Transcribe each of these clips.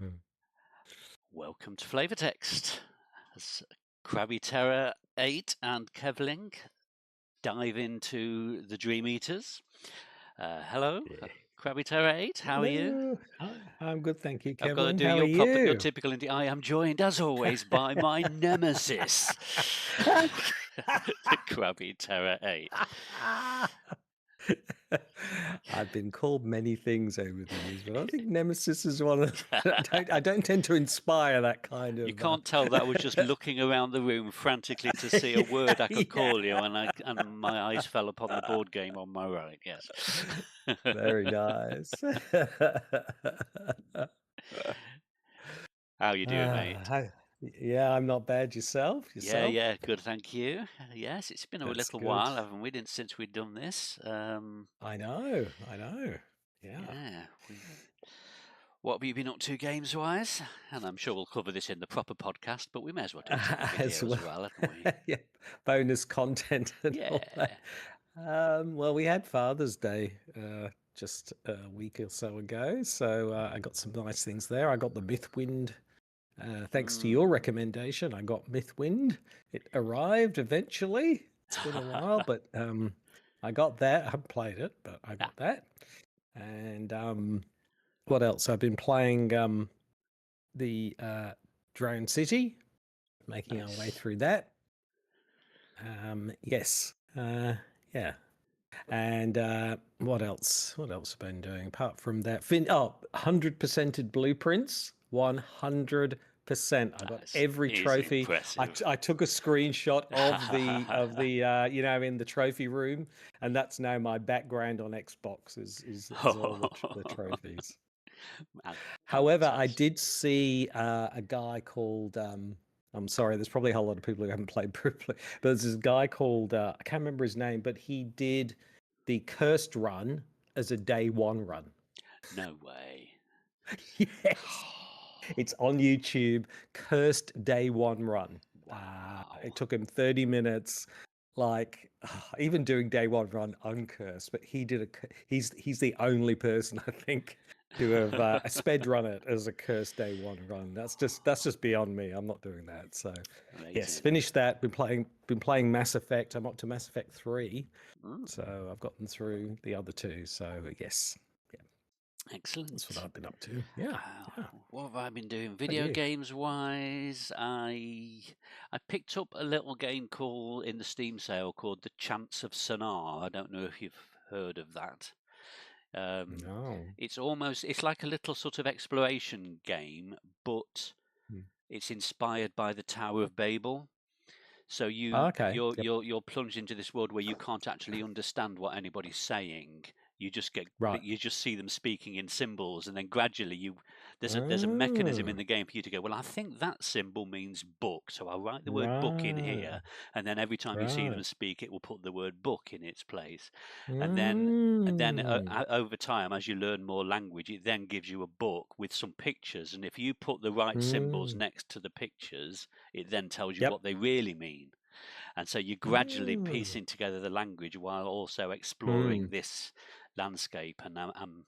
Mm. Welcome to Flavour Text. As CrabbyTerror8 and Kevling dive into the Dream Eaters. Hello, Yeah. CrabbyTerror8. How are you? Hello. Hi, I'm good, thank you, I've got to Kevlin. do How are your you? typical Indy. I am joined, as always, by my nemesis, the CrabbyTerror8. I've been called many things over the years, but I think Nemesis is one of. I don't tend to inspire that kind You of. can't tell that I was just looking around the room frantically to see a word I could call you, and my eyes fell upon the board game on my right. Yes. Very nice. How you doing, mate? Yeah, I'm not bad. Yourself? Yeah, good, thank you. Yes, it's been a That's little good. while, haven't we, since we've done this? I know. Yeah. Yeah. What have you been up to games-wise? And I'm sure we'll cover this in the proper podcast, but we may as well do it in the As video well. as well, haven't we? Yeah, bonus content and all Yeah. that. Well, we had Father's Day just a week or so ago, so I got some nice things there. I got the Mythwind. Thanks to your recommendation, I got Mythwind. It arrived eventually. It's been a while, but I got that. I haven't played it, but I got that. And what else? I've been playing the Drone City, making our way Nice. through that. Yes. Yeah. And what else? What else have I been doing apart from that? 100%ed blueprints. 100%. I got That every is trophy. impressive. I took a screenshot of the in the trophy room, and that's now my background on Xbox is all the trophies. However, I Fantastic. did see a guy called. I'm sorry, there's probably a whole lot of people who haven't played but there's this guy called. I can't remember his name, but he did the cursed run as a day one run. No way. Yes, it's on YouTube. Cursed day one run. Wow. It took him 30 minutes. Like even doing day one run uncursed, but he did he's the only person I think to have sped run it as a cursed day one run. That's just beyond me. I'm not doing that. So yes, Amazing. finished that. Been playing Mass Effect. I'm up to Mass Effect 3. Mm. So I've gotten through the other two. So yes. Yeah. That's what Excellent. I've been up to. Yeah. Yeah. What have I been doing How about video you? games wise? I picked up a little game called in the Steam sale called The Chants of Sonar. I don't know if you've heard of that. No. It's like a little sort of exploration game, but Hmm. it's inspired by the Tower of Babel. So Okay. Yep. you're plunged into this world where you can't actually understand what anybody's saying. Right. You just see them speaking in symbols, and then gradually there's a mechanism in Oh, the game for you to go, well, I think that symbol means book, so I'll write the word book in right. here, and then every time you see them Right. speak, it will put the word book in its place, and then Mm. over time, as you learn more language, it then gives you a book with some pictures, and if you put the right symbols Mm. next to the pictures, it then tells you Yep. what they really mean. And so you're gradually Mm. piecing together the language while also exploring Mm. this landscape. And I'm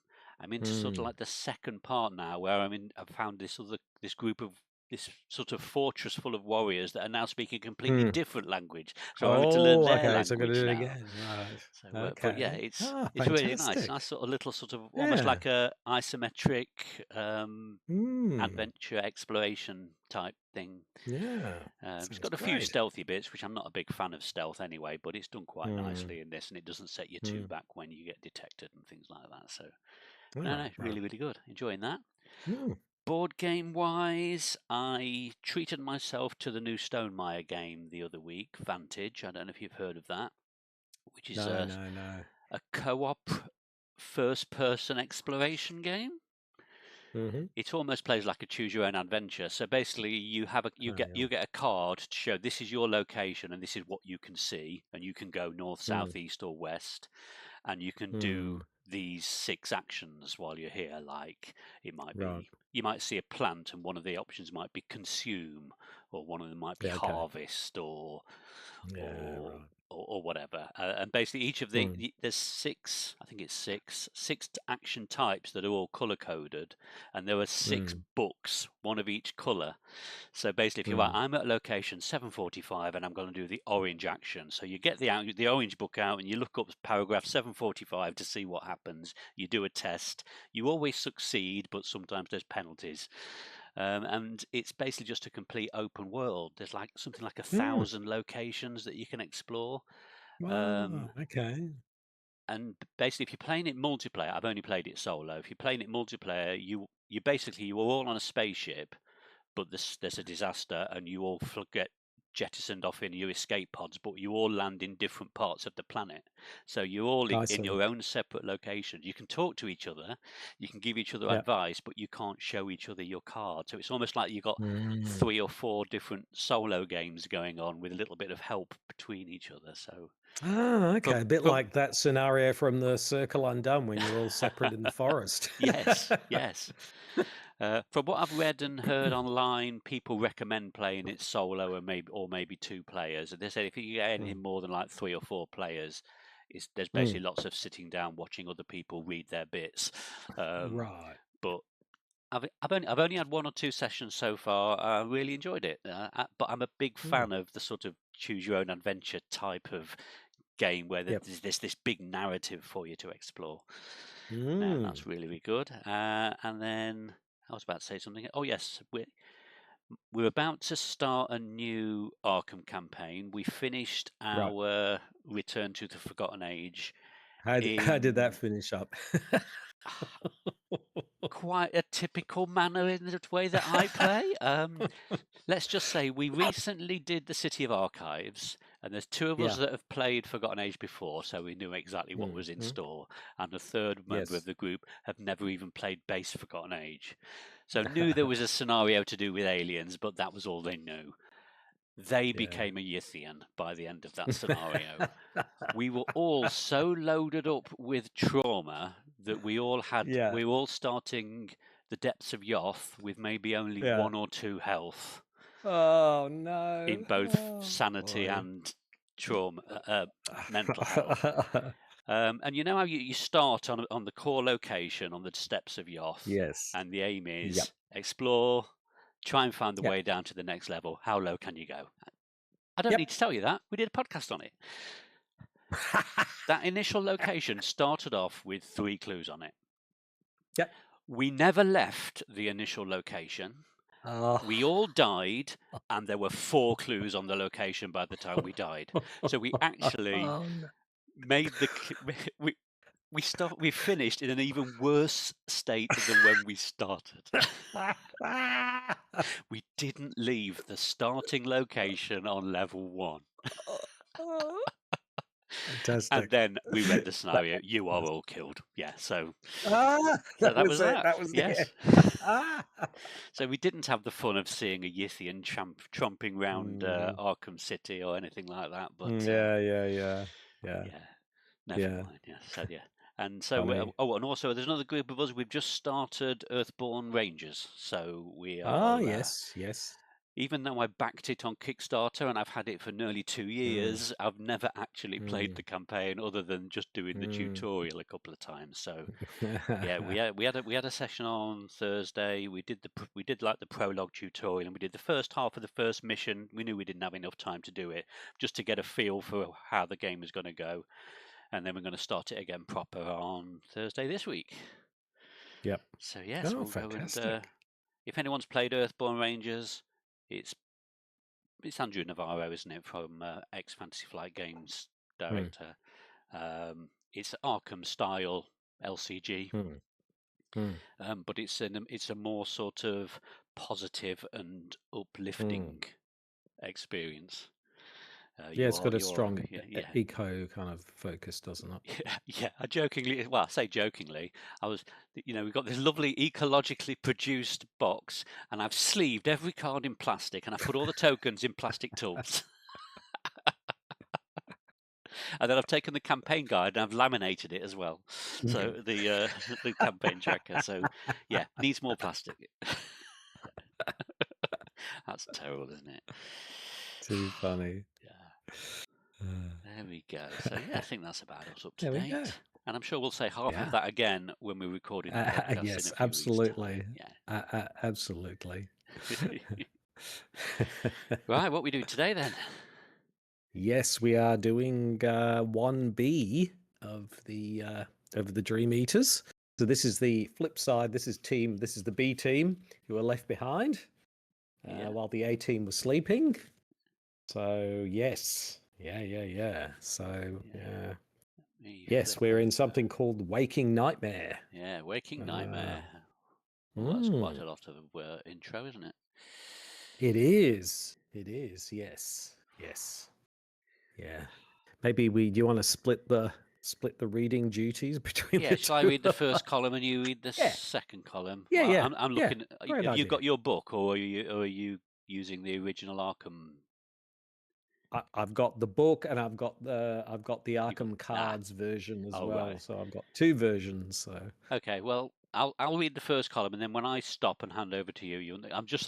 into sort of Mm. like the second part now, where I've found this group of this sort of fortress full of warriors that are now speaking a completely Mm. different language. So I'm having to learn Oh, their okay. So I'm gonna do language it now. again. Right. So, but yeah, Okay. Ah, it's really nice. fantastic. Nice sort of little sort of almost Yeah. like a isometric Mm. adventure exploration type thing. Yeah. It's Sounds got a few great. stealthy bits, which I'm not a big fan of stealth anyway, but it's done quite Mm. nicely in this, and it doesn't set you two Mm. back when you get detected and things like that. So, no, Oh, no, wow. really, really good. Enjoying that. Mm. Board game wise, I treated myself to the new Stonemaier game the other week, Vantage. I don't know if you've heard of that, which is No, no, no. a co-op first-person exploration game. Mm-hmm. It almost plays like a choose your own adventure. So basically, Oh, yeah. you get a card to show this is your location and this is what you can see, and you can go north, Mm. south, east, or west, and you can do Mm. these 6 actions while you're here. Like it might Right. be you might see a plant, and one of the options might be consume, or one of them might be Yeah, okay. harvest or Yeah, right. or whatever. And basically, each of there's six, I think it's six action types that are all color coded, and there are six books, one of each color. So basically, if you're right, I'm at location 745 and I'm going to do the orange action. So you get the orange book out and you look up paragraph 745 to see what happens. You do a test. You always succeed, but sometimes there's penalties. And it's basically just a complete open world. There's like something like 1,000 locations that you can explore. Wow, okay. And basically, if you're playing it multiplayer, I've only played it solo. If you're playing it multiplayer, you basically you are all on a spaceship, but there's a disaster and you all get jettisoned off in your escape pods, but you all land in different parts of the planet. So you're all I in see. your own separate locations. You can talk to each other, you can give each other Yeah. advice, but you can't show each other your card. So it's almost like you've got Mm. 3 or 4 different solo games going on with a little bit of help between each other. So Ah, okay. A bit from like that scenario from the Circle Undone when you're all separate in the forest. yes, yes. From what I've read and heard online, people recommend playing it solo and maybe 2 players. And they said if you get anything more than like 3 or 4 players, there's basically lots of sitting down watching other people read their bits. Right. But I've only had 1 or 2 sessions so far. I really enjoyed it, but I'm a big fan of the sort of choose your own adventure type of game where Yep. there's this big narrative for you to explore. And that's Mm. really, really good. And then I was about to say something. Oh yes, we're about to start a new Arkham campaign. We finished Right. our Return to the Forgotten Age How did that in finish up? quite a typical manner in the way that I play. Let's just say we recently did the City of Archives, and there's 2 of us Yeah. that have played Forgotten Age before, so we knew exactly what was in store. And the 3rd member of Yes. the group have never even played base Forgotten Age. So knew there was a scenario to do with aliens, but that was all they knew. They Yeah. became a Yithian by the end of that scenario. We were all so loaded up with trauma that we Yeah. were all starting the depths of Yoth with maybe only Yeah. 1 or 2 health Oh in no. both Oh sanity boy. and trauma, mental health. And you know how you start on the core location on the steps of Yoth, Yes. and the aim Yep. is explore, try and find the Yep. way down to the next level. How low can you go? I don't need Yep. to tell you that. We did a podcast on it. That initial location started off with 3 clues on it. Yep. We never left the initial location. Oh. We all died, and there were 4 clues on the location by the time we died. So we actually Oh, no. made we finished in an even worse state than when we started. We didn't leave the starting location on level 1. And Fantastic. then we read the That scenario. You are all killed. Yeah. So that that was was it. that. That was the Yes. end. So we didn't have the fun of seeing a Yithian tromping round Mm. Arkham City or anything like that. But Yeah, yeah, yeah. Yeah. yeah, never Yeah. mind. Yeah. So yeah. And so Funny. and also there's another group of us. We've just started Earthborn Rangers. So we Ah, are. yes, yes. Even though I backed it on Kickstarter and I've had it for nearly 2 Mm. years, I've never actually played Mm. the campaign other than just doing the Mm. tutorial a couple of times. So yeah, we had a session on Thursday. We did like the prologue tutorial, and we did the first half of the first mission. We knew we didn't have enough time to do it, just to get a feel for how the game was going to go, and then we're going to start it again proper on Thursday this week. Yep. So yes, Oh, we'll go and fantastic. if anyone's played Earthborn Rangers, it's Andrew Navarro, isn't it, from ex Fantasy Flight Games Mm. director. It's Arkham style LCG. Mm. Mm. But it's a more sort of positive and uplifting experience. Yeah, it's got a you're strong yeah. eco kind of focus, doesn't it? Yeah. I jokingly, well, I say jokingly, we've got this lovely ecologically produced box, and I've sleeved every card in plastic, and I put all the tokens in plastic tubs. And then I've taken the campaign guide and I've laminated it as well. So the campaign tracker. So yeah, needs more plastic. That's terrible, isn't it? Too funny. Yeah. There we go. So yeah, I think that's about us up to There we go. date. And I'm sure we'll say half Yeah. of that again when we're recording the podcast in Yes, a few weeks' absolutely. time. Yeah. Absolutely. Right, what we do today then? Yes, we are doing 1B of the Dream Eaters. So this is the flip side. This is the B team who are left behind while the A team was sleeping. So yes. Yeah. So yes, we're in something called Waking Nightmare. Yeah, Waking Nightmare. Well, that's quite a lot of intro, isn't it? It is. It is. Yes. Yes. Yeah. Maybe do you want to split the reading duties between the two? Shall I read the first column and you read the second column? Yeah, well, yeah. I'm looking. Great have idea. you got your book, or are you using the original Arkham? I've got the book and I've got the Arkham Cards version as well. Right. So I've got two versions. So okay, well, I'll read the first column, and then when I stop and hand over to you,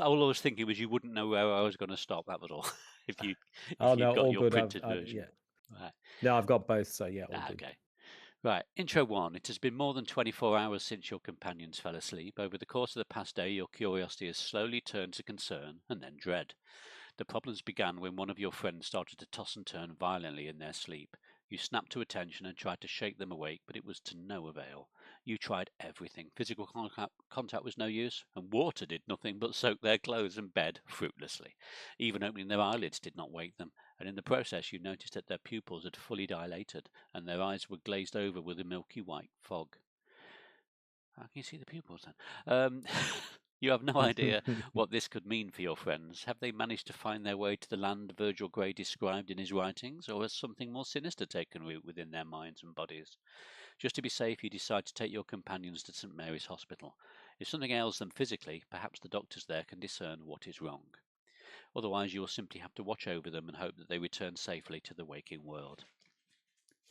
all I was thinking was you wouldn't know where I was going to stop. That was all. if you've no, got all your good. printed version. Yeah. Right. No, I've got both. So yeah, all good. Okay. Right, intro 1. It has been more than 24 hours since your companions fell asleep. Over the course of the past day, your curiosity has slowly turned to concern and then dread. The problems began when one of your friends started to toss and turn violently in their sleep. You snapped to attention and tried to shake them awake, but it was to no avail. You tried everything. Physical contact was no use, and water did nothing but soak their clothes and bed fruitlessly. Even opening their eyelids did not wake them, and in the process you noticed that their pupils had fully dilated, and their eyes were glazed over with a milky white fog. How can you see the pupils then? You have no idea what this could mean for your friends. Have they managed to find their way to the land Virgil Grey described in his writings, or has something more sinister taken root within their minds and bodies? Just to be safe, you decide to take your companions to St. Mary's Hospital. If something ails them physically, perhaps the doctors there can discern what is wrong. Otherwise, you will simply have to watch over them and hope that they return safely to the waking world.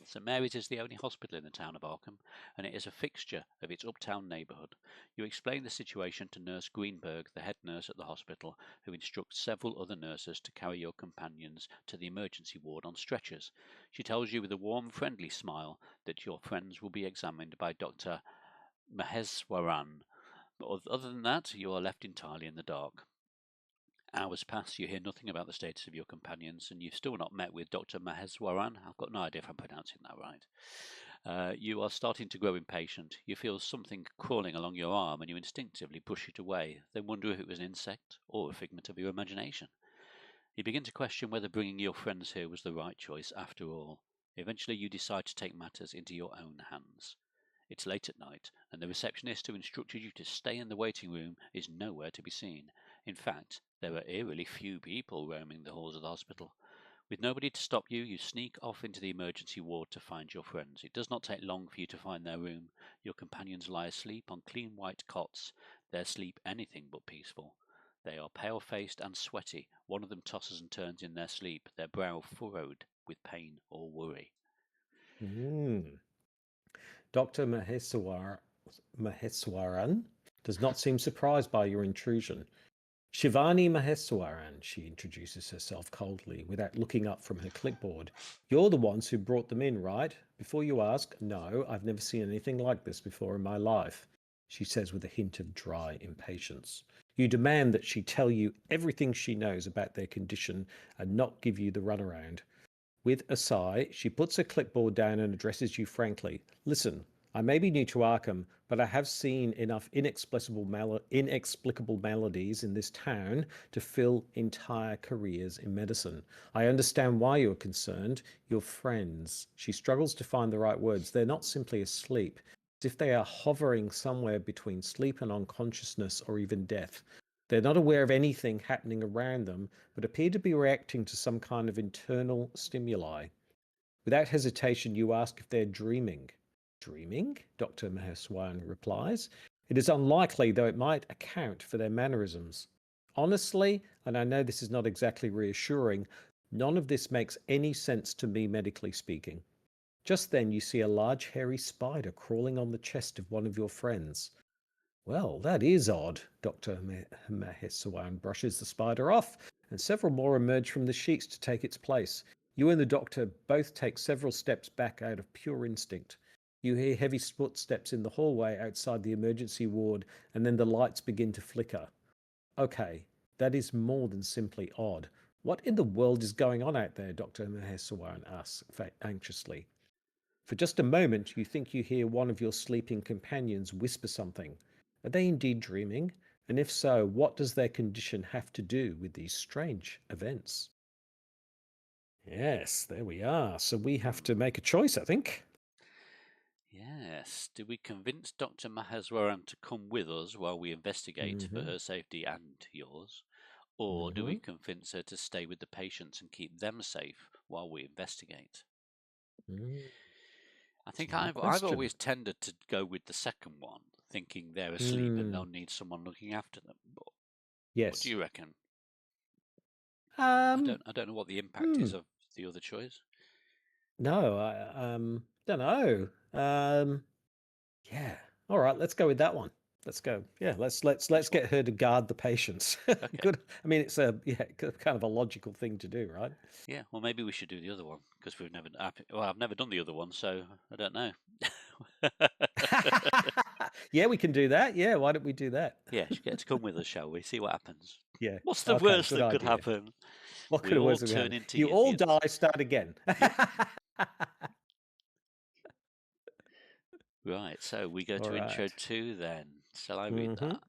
St. Mary's is the only hospital in the town of Arkham, and it is a fixture of its uptown neighbourhood. You explain the situation to Nurse Greenberg, the head nurse at the hospital, who instructs several other nurses to carry your companions to the emergency ward on stretchers. She tells you with a warm, friendly smile that your friends will be examined by Dr. Maheswaran. But other than that, you are left entirely in the dark. Hours pass, you hear nothing about the status of your companions, and you've still not met with Dr. Maheswaran. I've got no idea if I'm pronouncing that right. You are starting to grow impatient. You feel something crawling along your arm, and you instinctively push it away, then wonder if it was an insect or a figment of your imagination. You begin to question whether bringing your friends here was the right choice after all. Eventually, you decide to take matters into your own hands. It's late at night, and the receptionist who instructed you to stay in the waiting room is nowhere to be seen. In fact, there are eerily few people roaming the halls of the hospital. With nobody to stop you, you sneak off into the emergency ward to find your friends. It does not take long for you to find their room. Your companions lie asleep on clean white cots, their sleep anything but peaceful. They are pale-faced and sweaty. One of them tosses and turns in their sleep, their brow furrowed with pain or worry. Dr. Maheswaran does not seem surprised by your intrusion. Shivani Maheswaran, she introduces herself coldly, without looking up from her clipboard. You're the ones who brought them in, right? Before you ask, no, I've never seen anything like this before in my life, she says with a hint of dry impatience. You demand that she tell you everything she knows about their condition and not give you the runaround. With a sigh, she puts her clipboard down and addresses you frankly. Listen, I may be new to Arkham, but I have seen enough inexplicable maladies in this town to fill entire careers in medicine. I understand why you're concerned. Your friends. She struggles to find the right words. They're not simply asleep. As if they are hovering somewhere between sleep and unconsciousness or even death. They're not aware of anything happening around them, but appear to be reacting to some kind of internal stimuli. Without hesitation, you ask if they're dreaming. Dreaming? Dr. Maheswaran replies. It is unlikely, though it might account for their mannerisms. Honestly, and I know this is not exactly reassuring, none of this makes any sense to me medically speaking. Just then you see a large hairy spider crawling on the chest of one of your friends. Well, that is odd. Dr. Maheswaran brushes the spider off, and several more emerge from the sheets to take its place. You and the doctor both take several steps back out of pure instinct. You hear heavy footsteps in the hallway outside the emergency ward, and then the lights begin to flicker. Okay, that is more than simply odd. What in the world is going on out there? Dr. Maheswaran asks anxiously. For just a moment, you think you hear one of your sleeping companions whisper something. Are they indeed dreaming? And if so, what does their condition have to do with these strange events? Yes, there we are. So we have to make a choice, I think. Yes. Do we convince Dr. Maheswaran to come with us while we investigate for her safety and yours? Or do we convince her to stay with the patients and keep them safe while we investigate? I think I've always tended to go with the second one, thinking they're asleep and they'll need someone looking after them. But what do you reckon? I don't know what the impact is of the other choice. No, I don't know. Yeah. All right, let's go with that one. Let's go. Yeah, let's get her to guard the patients. Okay. Good. I mean, it's kind of a logical thing to do, right? Yeah. Well, maybe we should do the other one because I've never done the other one, so I don't know. Yeah, we can do that. Yeah, why don't we do that? Yeah, she gets to come with us, shall we? See what happens. Yeah. What's the Okay, worst good that could idea. happen? What We could have all worse turn happen? into You all idiots. die, start again. Right, so we go to intro 2 then. Shall I read that?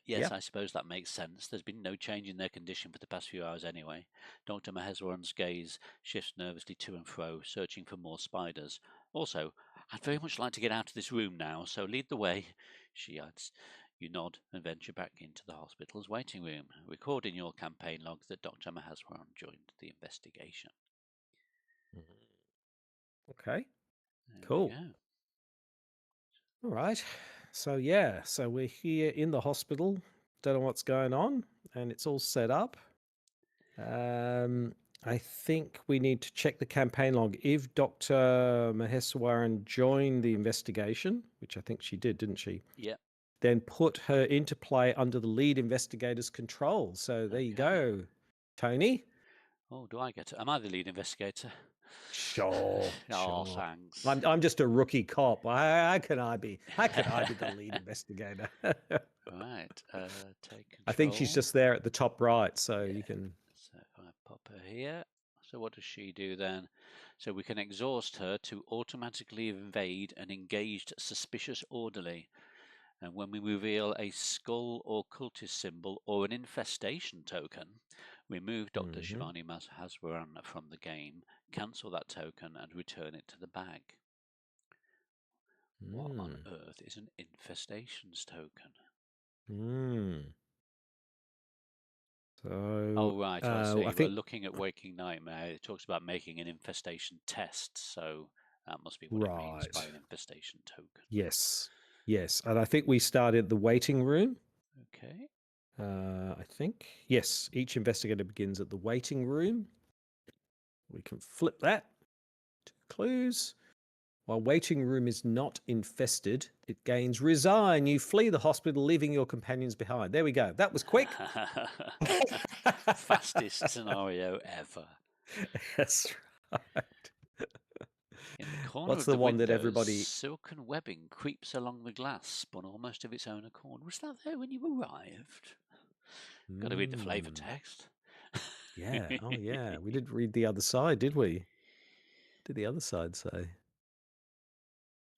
Yes, Yep. I suppose that makes sense. There's been no change in their condition for the past few hours anyway. Dr. Maheswaran's gaze shifts nervously to and fro, searching for more spiders. Also, I'd very much like to get out of this room now, so lead the way, she adds. You nod and venture back into the hospital's waiting room. Record in your campaign log that Dr. Maheswaran joined the investigation. Okay. There Cool. we go. All right. So yeah, so we're here in the hospital. Don't know what's going on, and it's all set up. I think we need to check the campaign log. If Dr. Maheswaran joined the investigation, which I think she did, didn't she? Yeah. Then put her into play under the lead investigator's control. So there you go, Tony. Oh, do I get it? Am I the lead investigator? Sure. Oh, Sure. thanks. I'm just a rookie cop. How can I be? How can I be the lead investigator? Right. Take control. I think she's just there at the top right, so you can. So if I pop her here. So what does she do then? So we can exhaust her to automatically invade an engaged suspicious orderly. And when we reveal a skull or cultist symbol or an infestation token, remove Dr. Shivani Maheswaran from the game, cancel that token, and return it to the bag. What on earth is an infestations token? So, oh, right. So I think looking at Waking Nightmare, it talks about making an infestation test. So that must be what it means by an infestation token. Yes. Yes. And I think we started the waiting room. Okay. I think. Yes. Each investigator begins at the waiting room. We can flip that to clues. While waiting room is not infested, it gains resign. You flee the hospital, leaving your companions behind. There we go. That was quick. Fastest scenario ever. That's right. In the corner What's of the the one windows, that everybody... silken webbing creeps along the glass, spun almost of its own accord. Was that there when you arrived? Got to read the flavour text. Yeah. Oh, yeah. We didn't read the other side, did we? What did the other side say?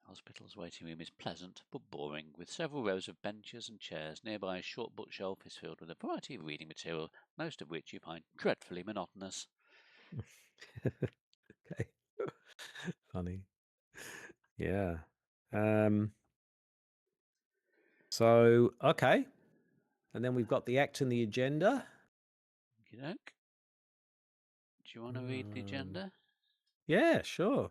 Hospital's waiting room is pleasant but boring, with several rows of benches and chairs. Nearby, a short bookshelf is filled with a variety of reading material, most of which you find dreadfully monotonous. Okay. Funny. Yeah. So, okay. And then we've got the act and the agenda. Do you want to read the agenda? Yeah, sure.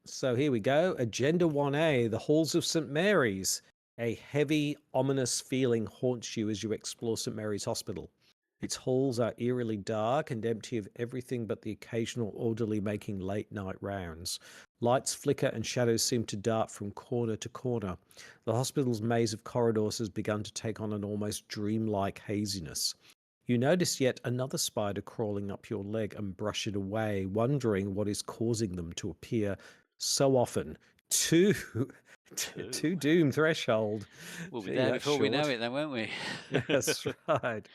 So here we go. Agenda 1A, the halls of St. Mary's. A heavy, ominous feeling haunts you as you explore St. Mary's Hospital. Its halls are eerily dark and empty of everything but the occasional orderly making late night rounds. Lights flicker and shadows seem to dart from corner to corner. The hospital's maze of corridors has begun to take on an almost dreamlike haziness. You notice yet another spider crawling up your leg and brush it away, wondering what is causing them to appear so often. Two, two doom threshold. We'll be Gee, there that's before we know short. it then, won't we? That's right.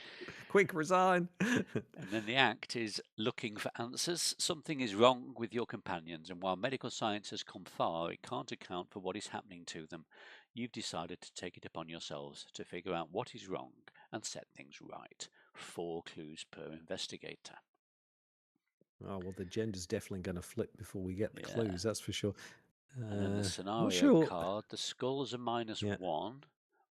Quick, resign. And then the act is looking for answers. Something is wrong with your companions, and while medical science has come far, it can't account for what is happening to them. You've decided to take it upon yourselves to figure out what is wrong and set things right. 4 clues per investigator. Oh, well, the gender's definitely going to flip before we get the clues, that's for sure. And then the Not scenario sure. card, the skulls are -1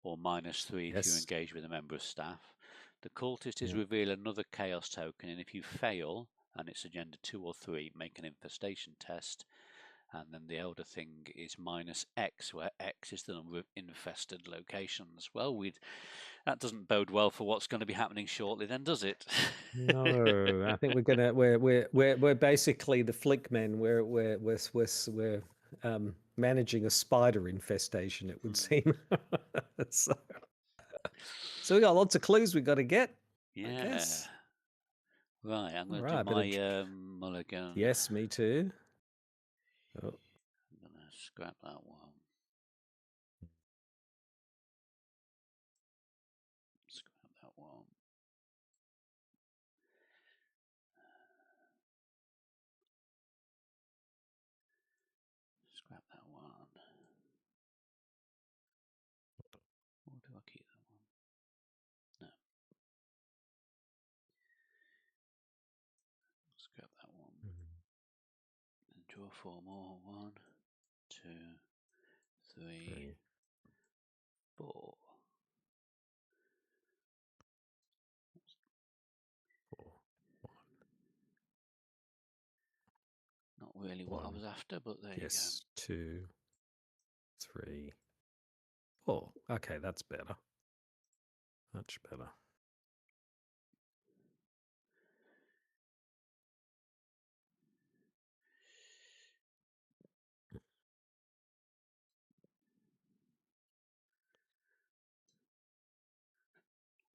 or -3 if you Yes. engage with a member of staff. The cultist is Yeah. reveal another chaos token, and if you fail, and it's agenda 2 or 3, make an infestation test. And then the elder thing is -X, where X is the number of infested locations. Well, that doesn't bode well for what's going to be happening shortly, then, does it? No, I think we're basically the flick men. We're managing a spider infestation, it would seem. So we got lots of clues we got to get. I guess. Right, I'm going to Right, do my mulligan. Yes, me too. Oh. I'm going to scrap that one. Scrap that one. Scrap that one. Or do I keep that one? No. Scrap that one. And draw 4 more. 1, 2, 3, 4. Not really what I was after, but there you go. Yes, 2, 3, 4. Okay, that's better. Much better.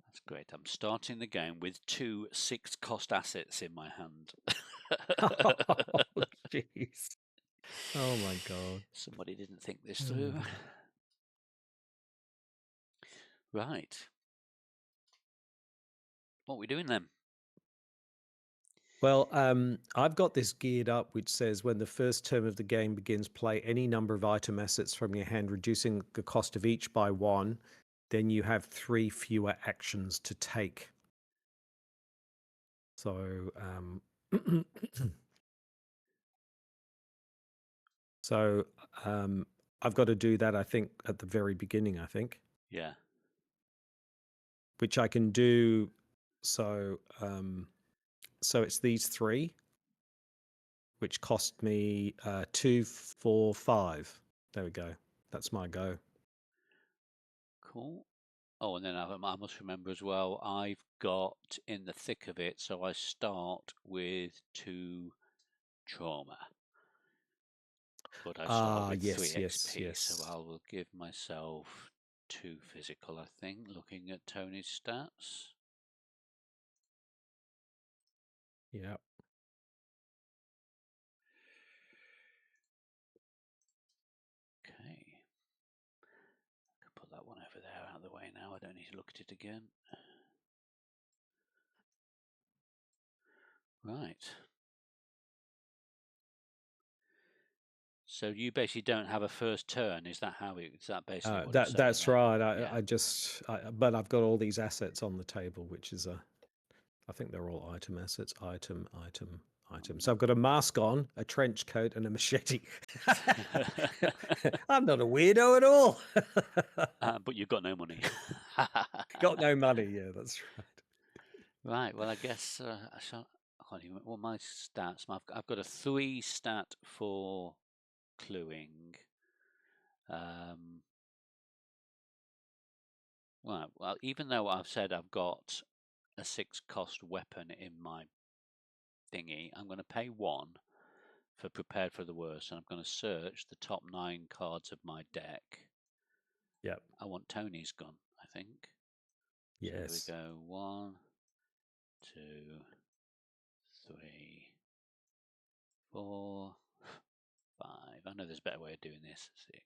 That's great. I'm starting the game with 2 6-cost assets in my hand. Oh, jeez. Oh my god. Somebody didn't think this through. Right. What are we doing then? Well, I've got this geared up, which says when the first term of the game begins, play any number of item assets from your hand, reducing the cost of each by 1. Then you have 3 fewer actions to take. So, I've got to do that, I think, at the very beginning, I think. Yeah. Which I can do. So it's these 3, which cost me 2, 4, 5. There we go. That's my go. Cool. Oh, and then I must remember as well, I've got in the thick of it, so I start with 2 trauma. But I start with 3 XP, so I will give myself 2 physical, I think, looking at Tony's stats. Yeah. Okay. I can put that one over there out of the way now. I don't need to look at it again. Right. So you basically don't have a first turn. Is that how it? Is that basically what you're saying? That's right. Yeah. But I've got all these assets on the table, which is I think they're all item assets. Item. So I've got a mask on, a trench coat, and a machete. I'm not a weirdo at all. But you've got no money. Got no money. Yeah, that's right. Right. Well, I guess I shall. Well, my stats. I've got a 3 stat for cluing. Well, even though I've said I've got a 6-cost weapon in my thingy, I'm going to pay 1 for prepared for the worst, and I'm going to search the top 9 cards of my deck. Yep. I want Tony's gun, I think. Yes. So here we go. 1, 2, 3, 4, 5. I know there's a better way of doing this. 6,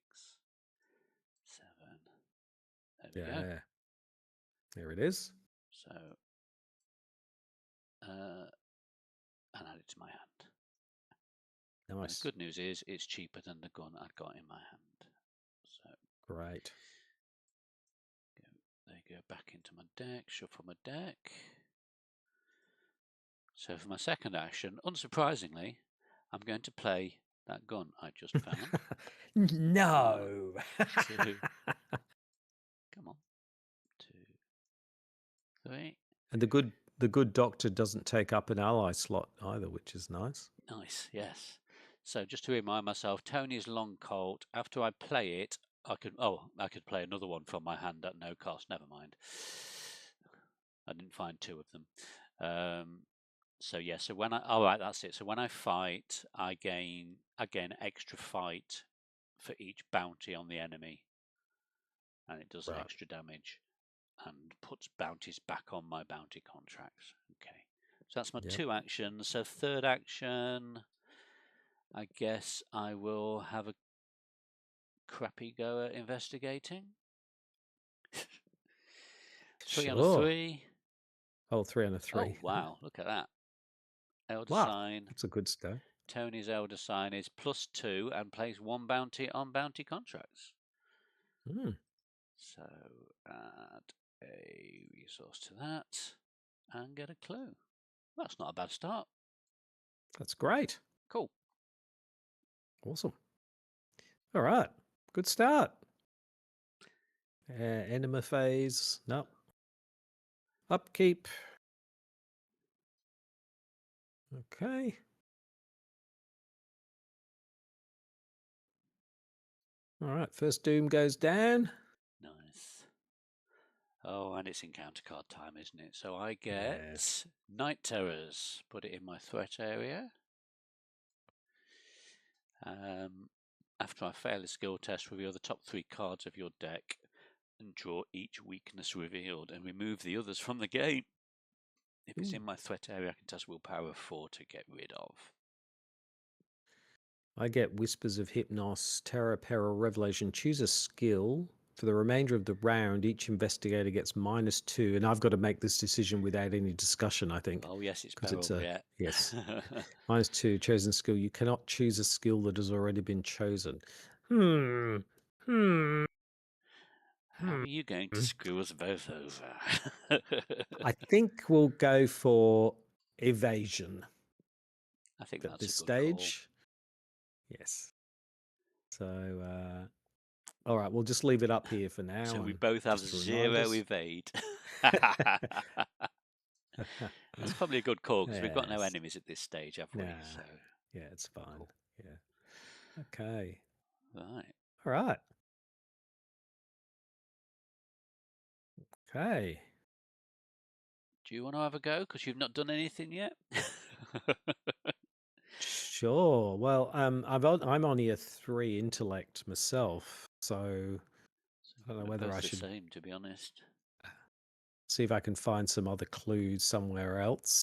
7. There we go. There it is. So, and add it to my hand. Nice. And the good news is it's cheaper than the gun I'd got in my hand. So great. They go back into my deck, shuffle my deck. So for my second action, unsurprisingly, I'm going to play that gun I just found. No. 2. Come on. 2, 3. And the good doctor doesn't take up an ally slot either, which is nice. Nice, yes. So just to remind myself, Tony's Long Colt. After I play it, I could play another one from my hand at no cost. Never mind. I didn't find 2 of them. So yeah. So when that's it. So when I fight, I gain extra fight for each bounty on the enemy, and it does extra damage and puts bounties back on my bounty contracts. Okay. So that's my 2 actions. So third action, I guess I will have a crappy go at investigating. 3 on a 3. Oh, 3 on a 3. Oh, wow. Look at that. Elder wow, Sign. That's a good start. Tony's Elder Sign is +2 and plays 1 bounty on bounty contracts. So add a resource to that and get a clue. That's not a bad start. That's great. Cool. Awesome. All right. Good start. Enema phase. No. Upkeep. Okay. All right. First Doom goes down. Nice. Oh, and it's encounter card time, isn't it? So I get Night Terrors. Put it in my threat area. After I fail a skill test, reveal the top 3 cards of your deck and draw each weakness revealed and remove the others from the game. If it's in my threat area, I can test willpower of 4 to get rid of. I get Whispers of Hypnos, Terror, Peril, Revelation. Choose a skill. For the remainder of the round, each investigator gets -2, and I've got to make this decision without any discussion, I think. Oh, yes, it's Peril, yeah. Yes. -2, chosen skill. You cannot choose a skill that has already been chosen. How are you going to screw us both over? I think we'll go for evasion. I think at that's this a good stage. Yes. So, all right, we'll just leave it up here for now. So we both have 0 evade. That's probably a good call because we've got no enemies at this stage, have we? So yeah, it's fine. Cool. Yeah. Okay. Right. All right. Okay. Do you want to have a go? Because you've not done anything yet. Sure. Well, I'm only a 3 intellect myself, so I don't know whether I should the same, to be honest. See if I can find some other clues somewhere else.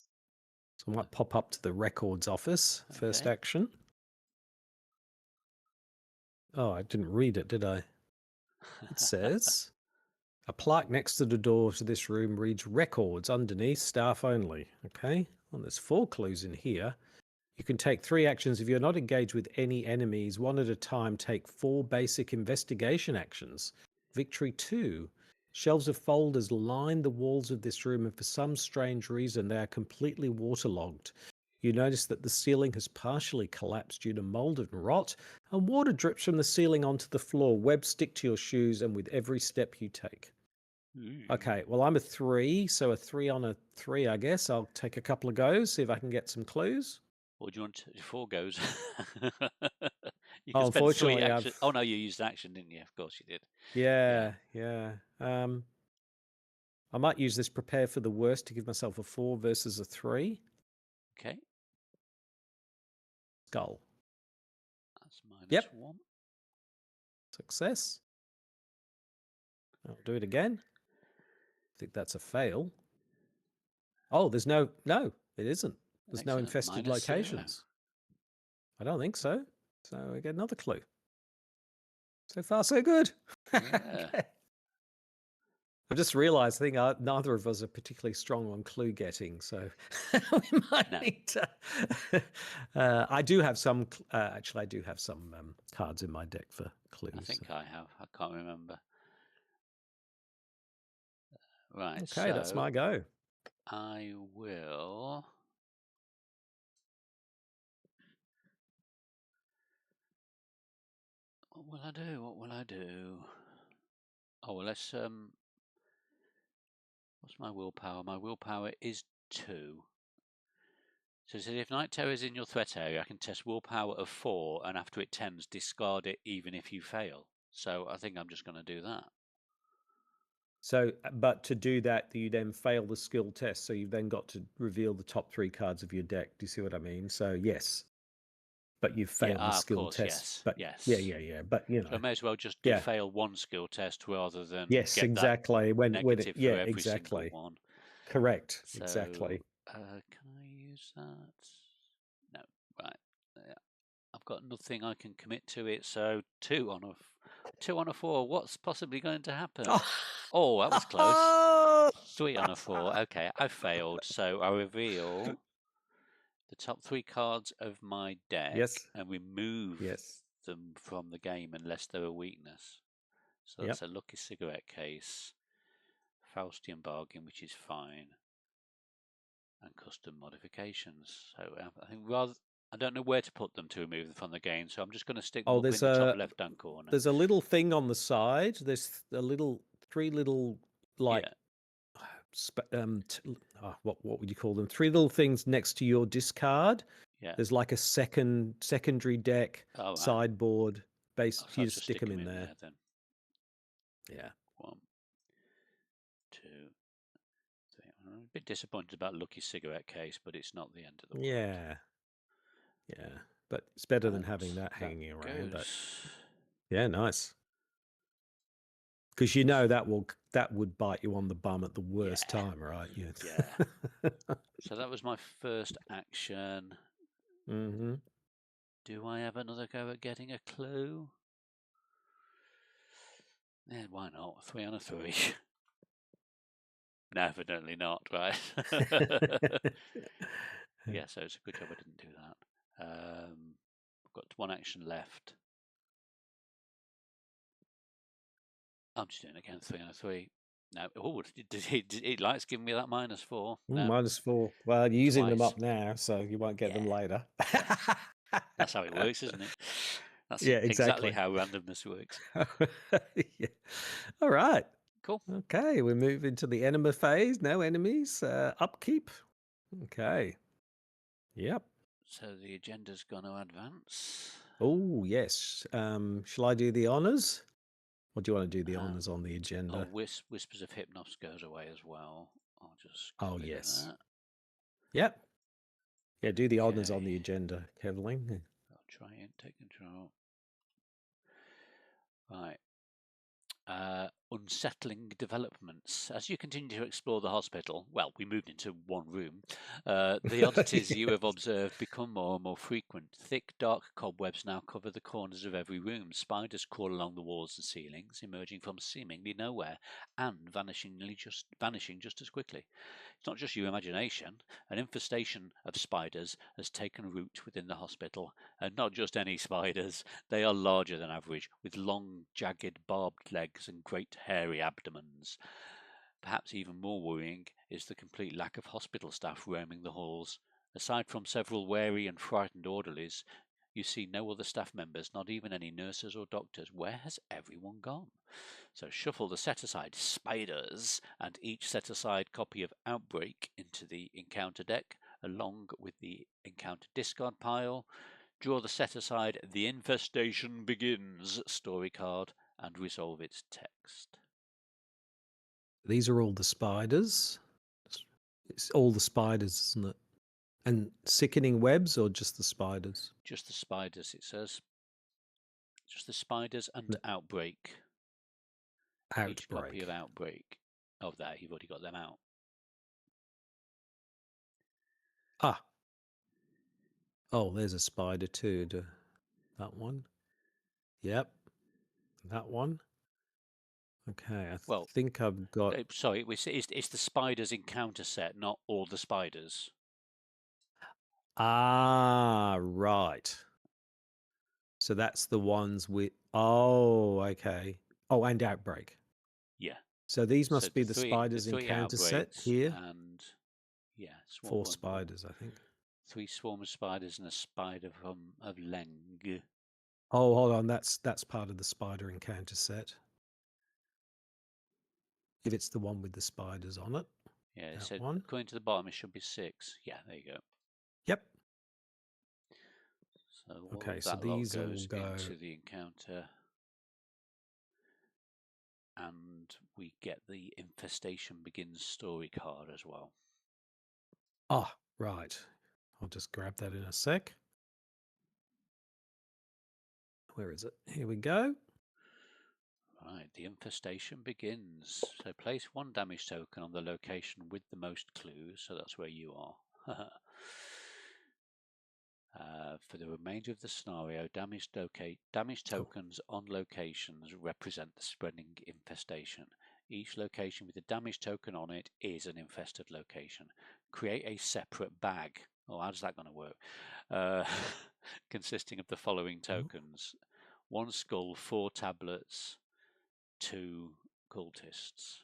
So I might pop up to the records office. Okay. First action. Oh, I didn't read it, did I? It says a plaque next to the door to this room reads records underneath, staff only. Okay. Well, there's 4 clues in here. You can take 3 actions if you're not engaged with any enemies. 1 at a time, take 4 basic investigation actions. Victory 2. Shelves of folders line the walls of this room, and for some strange reason, they are completely waterlogged. You notice that the ceiling has partially collapsed due to mold and rot, and water drips from the ceiling onto the floor. Webs stick to your shoes, and with every step you take. Okay, well, I'm a 3, so a 3 on a 3, I guess. I'll take a couple of goes, see if I can get some clues. Or do you want 4 goes? You can spend 3 actions. Oh, no, you used action, didn't you? Of course you did. Yeah. I might use this prepare for the worst to give myself a 4 versus a 3. Okay. Skull. Yep. -1. Success. I'll do it again. I think that's a fail. Oh, there's no, it isn't. There's no Excellent. infested -0. locations. I don't think so. So we get another clue. So far, so good. Yeah. Okay. I've just realised, I think neither of us are particularly strong on clue getting, so we might need to. I do have some. Actually, I do have some cards in my deck for clues. I think I have. I can't remember. Right. Okay, that's my go. I will. What will I do? What will I do? Oh, well, let's. What's my willpower? My willpower is 2. So it says if night terror is in your threat area, I can test willpower of 4, and after it tends, discard it even if you fail. So I think I'm just going to do that. So, but to do that, you then fail the skill test. So you've then got to reveal the top 3 cards of your deck. Do you see what I mean? So yes, but you've failed the skill test. Yes. But yeah. But you know, so I may as well just fail one skill test rather than yes, get exactly. that negative for every exactly. single one. Correct. So, exactly. Can I use that? No. Right. Yeah. I've got nothing I can commit to it. So 2 on a 4. What's possibly going to happen? Oh, that was close. 3 on a 4. Okay, I failed. So I reveal the top 3 cards of my deck and remove them from the game unless they're a weakness. So that's a lucky cigarette case, Faustian bargain, which is fine, and custom modifications. So I think I don't know where to put them to remove them from the game, so I'm just going to stick them up in the top left-hand corner. There's a little thing on the side. There's a little 3 little like what would you call them? 3 little things next to your discard. Yeah. There's like a secondary deck, sideboard base. So you just stick them in there. Then. Yeah. 1, 2, 3. I'm a bit disappointed about Lucky cigarette case, but it's not the end of the world. Yeah, but it's better than having that hanging around. But yeah, nice. Because you know that would bite you on the bum at the worst time, right? Yeah. So that was my first action. Mm-hmm. Do I have another go at getting a clue? Yeah, why not? 3 on a 3. No, evidently not, right? Yeah, so it's a good job I didn't do that. I've got 1 action left. I'm just doing it again, 3 on a 3. No, it likes giving me that -4. No. -4. Well, you're using them up now, so you won't get them later. That's how it works, isn't it? That's exactly how randomness works. All right. Cool. Okay, we move into the enema phase. No enemies. Upkeep. Okay. Yep. So the agenda's going to advance. Oh, yes. Shall I do the honours? Or do you want to do the honours on the agenda? Oh, Whispers of Hypnos goes away as well. I'll just get rid of that. Yep. Yeah, do the honours on the agenda, Kevling. I'll try and take control. Right. Unsettling developments. As you continue to explore the hospital, well, we moved into 1 room, the oddities you have observed become more and more frequent. Thick, dark cobwebs now cover the corners of every room. Spiders crawl along the walls and ceilings, emerging from seemingly nowhere and vanishing just as quickly. It's not just your imagination. An infestation of spiders has taken root within the hospital, and not just any spiders. They are larger than average, with long, jagged, barbed legs and great hairy abdomens. Perhaps even more worrying is the complete lack of hospital staff roaming the halls. Aside from several wary and frightened orderlies, you see no other staff members, not even any nurses or doctors. Where has everyone gone? So shuffle the set-aside spiders and each set-aside copy of Outbreak into the encounter deck, along with the encounter discard pile. Draw the set-aside The Infestation Begins story card and resolve its text. These are all the spiders. It's all the spiders, isn't it? And sickening webs or just the spiders? Just the spiders, it says. Just the spiders and outbreak. Each copy of outbreak. Oh, there, you've already got them out. Ah. Oh, there's a spider too. That one. Yep. That one. Okay, I think I've got... Sorry, it's the spiders encounter set, not all the spiders. Ah, right. So that's the ones with... Oh, okay. Oh, and outbreak. Yeah. So these must be the spiders encounter set here. And yeah, 4 spiders, I think. 3 swarm of spiders and a spider of Leng. Oh, hold on. That's part of the spider encounter set. If it's the one with the spiders on it. Yeah, it that said one. according to the bottom, it should be 6. Yeah, there you go. Yep. So okay, so these all go into the encounter, and we get the Infestation Begins story card as well. Ah, right. I'll just grab that in a sec. Where is it? Here we go. Right, the infestation begins. So place 1 damage token on the location with the most clues. So that's where you are. For the remainder of the scenario, damage tokens on locations represent the spreading infestation. Each location with a damage token on it is an infested location. Create a separate bag. Oh, how's that going to work? Consisting of the following tokens: 1 skull, 4 tablets, 2 cultists.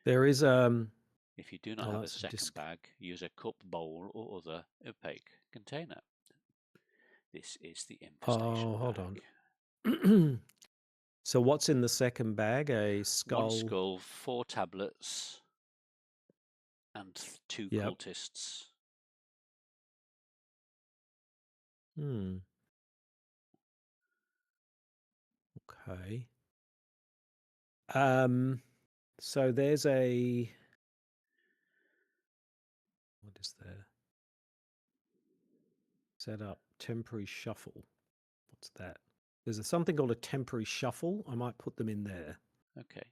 There is If you do not have a second bag, use a cup, bowl, or other opaque container. This is the infestation hold bag. on. So what's in the second bag? A skull. 1 skull, 4 tablets, and 2 cultists. Okay. So there's a... What is there? Set up temporary shuffle. What's that? There's something called a temporary shuffle. I might put them in there. Okay.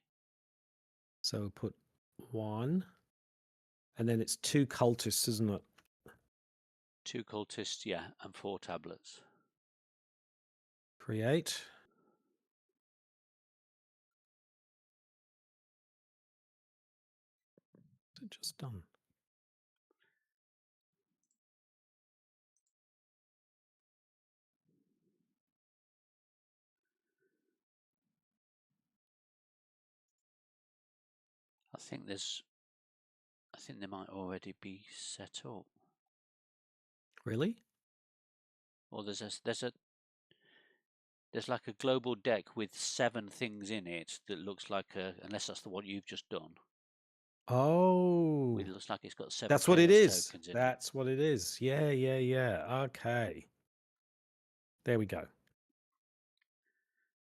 So we'll put 1. And then it's 2 cultists, isn't it? 2 cultists, yeah, and 4 tablets. Create. Is it just done? I think they might already be set up. Really? Or there's like a global deck with 7 things in it that looks like unless that's the one you've just done. Oh, It looks like it's got 7 that's what it is. tokens in That's what it is. Yeah. Okay. There we go.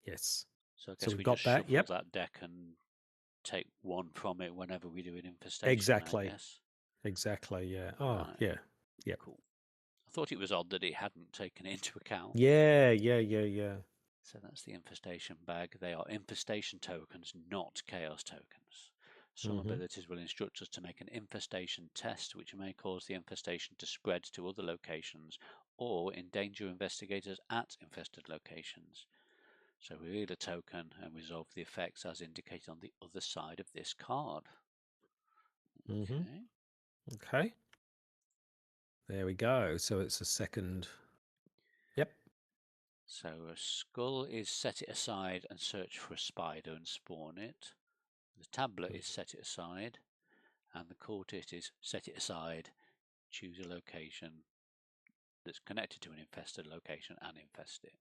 Yes. So I guess we just shuffle that deck and take 1 from it whenever we do an infestation. Exactly. I guess. Exactly. Yeah. Oh, right. Yeah. Yeah. Cool. I thought it was odd that it hadn't taken it into account. Yeah. So that's the infestation bag. They are infestation tokens, not chaos tokens. Some abilities will instruct us to make an infestation test, which may cause the infestation to spread to other locations or endanger investigators at infested locations. So we read a token and resolve the effects as indicated on the other side of this card. Okay. There we go. So it's a second. Yep. So a skull is set it aside and search for a spider and spawn it. The tablet is set it aside, and the cultist is set it aside, choose a location that's connected to an infested location and infest it.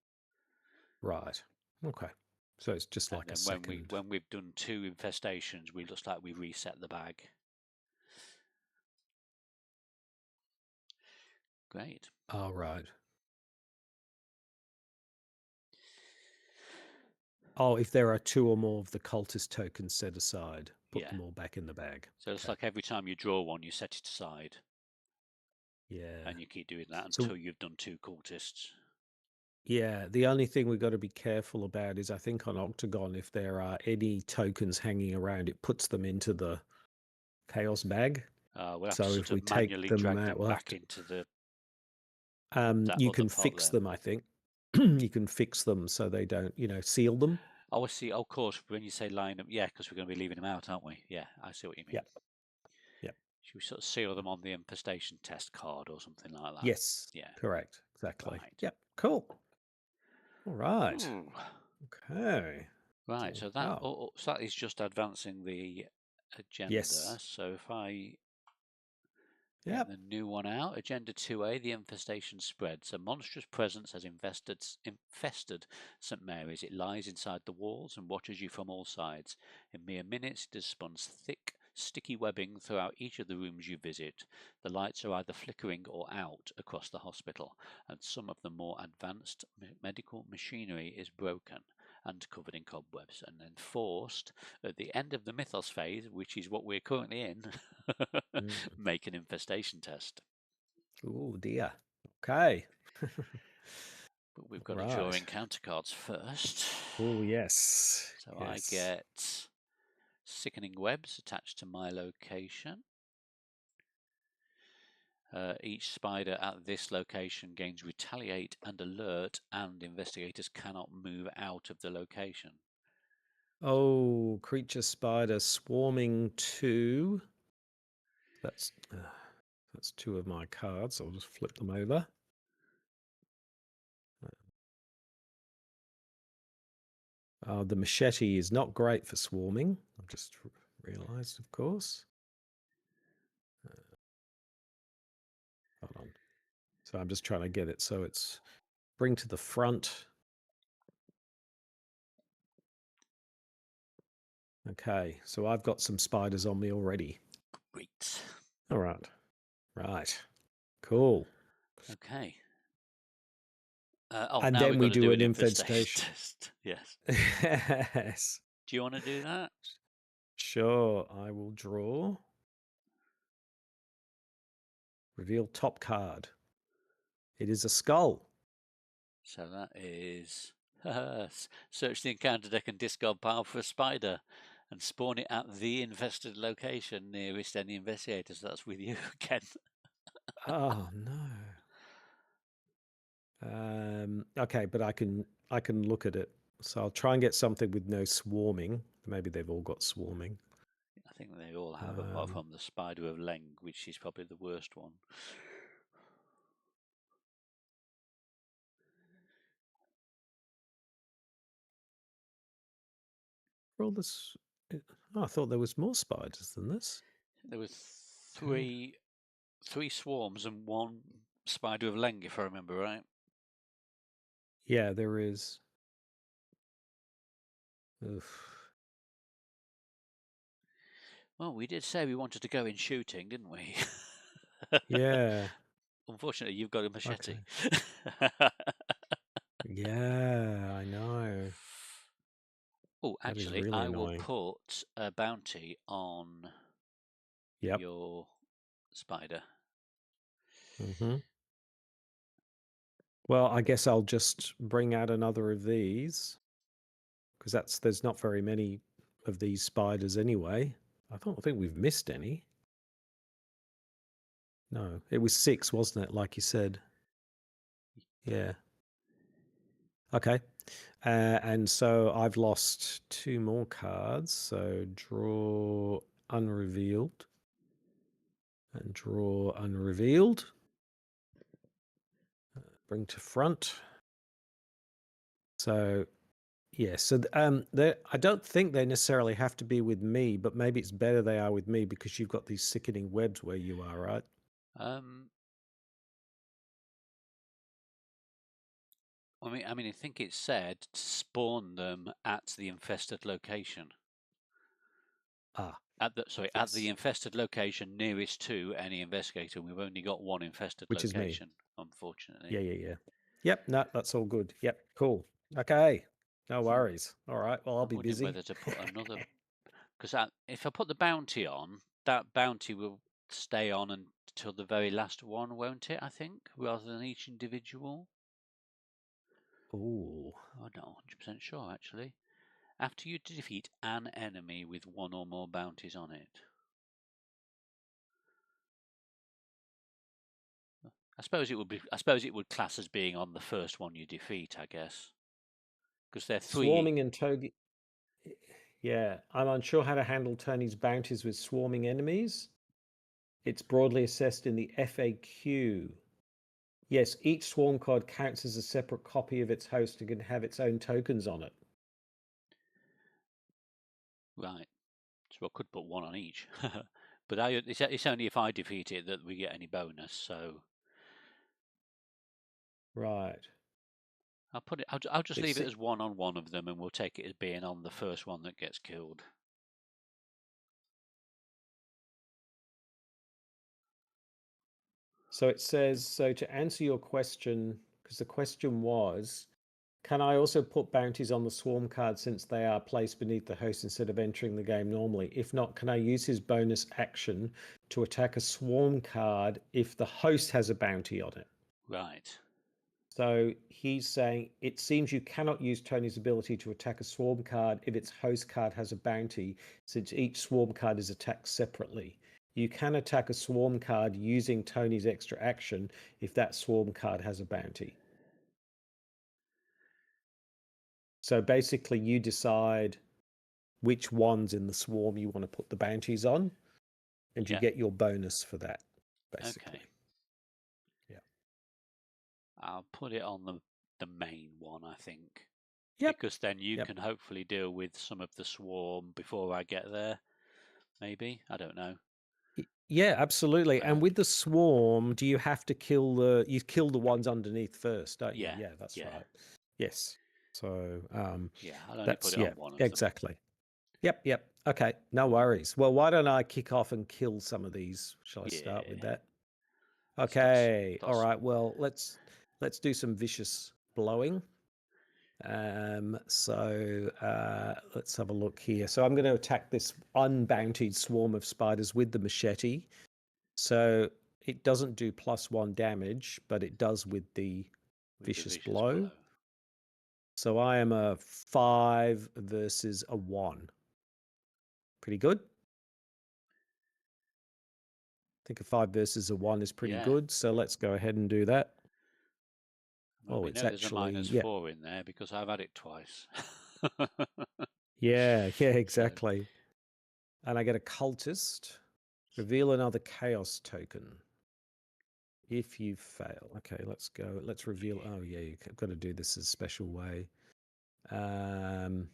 Right. Okay. So it's just like a second. When we've done 2 infestations, we looks like we reset the bag. Great. Oh, right. Oh, if there are 2 or more of the cultist tokens set aside, put them all back in the bag. So it's like every time you draw 1, you set it aside. Yeah. And you keep doing that until you've done 2 cultists. Yeah, the only thing we've got to be careful about is I think on Octagon, if there are any tokens hanging around, it puts them into the chaos bag. We'll have to So sort if we of take manually them drag out, them we'll have back to. into that You other can pot fix there. them, I think. You can fix them so they don't, seal them. Oh, I see. Of course, when you say line them, yeah, because we're going to be leaving them out, aren't we? Yeah, I see what you mean. Yep. Yep. Should we sort of seal them on the infestation test card or something like that? Yes. Yeah. Correct. Exactly. Right. Yep. Cool. All right. Ooh. Okay. Right. So that so that is just advancing the agenda. Yes. So if I Yep. get the new one out, Agenda 2A, the infestation spreads. A monstrous presence has infested St. Mary's. It lies inside the walls and watches you from all sides. In mere minutes, it has spun thick, sticky webbing throughout each of the rooms you visit. The lights are either flickering or out across the hospital, and some of the more advanced medical machinery is broken and covered in cobwebs, and then forced at the end of the mythos phase, which is what we're currently in, make an infestation test. Oh dear. Okay. But we've got to draw Right. encounter cards first. Oh yes. So yes. I get sickening webs attached to my location. Each spider at this location gains retaliate and alert, and investigators cannot move out of the location. Oh, creature spider swarming 2. That's two of my cards. I'll just flip them over. The machete is not great for swarming. I've just realized, of course. Hold on. So I'm just trying to get it so it's bring to the front. Okay, so I've got some spiders on me already. Great. All right. Right. Cool. Okay. And now then we've we got to do do an an infestation infestation. test. Yes. Yes. Do you want to do that? Sure. I will draw. Reveal top card. It is a skull. So that is search the encounter deck and discard pile for a spider and spawn it at the infested location nearest any investigator. So that's with you again. Oh no. Okay, but I can look at it. So I'll try and get something with no swarming. Maybe they've all got swarming. I think they all have, apart from the spider of Leng, which is probably the worst one. Well, this. Oh, I thought there was more spiders than this. There were three swarms and one spider of Leng, if I remember right. Yeah, there is. Oof. Well, we did say we wanted to go in shooting, didn't we? Yeah. Unfortunately, you've got a machete. Okay. Yeah, I know. Oh, actually, really I will annoying. put a bounty on your spider. Well, I guess I'll just bring out another of these because there's not very many of these spiders anyway. I don't think we've missed any. No, it was 6, wasn't it? Like you said. Yeah. Okay. And so I've lost 2 more cards. So draw unrevealed and draw unrevealed. Bring to front. So yeah, so I don't think they necessarily have to be with me, but maybe it's better they are with me because you've got these sickening webs where you are, right? I mean, I think it said to spawn them at the infested location. At the infested location nearest to any investigator. We've only got one infested Which location, is me. Unfortunately. Yeah. Yep, no, that's all good. Yep, cool. Okay, no worries. All right, well, I'll be busy. Whether to put another, because if I put the bounty on, that bounty will stay on until the very last one, won't it? I think, rather than each individual. Ooh. I'm not 100% sure, actually. After you defeat an enemy with one or more bounties on it. I suppose it would class as being on the first one you defeat, I guess. Because they're 3. Swarming and Togi. Yeah, I'm unsure how to handle Tony's bounties with swarming enemies. It's broadly assessed in the FAQ. Yes, each swarm card counts as a separate copy of its host and can have its own tokens on it. Right. So I could put one on each. But it's only if I defeat it that we get any bonus, so... Right. I'll just leave it as one on one of them, and we'll take it as being on the first one that gets killed. So it says, so to answer your question, because the question was, can I also put bounties on the swarm card since they are placed beneath the host instead of entering the game normally? If not, can I use his bonus action to attack a swarm card if the host has a bounty on it? Right. So he's saying it seems you cannot use Tony's ability to attack a swarm card if its host card has a bounty, since each swarm card is attacked separately. You can attack a swarm card using Tony's extra action if that swarm card has a bounty. So basically you decide which ones in the swarm you want to put the bounties on, and you get your bonus for that, basically. Okay. Yeah. I'll put it on the main one, I think. Yep. Because then you can hopefully deal with some of the swarm before I get there. Maybe. I don't know. Yeah, absolutely. And with the swarm, do you have to kill you kill the ones underneath first, don't you? Yeah, that's right. Yes. So yeah, I'll only put it on one of exactly. Yep. Okay, no worries. Well, why don't I kick off and kill some of these? Shall I start with that? Okay. All right. Well, let's do some vicious blowing. So let's have a look here. So I'm going to attack this unbountied swarm of spiders with the machete. So it doesn't do +1 damage, but it does with the vicious blow. So I am a 5 versus a 1. Pretty good. I think a 5 versus a 1 is pretty good. So let's go ahead and do that. Well, we know there's a -4 in there because I've had it twice. yeah, exactly. So. And I get a cultist. Reveal another chaos token. If you fail. Okay, let's go. Let's reveal. Oh, yeah, you've got to do this a special way. There's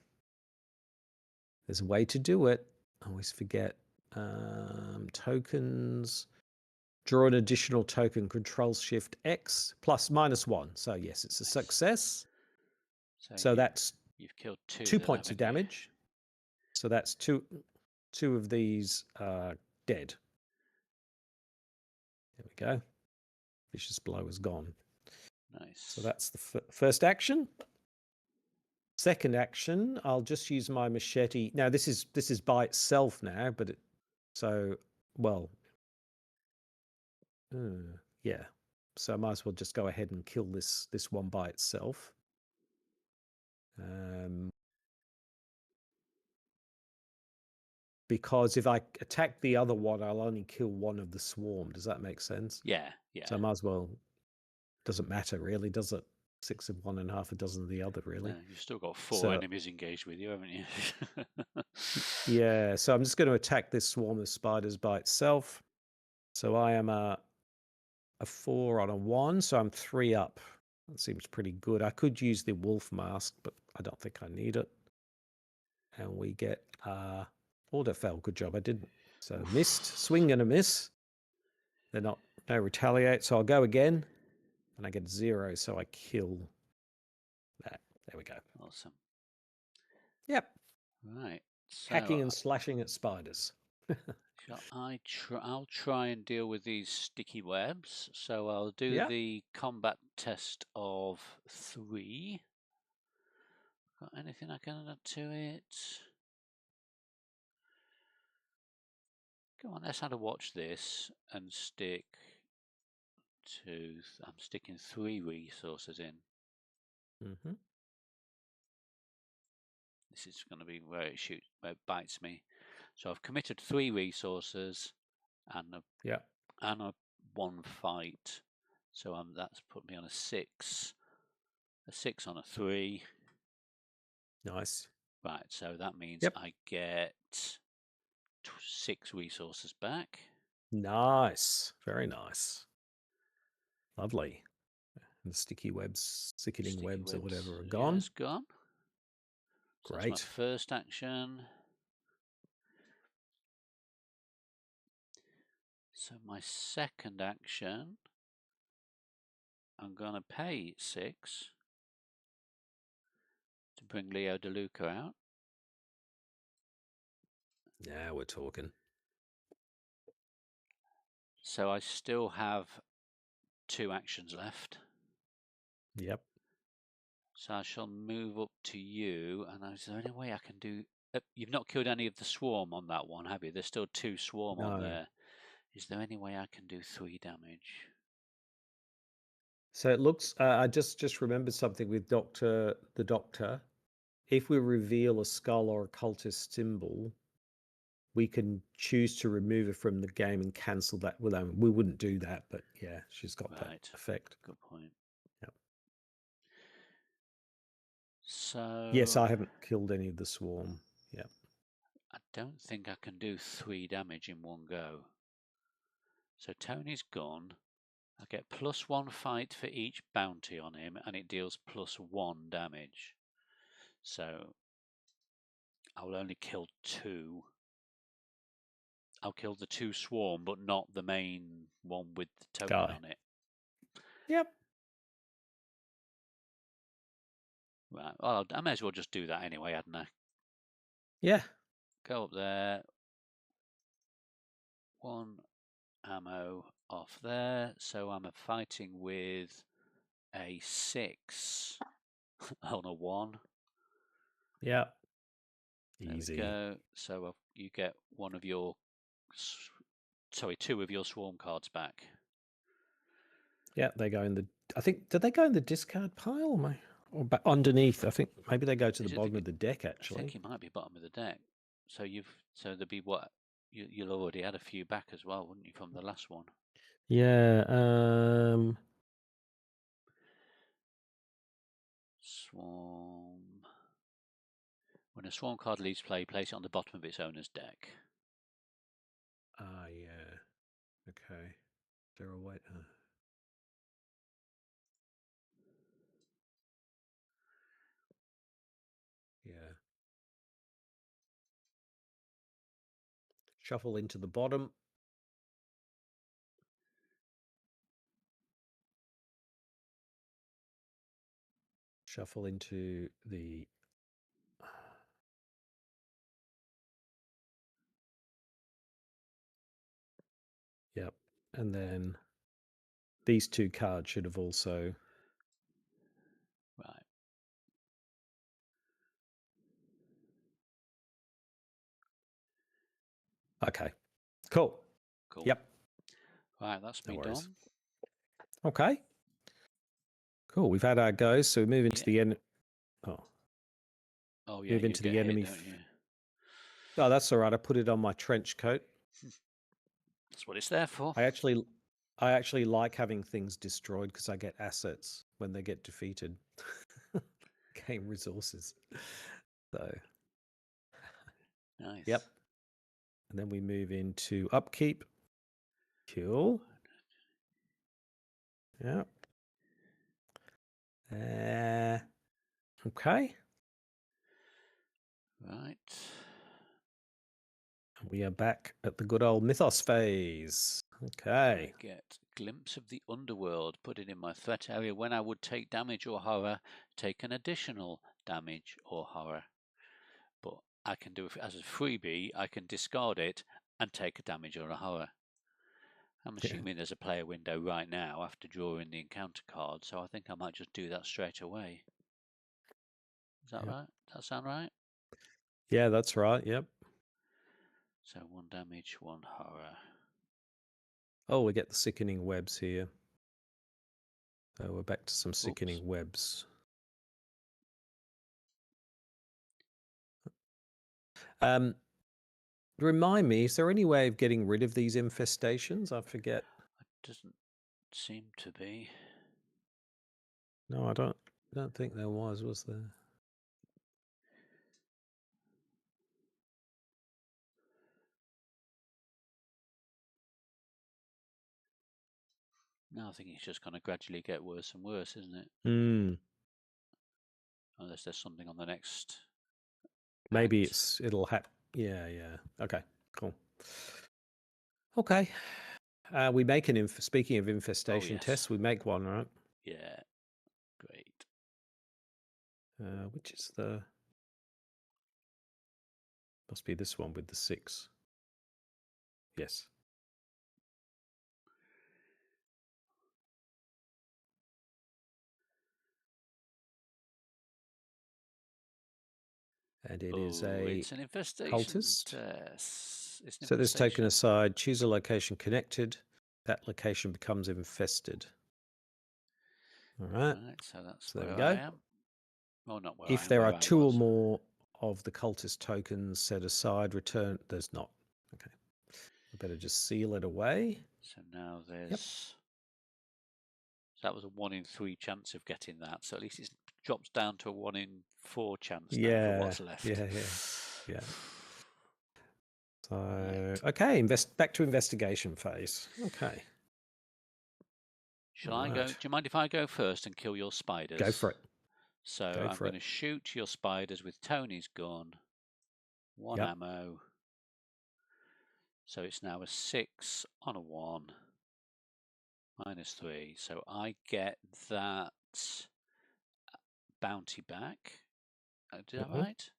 a way to do it. I always forget. Tokens. Draw an additional token. Control-Shift-X plus -1. So, yes, it's a success. So that's you've killed 2 points of damage. So that's two of these dead. There we go. Vicious blow is gone. Nice. So that's the first action. Second action, I'll just use my machete. Now this is by itself now, but yeah. So I might as well just go ahead and kill this one by itself. Because if I attack the other one, I'll only kill one of the swarm. Does that make sense? Yeah. So I might as well. Doesn't matter really, does it? 6 of one and half a dozen of the other, really. No, you've still got 4 enemies engaged with you, haven't you? Yeah, so I'm just going to attack this swarm of spiders by itself. So I am a 4 on a 1, so I'm 3 up. That seems pretty good. I could use the wolf mask, but I don't think I need it. And we get auto fail. Good job, I didn't. So missed, swing and a miss. They're no retaliate, so I'll go again. And I get 0, so I kill that. There we go. Awesome. Yep. Right. So, hacking and slashing at spiders. I'll try and deal with these sticky webs. So I'll do the combat test of 3. Got anything I can add to it? Go on, let's have to watch this and stick to. I'm sticking 3 resources in. Mm-hmm. This is going to be where it bites me. So I've committed 3 resources and a 1 fight. So that's put me on a 6. A 6 on a 3. Nice. Right, so that means Yep. I get 6 resources back. Nice. Very nice. Lovely. And the sticky webs, sickening webs or whatever are gone. Yeah, it's gone. So Great. that's my first action. So my second action, I'm going to pay 6 to bring Leo DeLuca out. Now we're talking. So I still have 2 actions left. Yep. So I shall move up to you. And is there any way I can do... you've not killed any of the swarm on that one, have you? There's still 2 swarm on there. Is there any way I can do 3 damage? So it looks... I just remembered something with the Doctor. If we reveal a skull or a cultist symbol, we can choose to remove it from the game and cancel that. Well, we wouldn't do that, but yeah, she's got that effect. Good point. Yep. So... Yes, I haven't killed any of the swarm. Yep. I don't think I can do 3 damage in one go. So Tony's gone. I get +1 fight for each bounty on him, and it deals +1 damage. So I will only kill 2. I'll kill the 2 swarm, but not the main one with the token on it. Yep. Right. Well, I may as well just do that anyway, hadn't I? Yeah. Go up there. 1 ammo off there. So I'm fighting with a 6 on a 1. Yeah. Easy. There we go. So you get 1 of your... Sorry, 2 of your swarm cards back. Yeah, they go in the... I think... Did they go in the discard pile? Or underneath? I think maybe they go to the bottom of the deck, actually. I think it might be bottom of the deck. So there'd be what? You'll already had a few back as well, wouldn't you, from the last one? Yeah. Swarm. When a swarm card leaves play, place it on the bottom of its owner's deck. Yeah. Okay. There a way. Yeah. Shuffle into the bottom. Shuffle into the... Yep. And then these 2 cards should have also... Right. Okay. Cool. Yep. Right, that's me done. Okay. Cool. We've had our go, so we move into the end. Oh yeah. Move into the enemy. Hit, don't you? Oh, that's all right. I put it on my trench coat. That's what it's there for. I actually like having things destroyed because I get assets when they get defeated. Game resources. So. Nice. Yep. And then we move into upkeep. Cool. Yep. Okay. Right. We are back at the good old mythos phase. Okay. I get glimpse of the underworld. Put it in my threat area. When I would take damage or horror, take an additional damage or horror. But I can do it as a freebie. I can discard it and take a damage or a horror. I'm assuming there's a player window right now after drawing the encounter card, so I think I might just do that straight away. Is that right? Does that sound right? Yeah, that's right. Yep. So 1 damage, 1 horror. Oh, we get the sickening webs here. So we're back to some sickening webs. Remind me, is there any way of getting rid of these infestations? I forget. It doesn't seem to be. No, I don't think there was there? No, I think it's just going to gradually get worse and worse, isn't it? Unless there's something on the next. Maybe it'll happen. Yeah. Okay, cool. Okay. We make speaking of infestation tests, we make one, right? Yeah. Great. Which is must be this one with the 6. Yes. And it's an infestation cultist test. So this token aside, choose a location connected. That location becomes infested. All right. So that's there we where go. I am. Well, not where I am. If there are 2 or more of the cultist tokens set aside, return. There's not. Okay. I better just seal it away. So now there's. So that was a 1 in 3 chance of getting that. So at least it drops down to a 1 in 4 chance now for what's left. Yeah. So okay, back to investigation phase. Okay. Shall I go? Do you mind if I go first and kill your spiders? Go for it. So I'm going to shoot your spiders with Tony's gun. 1 ammo. So it's now a 6 on a 1. -3. So I get that bounty back. Did I right?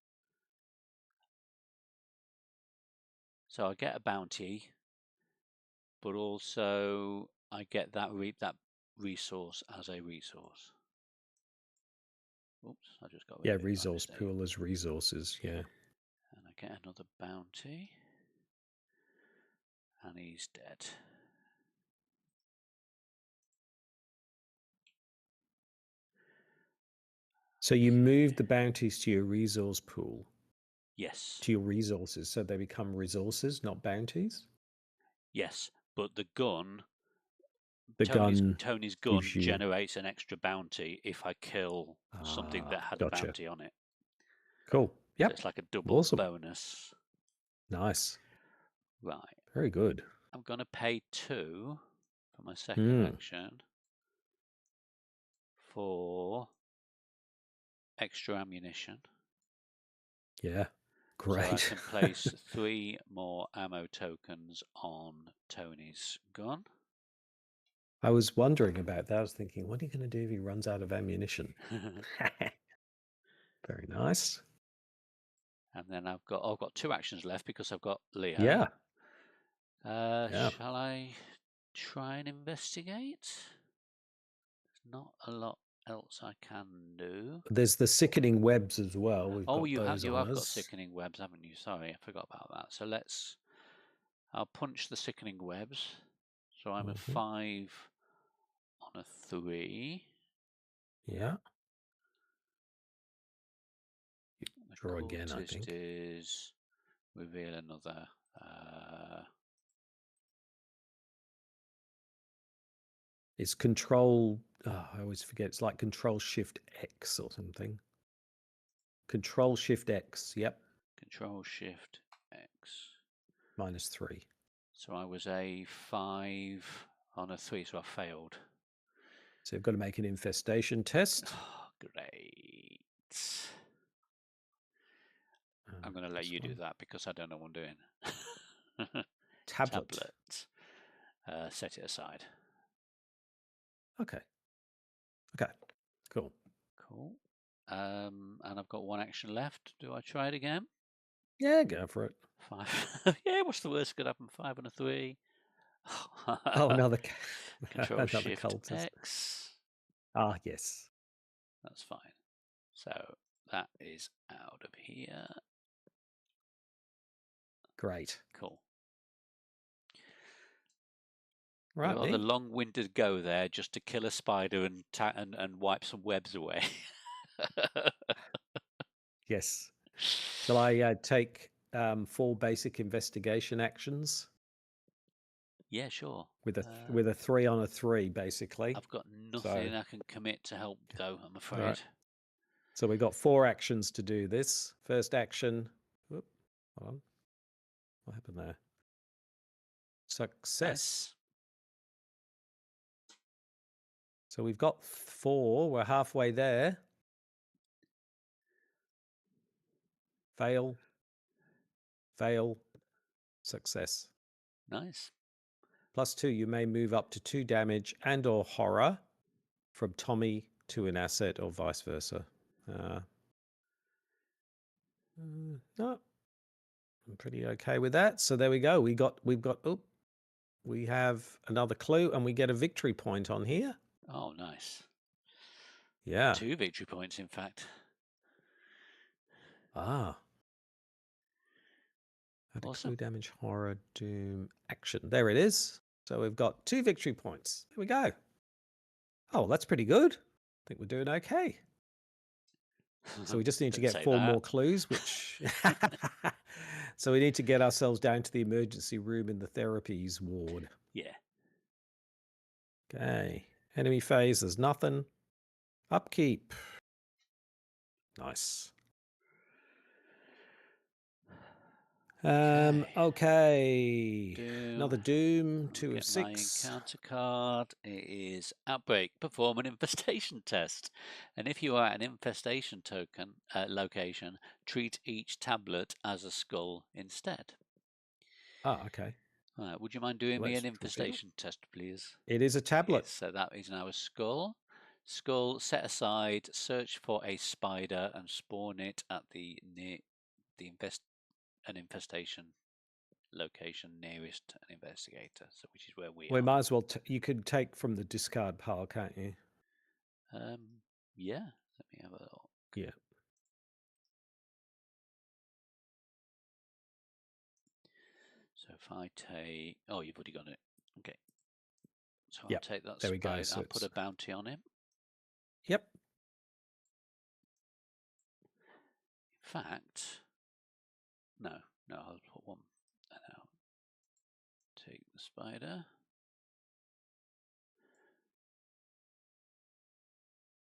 So I get a bounty, but also I get that resource as a resource. Oops, I just got rid of it. Resource pool as resources, yeah. And I get another bounty. And he's dead. So you move the bounties to your resource pool? Yes. To your resources, so they become resources, not bounties? Yes, but the gun... Tony's gun generates an extra bounty if I kill something that had a bounty on it. Cool. Yep. So it's like a double bonus. Nice. Right. Very good. I'm going to pay 2 for my second action for extra ammunition. Yeah. Great. So I can place 3 more ammo tokens on Tony's gun. I was wondering about that. I was thinking, what are you going to do if he runs out of ammunition? Very nice. And then I've got 2 actions left because I've got Leo. Yeah. Shall I try and investigate? There's not a lot else I can do. There's the sickening webs as well. You have got sickening webs, haven't you? Sorry, I forgot about that. So I'll punch the sickening webs. So I'm a 5 on a 3. Yeah. Draw again, I think. Is reveal another. It's control. I always forget. It's like Control Shift X or something. Control Shift X. Yep. Control Shift X. -3. So I was a 5 on a 3, so I failed. So you've got to make an infestation test. Oh, great. I'm going to let you do that because I don't know what I'm doing. Tablet. Set it aside. Okay. Cool. And I've got 1 action left. Do I try it again? Yeah, go for it. 5. Yeah, what's the worst could happen? 5 and a 3. Oh, another Control Shift X. Ah, yes. That's fine. So that is out of here. Great. Cool. Right, a rather long-winded go there just to kill a spider and wipe some webs away. Yes. Shall I take 4 basic investigation actions. Yeah, sure. With a 3 on a 3, basically. I've got nothing I can commit to help, though, I'm afraid. Right. So we've got 4 actions to do this. First action. Whoop, hold on. What happened there? Success. Nice. So we've got 4. We're halfway there. Fail. Fail. Success. Nice. +2, you may move up to 2 damage and or horror from Tommy to an asset or vice versa. No, I'm pretty okay with that. So there we go. We have another clue and we get a victory point on here. Oh, nice. Yeah. 2 victory points, in fact. Ah. Add a Awesome. clue, damage, horror, doom, action. There it is. So we've got 2 victory points. There we go. Oh, well, that's pretty good. I think we're doing okay. So we just need to get 4 more clues, which... So we need to get ourselves down to the emergency room in the therapies ward. Yeah. Okay. Enemy phase, there's nothing. Upkeep. Nice. Okay. Another Doom, 2 of 6. My encounter card. It is Outbreak. Perform an infestation test. And if you are at an infestation token location, treat each tablet as a skull instead. Ah, okay. Would you mind doing me an infestation test, please? It is a tablet. So that is now a skull. Skull set aside. Search for a spider and spawn it at an infestation location nearest an investigator. So which is where we are. Might as well. You could take from the discard pile, can't you? Yeah. Let me have a look. Yeah. So if I take, oh, you've already got it. Okay. So I'll take that spider. So I'll put a bounty on him. Yep. In fact, no, I'll put one. And I'll take the spider.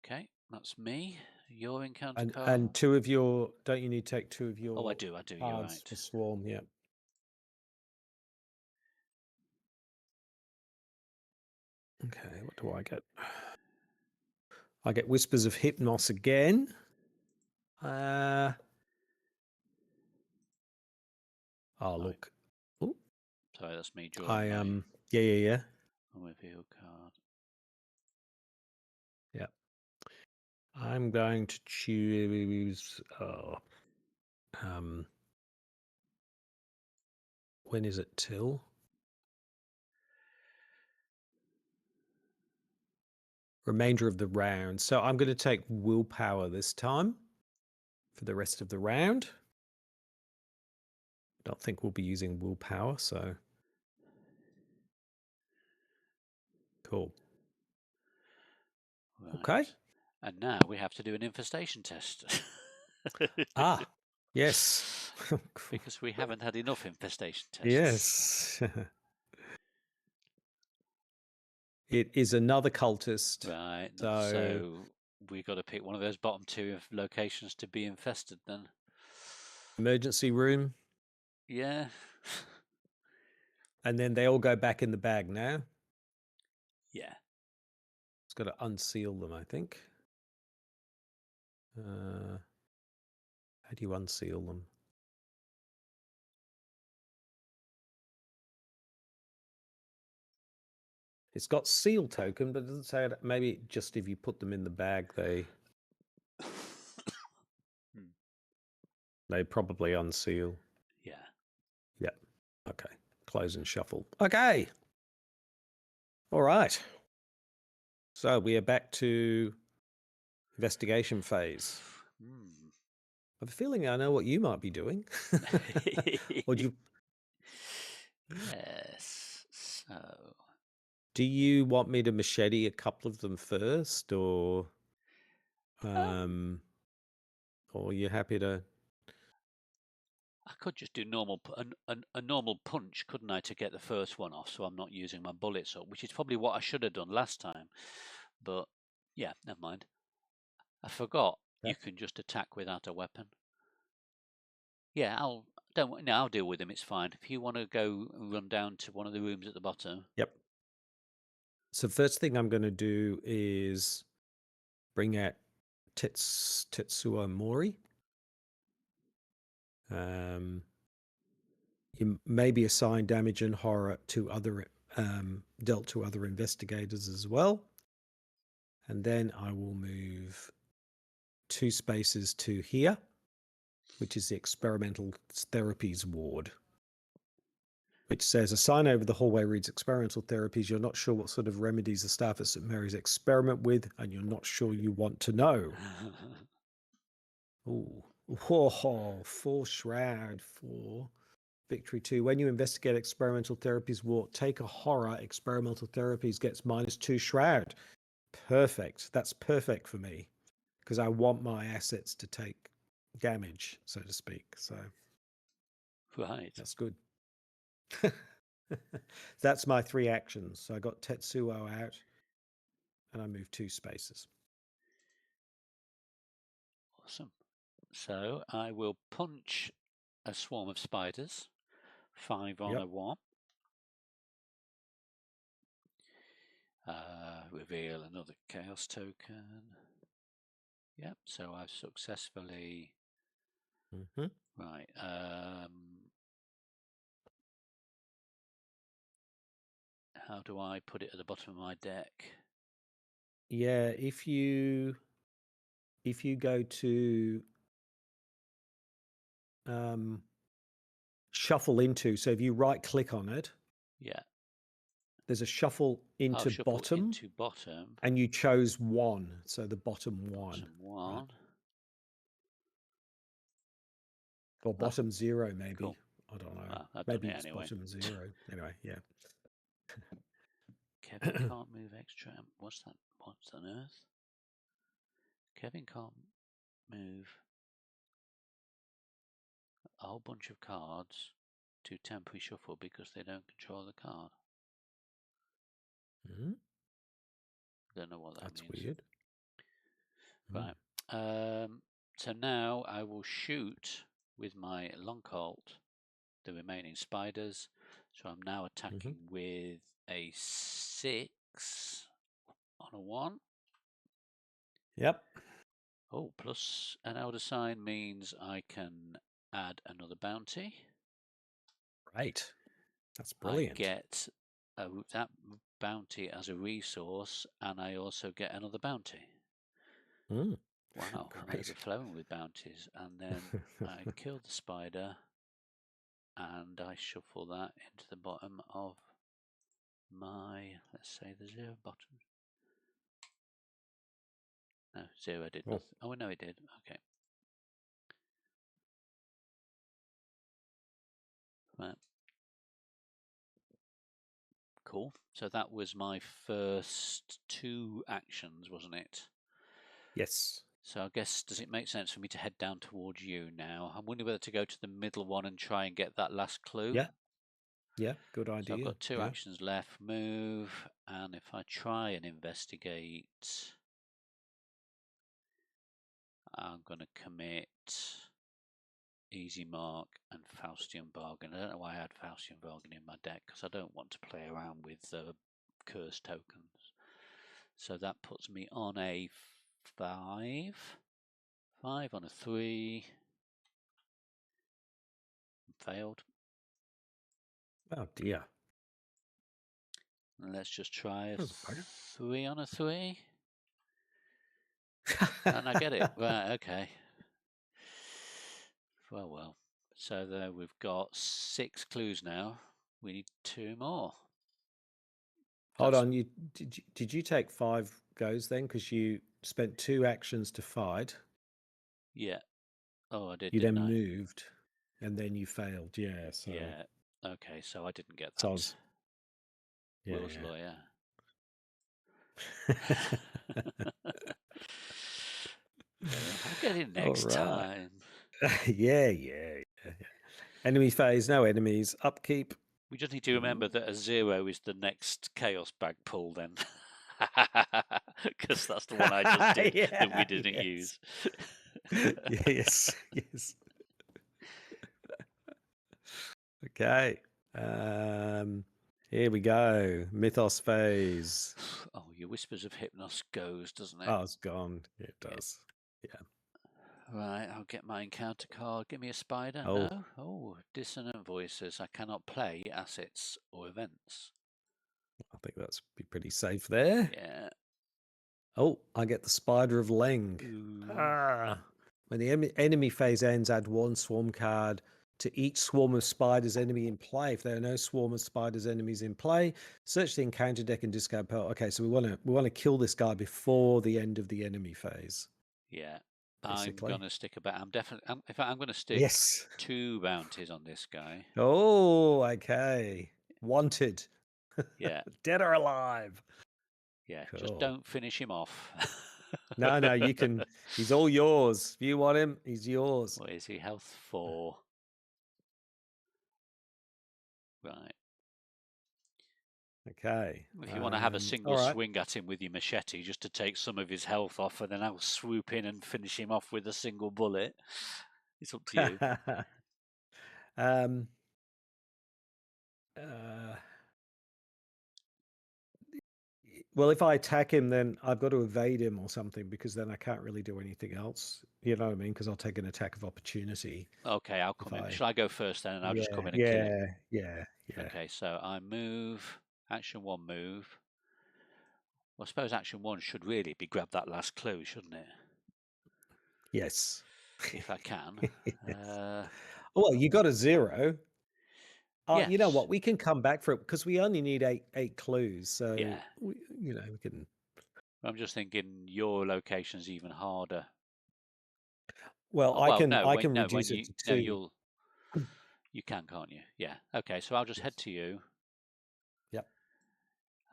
Okay, that's me. Your encounter card. And 2 of your. Don't you need to take 2 of your? Oh, I do. You're right. For swarm, yeah. Okay, what do I get? I get Whispers of Hypnos again. Oh, look. Ooh. Sorry, that's me drawing my... Yeah. Reveal card. Yeah. I'm going to choose... when is it till? Remainder of the round. So I'm going to take willpower this time for the rest of the round. I don't think we'll be using willpower, so cool. Right. Okay. And now we have to do an infestation test. Yes. Because we haven't had enough infestation tests. Yes. It is another cultist. Right. So we've got to pick one of those bottom 2 locations to be infested then. Emergency room. Yeah. And then they all go back in the bag now. Yeah. It's got to unseal them, I think. How do you unseal them? It's got seal token, but it doesn't say it. Maybe just if you put them in the bag, they probably unseal. Yeah. Yep. Okay. Close and shuffle. Okay. All right. So we are back to investigation phase. I have a feeling I know what you might be doing. Or do you... Yes. So... Do you want me to machete a couple of them first, or are you happy to... I could just do a normal punch, couldn't I, to get the first one off, so I'm not using my bullets up, which is probably what I should have done last time. But yeah, never mind. I forgot you can just attack without a weapon. Yeah, I'll deal with him. It's fine. If you want to go and run down to one of the rooms at the bottom. Yep. So first thing I'm going to do is bring out Tetsuo Mori. You maybe assign damage and horror to other dealt to other investigators as well. And then I will move 2 spaces to here, which is the experimental therapies ward, which says a sign over the hallway reads experimental therapies. You're not sure what sort of remedies the staff at St. Mary's experiment with, and you're not sure you want to know. Ooh. Whoa, 4 shroud, 4 victory 2. When you investigate experimental therapies ward, take a horror. Experimental therapies gets -2 shroud. Perfect. That's perfect for me because I want my assets to take damage, so to speak. So Right. that's good. That's my 3 actions. So I got Tetsuo out and I moved 2 spaces. Awesome. So I will punch a swarm of spiders. 5 on a 1. Reveal another chaos token. Yep, so I've successfully... Right. How do I put it at the bottom of my deck? Yeah, if you go to shuffle into, so if you right click on it, yeah, there's a shuffle into bottom, and you chose 1, so the bottom 1. Bottom 1. Right. Or bottom 0, maybe. Cool. I don't know. Well, I've maybe done it it's anyway. bottom 0. Anyway, yeah. Kevin can't move extra. What's that? What's on earth? Kevin can't move a whole bunch of cards to temporary shuffle because they don't control the card. Don't know what that means. That's weird. Right. So now I will shoot with my long colt the remaining spiders. So I'm now attacking with a 6 on a 1. Yep. Oh, plus an elder sign means I can add another bounty. Right. That's brilliant. I get that bounty as a resource, and I also get another bounty. Wow, I'm overflowing with bounties. And then I kill the spider, and I shuffle that into the bottom of my, let's say, the 0 bottom. No, 0 did nothing. Oh, no, it did. Okay. Right. Cool. So that was my first 2 actions, wasn't it? Yes. So I guess, does it make sense for me to head down towards you now? I'm wondering whether to go to the middle one and try and get that last clue. Yeah. Yeah, good idea. So I've got 2 actions left. Move, and if I try and investigate, I'm going to commit Easy Mark and Faustian Bargain. I don't know why I had Faustian Bargain in my deck, because I don't want to play around with curse tokens. So that puts me on a 5. 5 on a 3. Failed. Oh dear. And let's just try a 3 on a 3. And I get it. Right, okay. Well. So there we've got 6 clues now. We need 2 more. Hold on. Did you take 5 goes then? Because you spent 2 actions to fight. Yeah. Oh, I did. You then moved, and then you failed. Yeah. So. Yeah. Okay. So I didn't get that. Will's lawyer. I'll get it next time. Yeah. Yeah. phase, no enemies. Upkeep. We just need to remember that a 0 is the next chaos bag pull then. Because that's the one I just did that we Yeah, didn't yes. use. Yes, yes. Okay. Here we go. Mythos phase. Oh, your Whispers of Hypnos goes, doesn't it? Oh, it's gone. It Yeah. does. Yeah. Right, I'll get my encounter card. Give me a spider. Oh. No. Oh, dissonant voices. I cannot play assets or events. I think that's be pretty safe there. Yeah. Oh, I get the Spider of Leng. Ah. When the enemy phase ends, add one swarm card to each swarm of spiders enemy in play. If there are no swarm of spiders enemies in play, search the encounter deck and discard power. Okay, so we want to kill this guy before the end of the enemy phase. Yeah. Basically. I'm gonna stick about. I'm definitely. In fact, I'm gonna stick Yes. 2 bounties on this guy. Oh, okay. Wanted. Yeah. Dead or alive. Yeah. Cool. Just don't finish him off. No, you can. He's all yours. If you want him, he's yours. What is he? Health 4. Right. Okay. If you want to have a single all right. swing at him with your machete just to take some of his health off, and then I'll swoop in and finish him off with a single bullet, it's up to you. Well, if I attack him, then I've got to evade him or something, because then I can't really do anything else. You know what I mean? Because I'll take an attack of opportunity. Okay, I'll come in. Shall I go first then, and I'll just come in and kill him? Yeah. Okay, so I move. Action 1 move. Well, I suppose action 1 should really be grab that last clue, shouldn't it? Yes. If I can. Well, you got a 0. Yes. You know what? We can come back for it because we only need eight clues. So, Yeah. we can. I'm just thinking your location's even harder. Well, Oh, I well, can no, when reduce it to 2. You can't you? Yeah. Okay, so I'll just head Yes. to you. Yep.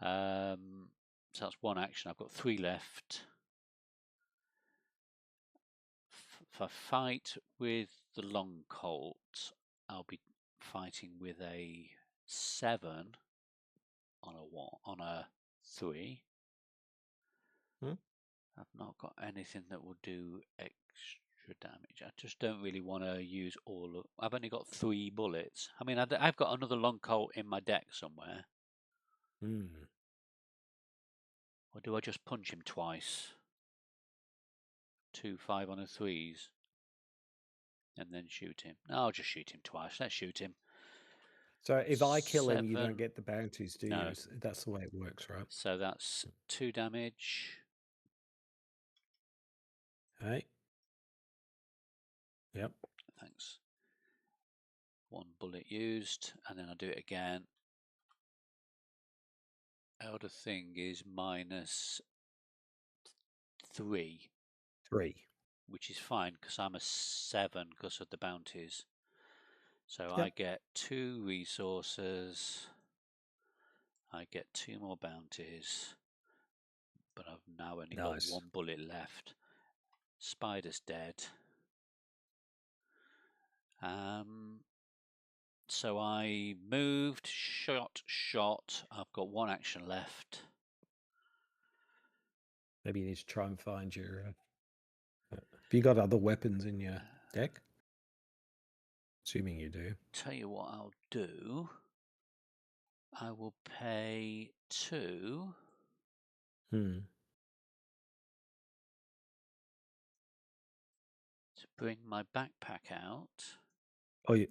So that's 1 action. I've got 3 left. If I fight with the long colt, I'll be fighting with a 7 on a 3. I've not got anything that will do extra damage. I just don't really want to use all of. I've only got 3 bullets. I mean, I've got another long colt in my deck somewhere. Or do I just punch him twice? 2 5 on a 3s. And then shoot him. No, I'll just shoot him twice. Let's shoot him. So if I kill him, you don't 7. get the bounties, do No. you? That's the way it works, right? So that's 2 damage. Right. Yep. Thanks. 1 bullet used, and then I'll do it again. Elder thing is minus 3. 3. Which is fine because I'm a 7 because of the bounties. So Yep. I get 2 resources. I get 2 more bounties. But I've now only got 1 bullet left. Spider's dead. So I moved, shot. I've got 1 action left. Maybe you need to try and find your. Have you got other weapons in your deck? Assuming you do. Tell you what I'll do. I will pay 2. To bring my backpack out. Oh, you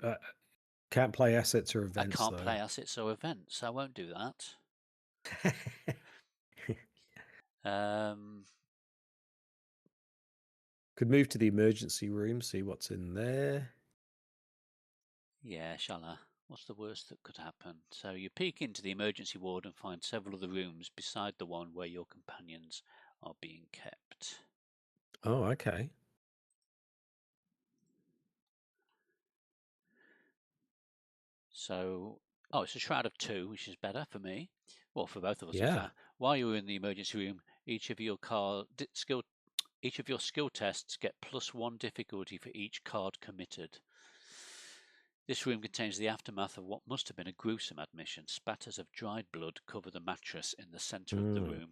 can't play assets or events. I can't play assets or events. I won't do that. Could move to the emergency room, see what's in there. Yeah, shall I? What's the worst that could happen? So you peek into the emergency ward and find several of the rooms beside the one where your companions are being kept. Oh, okay. So, it's a shroud of 2, which is better for me. Well, for both of us, in Yeah. fact. While you're in the emergency room, each of your skill tests get +1 difficulty for each card committed. This room contains the aftermath of what must have been a gruesome admission. Spatters of dried blood cover the mattress in the centre of the room,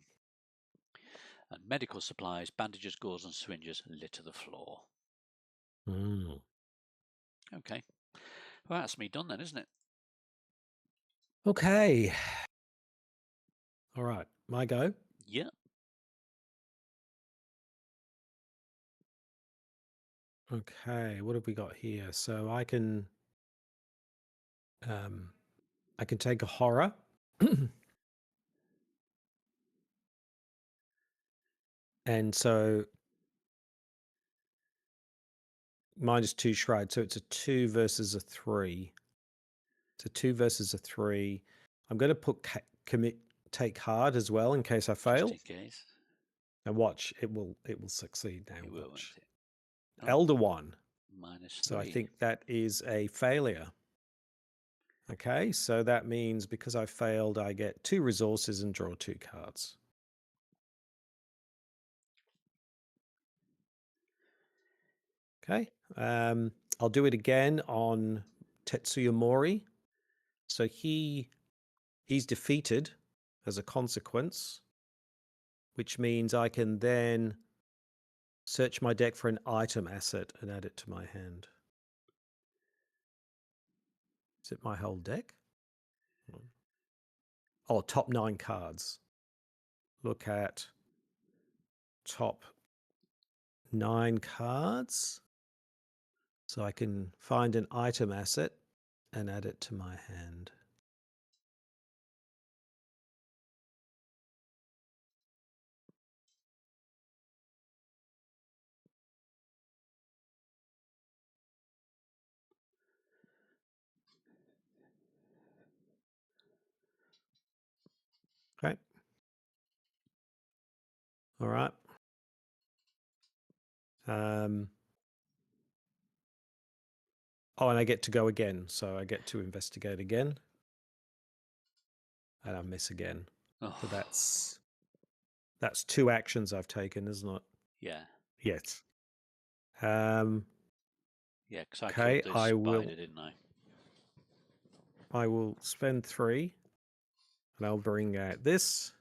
and medical supplies, bandages, gauze, and syringes litter the floor. Okay. Well, that's me done then, isn't it? Okay. All right. My go. Yeah. Okay. What have we got here? So I can take a horror. And so mine is 2 shrine. So it's a 2 versus a 3. It's a 2 versus a 3. I'm going to put take hard as well in case I fail. Just in case. And watch, it will succeed now. It will, Watch. won't it? Oh, Elder one. -3. So I think that is a failure. Okay, so that means because I failed, I get 2 resources and draw 2 cards. Okay, I'll do it again on Tetsuya Mori. So he's defeated as a consequence, which means I can then search my deck for an item asset and add it to my hand. Is it my whole deck? Oh, top 9 cards. Look at top 9 cards. So I can find an item asset and add it to my hand. Okay. All right. Oh, and I get to go again. So I get to investigate again. And I miss again. Oh. So that's 2 actions I've taken, isn't it? Yeah. Yes. Yeah, because I killed this spider, didn't I? I will spend 3. And I'll bring out this.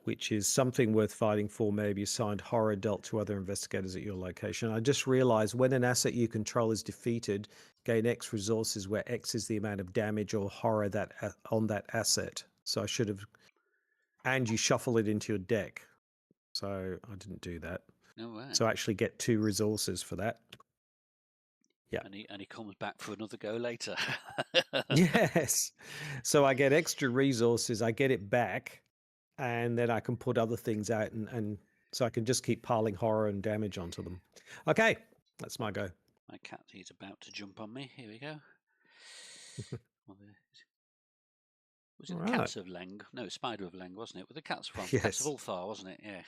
Which is something worth fighting for, maybe assigned horror dealt to other investigators at your location. I just realized when an asset you control is defeated, gain X resources where X is the amount of damage or horror that on that asset. So I should have, and you shuffle it into your deck. So I didn't do that. No way. So I actually get 2 resources for that. Yeah. And he comes back for another go later. Yes. So I get extra resources. I get it back. And then I can put other things out and so I can just keep piling horror and damage onto them. Okay, that's my go. My cat, he's about to jump on me. Here we go. Was it the Cats of Leng? No, Spider of Leng, wasn't it? With the cats from Cats of Ulthar, wasn't it? Yeah.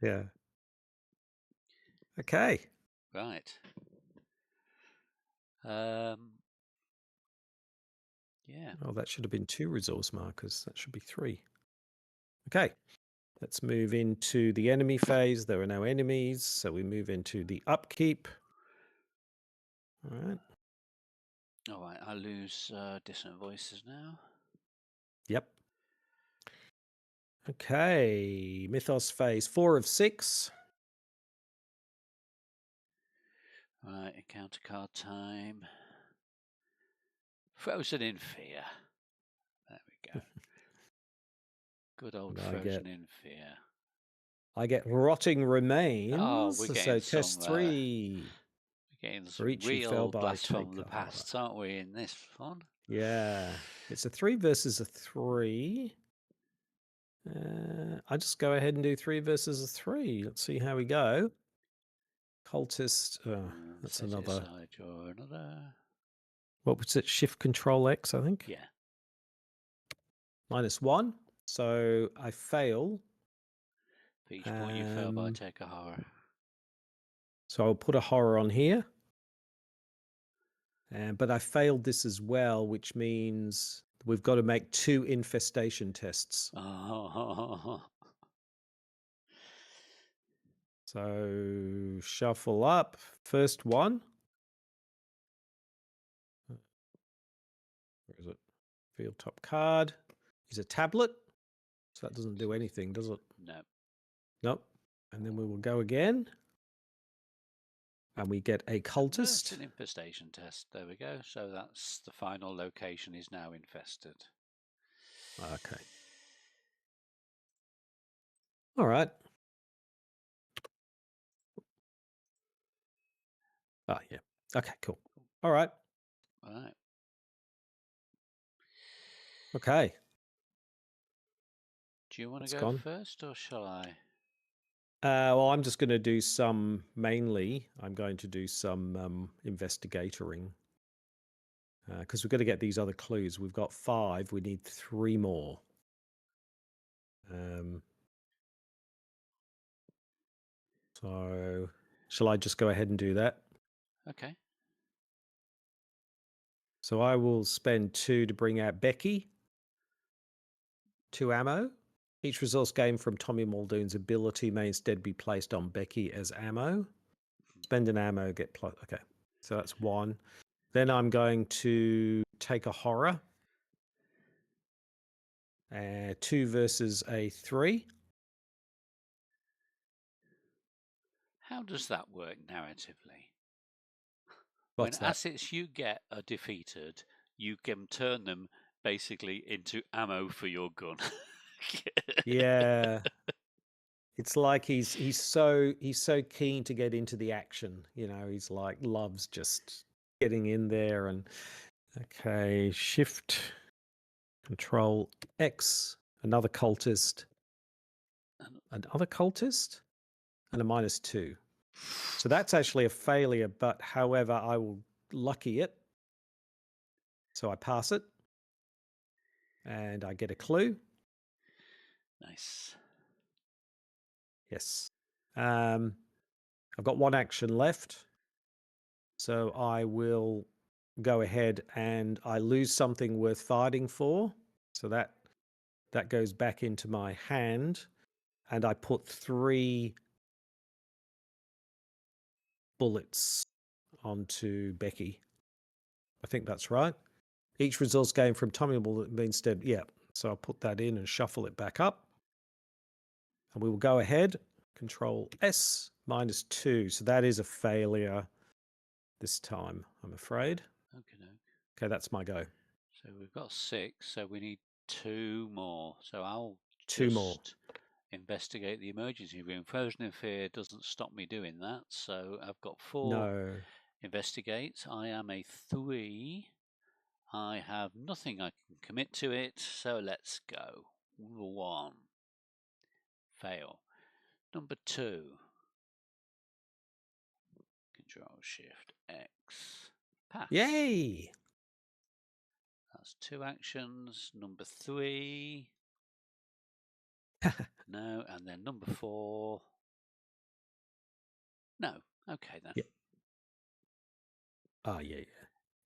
Yeah. Okay. Right. Yeah. Oh, that should have been 2 resource markers. That should be 3. Okay. Let's move into the enemy phase. There are no enemies, so we move into the upkeep. All right. All right, I lose dissonant voices now. Yep. Okay. Mythos phase 4 of 6. Right, encounter card time. Frozen in Fear. There we go. Good old Frozen in Fear. I get Rotting Remains. Oh, we're getting so test 3. We're getting some real blast from the past, aren't we, in this one? Yeah. It's a 3 versus a 3. I just go ahead and do 3 versus a 3. Let's see how we go. Cultist. That's another. Draw another. What was it? Shift Control X, I think. Yeah. -1. So I fail. For each point you fail by, take a horror. So I'll put a horror on here. But I failed this as well, which means we've got to make 2 infestation tests. Oh. So shuffle up. First one. Reveal top card is a tablet. So that doesn't do anything, does it? No. Nope. And then we will go again. And we get a cultist. An infestation test. There we go. So that's the final location is now infested. Okay. All right. Oh, yeah. Okay, cool. All right. All right. Okay. Do you want to go gone. first or shall I? Well, I'm just going to do some, mainly, I'm going to do some investigatoring. Because we've got to get these other clues. We've got 5. We need 3 more. So, shall I just go ahead and do that? Okay. So I will spend 2 to bring out Becky. 2 ammo. Each resource gained from Tommy Muldoon's ability may instead be placed on Becky as ammo. Spend an ammo, get plus. Okay, so that's 1. Then I'm going to take a horror. 2 versus a 3. How does that work narratively? What's When that? assets you get are defeated, you can turn them basically into ammo for your gun. Yeah. It's like he's so keen to get into the action, you know, he's like loves just getting in there. And okay, shift control X, another cultist, and a -2. So that's actually a failure, but however, I will lucky it. So I pass it and I get a clue. Nice. Yes. I've got 1 action left. So I will go ahead and I lose something worth fighting for. So that goes back into my hand. And I put 3 bullets onto Becky. I think that's right. Each resource gained from Tommy will be instead, yeah. So I'll put that in and shuffle it back up. And we will go ahead, Control S, -2. So that is a failure this time, I'm afraid. Okay, that's my go. So we've got 6, so we need 2 more. So I'll 2 more. Investigate the emergency room. Frozen in fear doesn't stop me doing that. So I've got 4. No. Investigate. I am a 3. I have nothing I can commit to it. So let's go. Number 1. Fail. Number 2. Control Shift X. Pass. Yay! That's 2 actions. Number 3. No, and then number 4. No. Okay then. Yeah.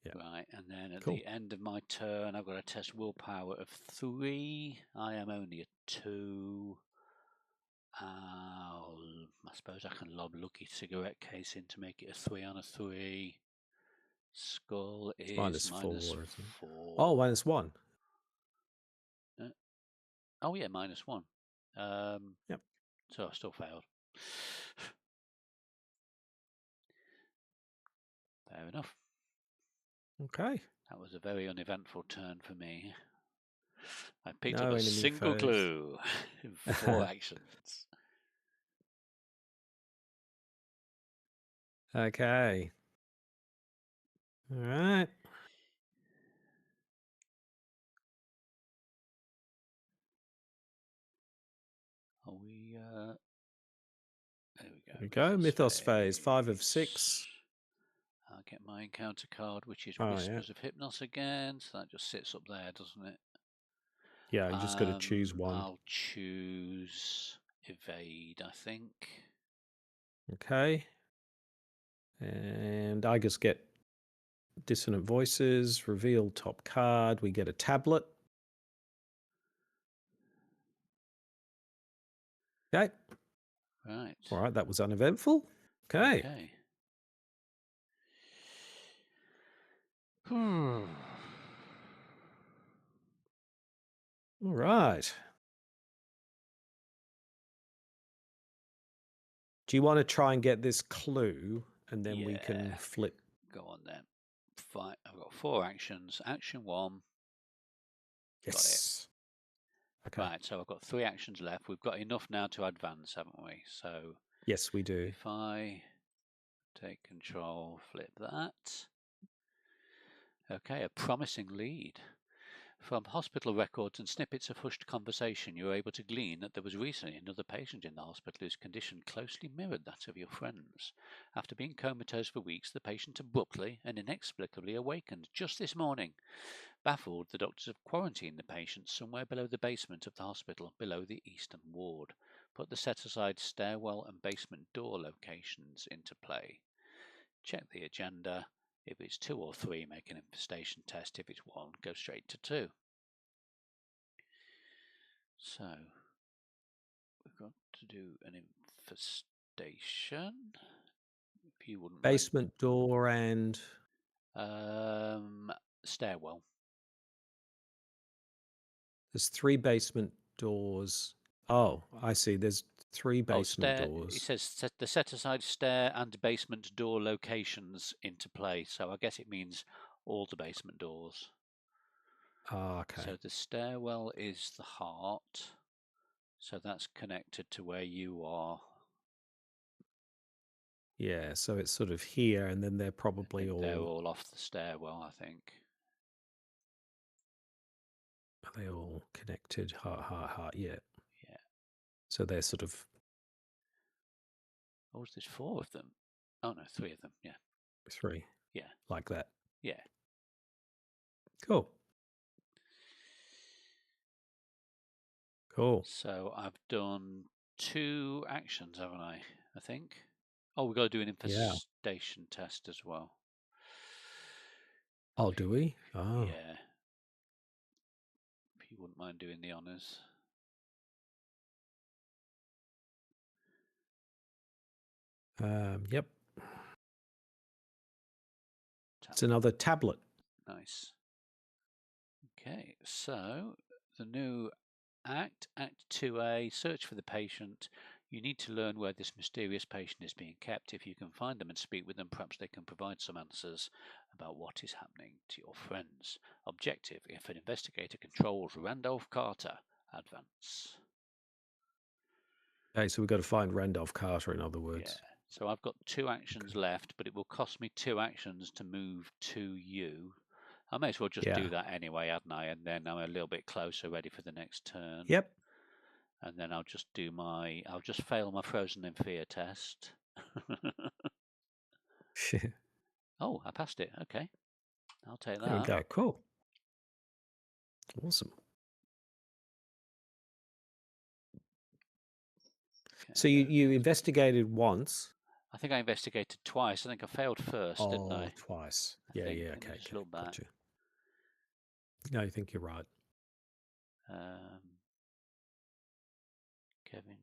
Yeah. Right, and then at the end of my turn, I've got a test willpower of 3. I am only a 2. I suppose I can lob Lucky Cigarette Case in to make it a 3 on a 3. Skull is -4. Oh, -1. Oh yeah, -1. Yep. So I still failed. Fair enough. Okay. That was a very uneventful turn for me. I picked up a single clue in 4 actions. Okay. All right. Are we there we go. There we go. Mythos phase, 5 of 6. I'll get my encounter card, which is Whispers of Hypnos again. So that just sits up there, doesn't it? Yeah, you just got to choose one. I'll choose Evade, I think. Okay. And I just get Dissonant Voices, reveal top card. We get a tablet. Okay. Right. All right, that was uneventful. Okay. All right. Do you want to try and get this clue, and then we can flip? Go on then. Fine. I've got 4 actions. Action 1. Got it. Yes. Okay. Right, so I've got 3 actions left. We've got enough now to advance, haven't we? So Yes, we do. if I take control, flip that. Okay, a promising lead. From hospital records and snippets of hushed conversation, you were able to glean that there was recently another patient in the hospital whose condition closely mirrored that of your friend's. After being comatose for weeks, the patient abruptly and inexplicably awakened just this morning. Baffled, the doctors have quarantined the patient somewhere below the basement of the hospital, below the eastern ward. Put the set-aside stairwell and basement door locations into play. Check the agenda. If it's 2 or 3, make an infestation test. If it's 1, go straight to 2. So, we've got to do an infestation. If you wouldn't Basement door and stairwell. there's 3 basement doors. Oh, I see. There's 3 basement doors. It says set the set-aside stair and basement door locations into play. So I guess it means all the basement doors. Okay. So the stairwell is the heart. So that's connected to where you are. Yeah, so it's sort of here, and then they're probably all... They're all off the stairwell, I think. Are they all connected? Heart, heart, heart. Yeah. Yeah. So they're sort of... Oh, there's 4 of them. Oh no, 3 of them. Yeah. 3. Yeah. Like that. Yeah. Cool. Cool. So I've done 2 actions, haven't I? I think. Oh, we've got to do an infestation test as well. Oh, do we? Oh. Yeah. If you wouldn't mind doing the honours. Yep. It's another tablet. Nice. Okay, so the new Act 2A, search for the patient. You need to learn where this mysterious patient is being kept. If you can find them and speak with them, perhaps they can provide some answers about what is happening to your friends. Objective: if an investigator controls Randolph Carter, advance. Okay, so we've got to find Randolph Carter, in other words. Yeah. So I've got 2 actions left, but it will cost me 2 actions to move to you. I may as well just do that anyway, hadn't I? And then I'm a little bit closer, ready for the next turn. Yep. And then I'll just do I'll just fail my frozen in fear test. Oh, I passed it. Okay. I'll take that. There we go. Cool. Awesome. Okay, so you investigated once. I think I investigated twice. I think I failed first, didn't I? Twice. Yeah, Okay. Just look back. Gotcha. No, I think you're right. Kevin.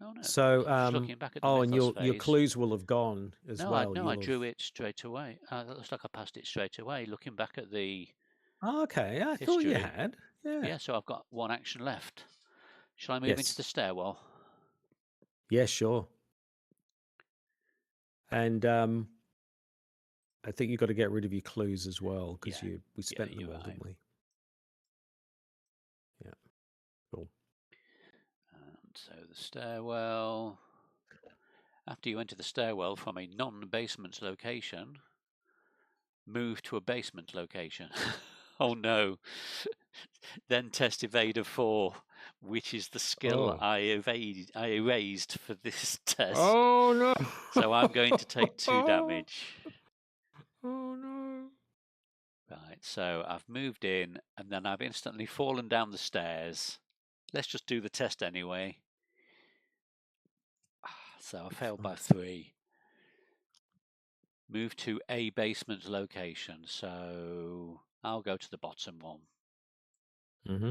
Oh no. So, just looking back at the and mythos your phase. clues will have gone as well. I drew it straight away. That looks like I passed it straight away. Looking back at the okay, I history. thought you had. Yeah. So I've got 1 action left. Shall I move into the stairwell? Yeah, sure. And I think you've got to get rid of your clues as well, because we spent them all, didn't we? Yeah. Cool. And so the stairwell. After you enter the stairwell from a non-basement location, move to a basement location. Oh no. Then test evade of 4, which is the skill I erased for this test. Oh no. So I'm going to take 2 damage. Oh no. Right, so I've moved in and then I've instantly fallen down the stairs. Let's just do the test anyway. So I failed by 3. Move to a basement location. So I'll go to the bottom one. Mm-hmm.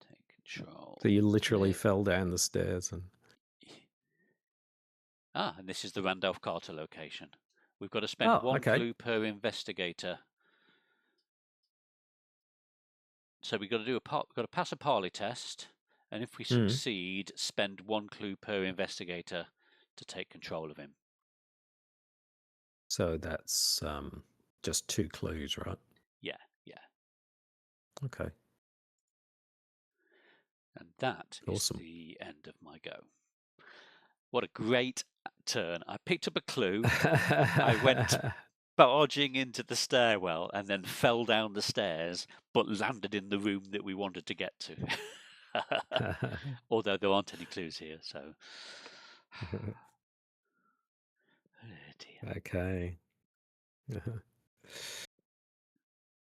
Take control. So you literally fell down the stairs and... and this is the Randolph Carter location. We've got to spend 1 clue per investigator. So we've got to pass a parley test, and if we succeed, spend 1 clue per investigator to take control of him. So that's just 2 clues, right? Yeah, yeah. Okay. And that Awesome. is the end of my go. What a great turn. I picked up a clue. I went barging into the stairwell and then fell down the stairs, but landed in the room that we wanted to get to. Although there aren't any clues here, so. Oh dear. Okay.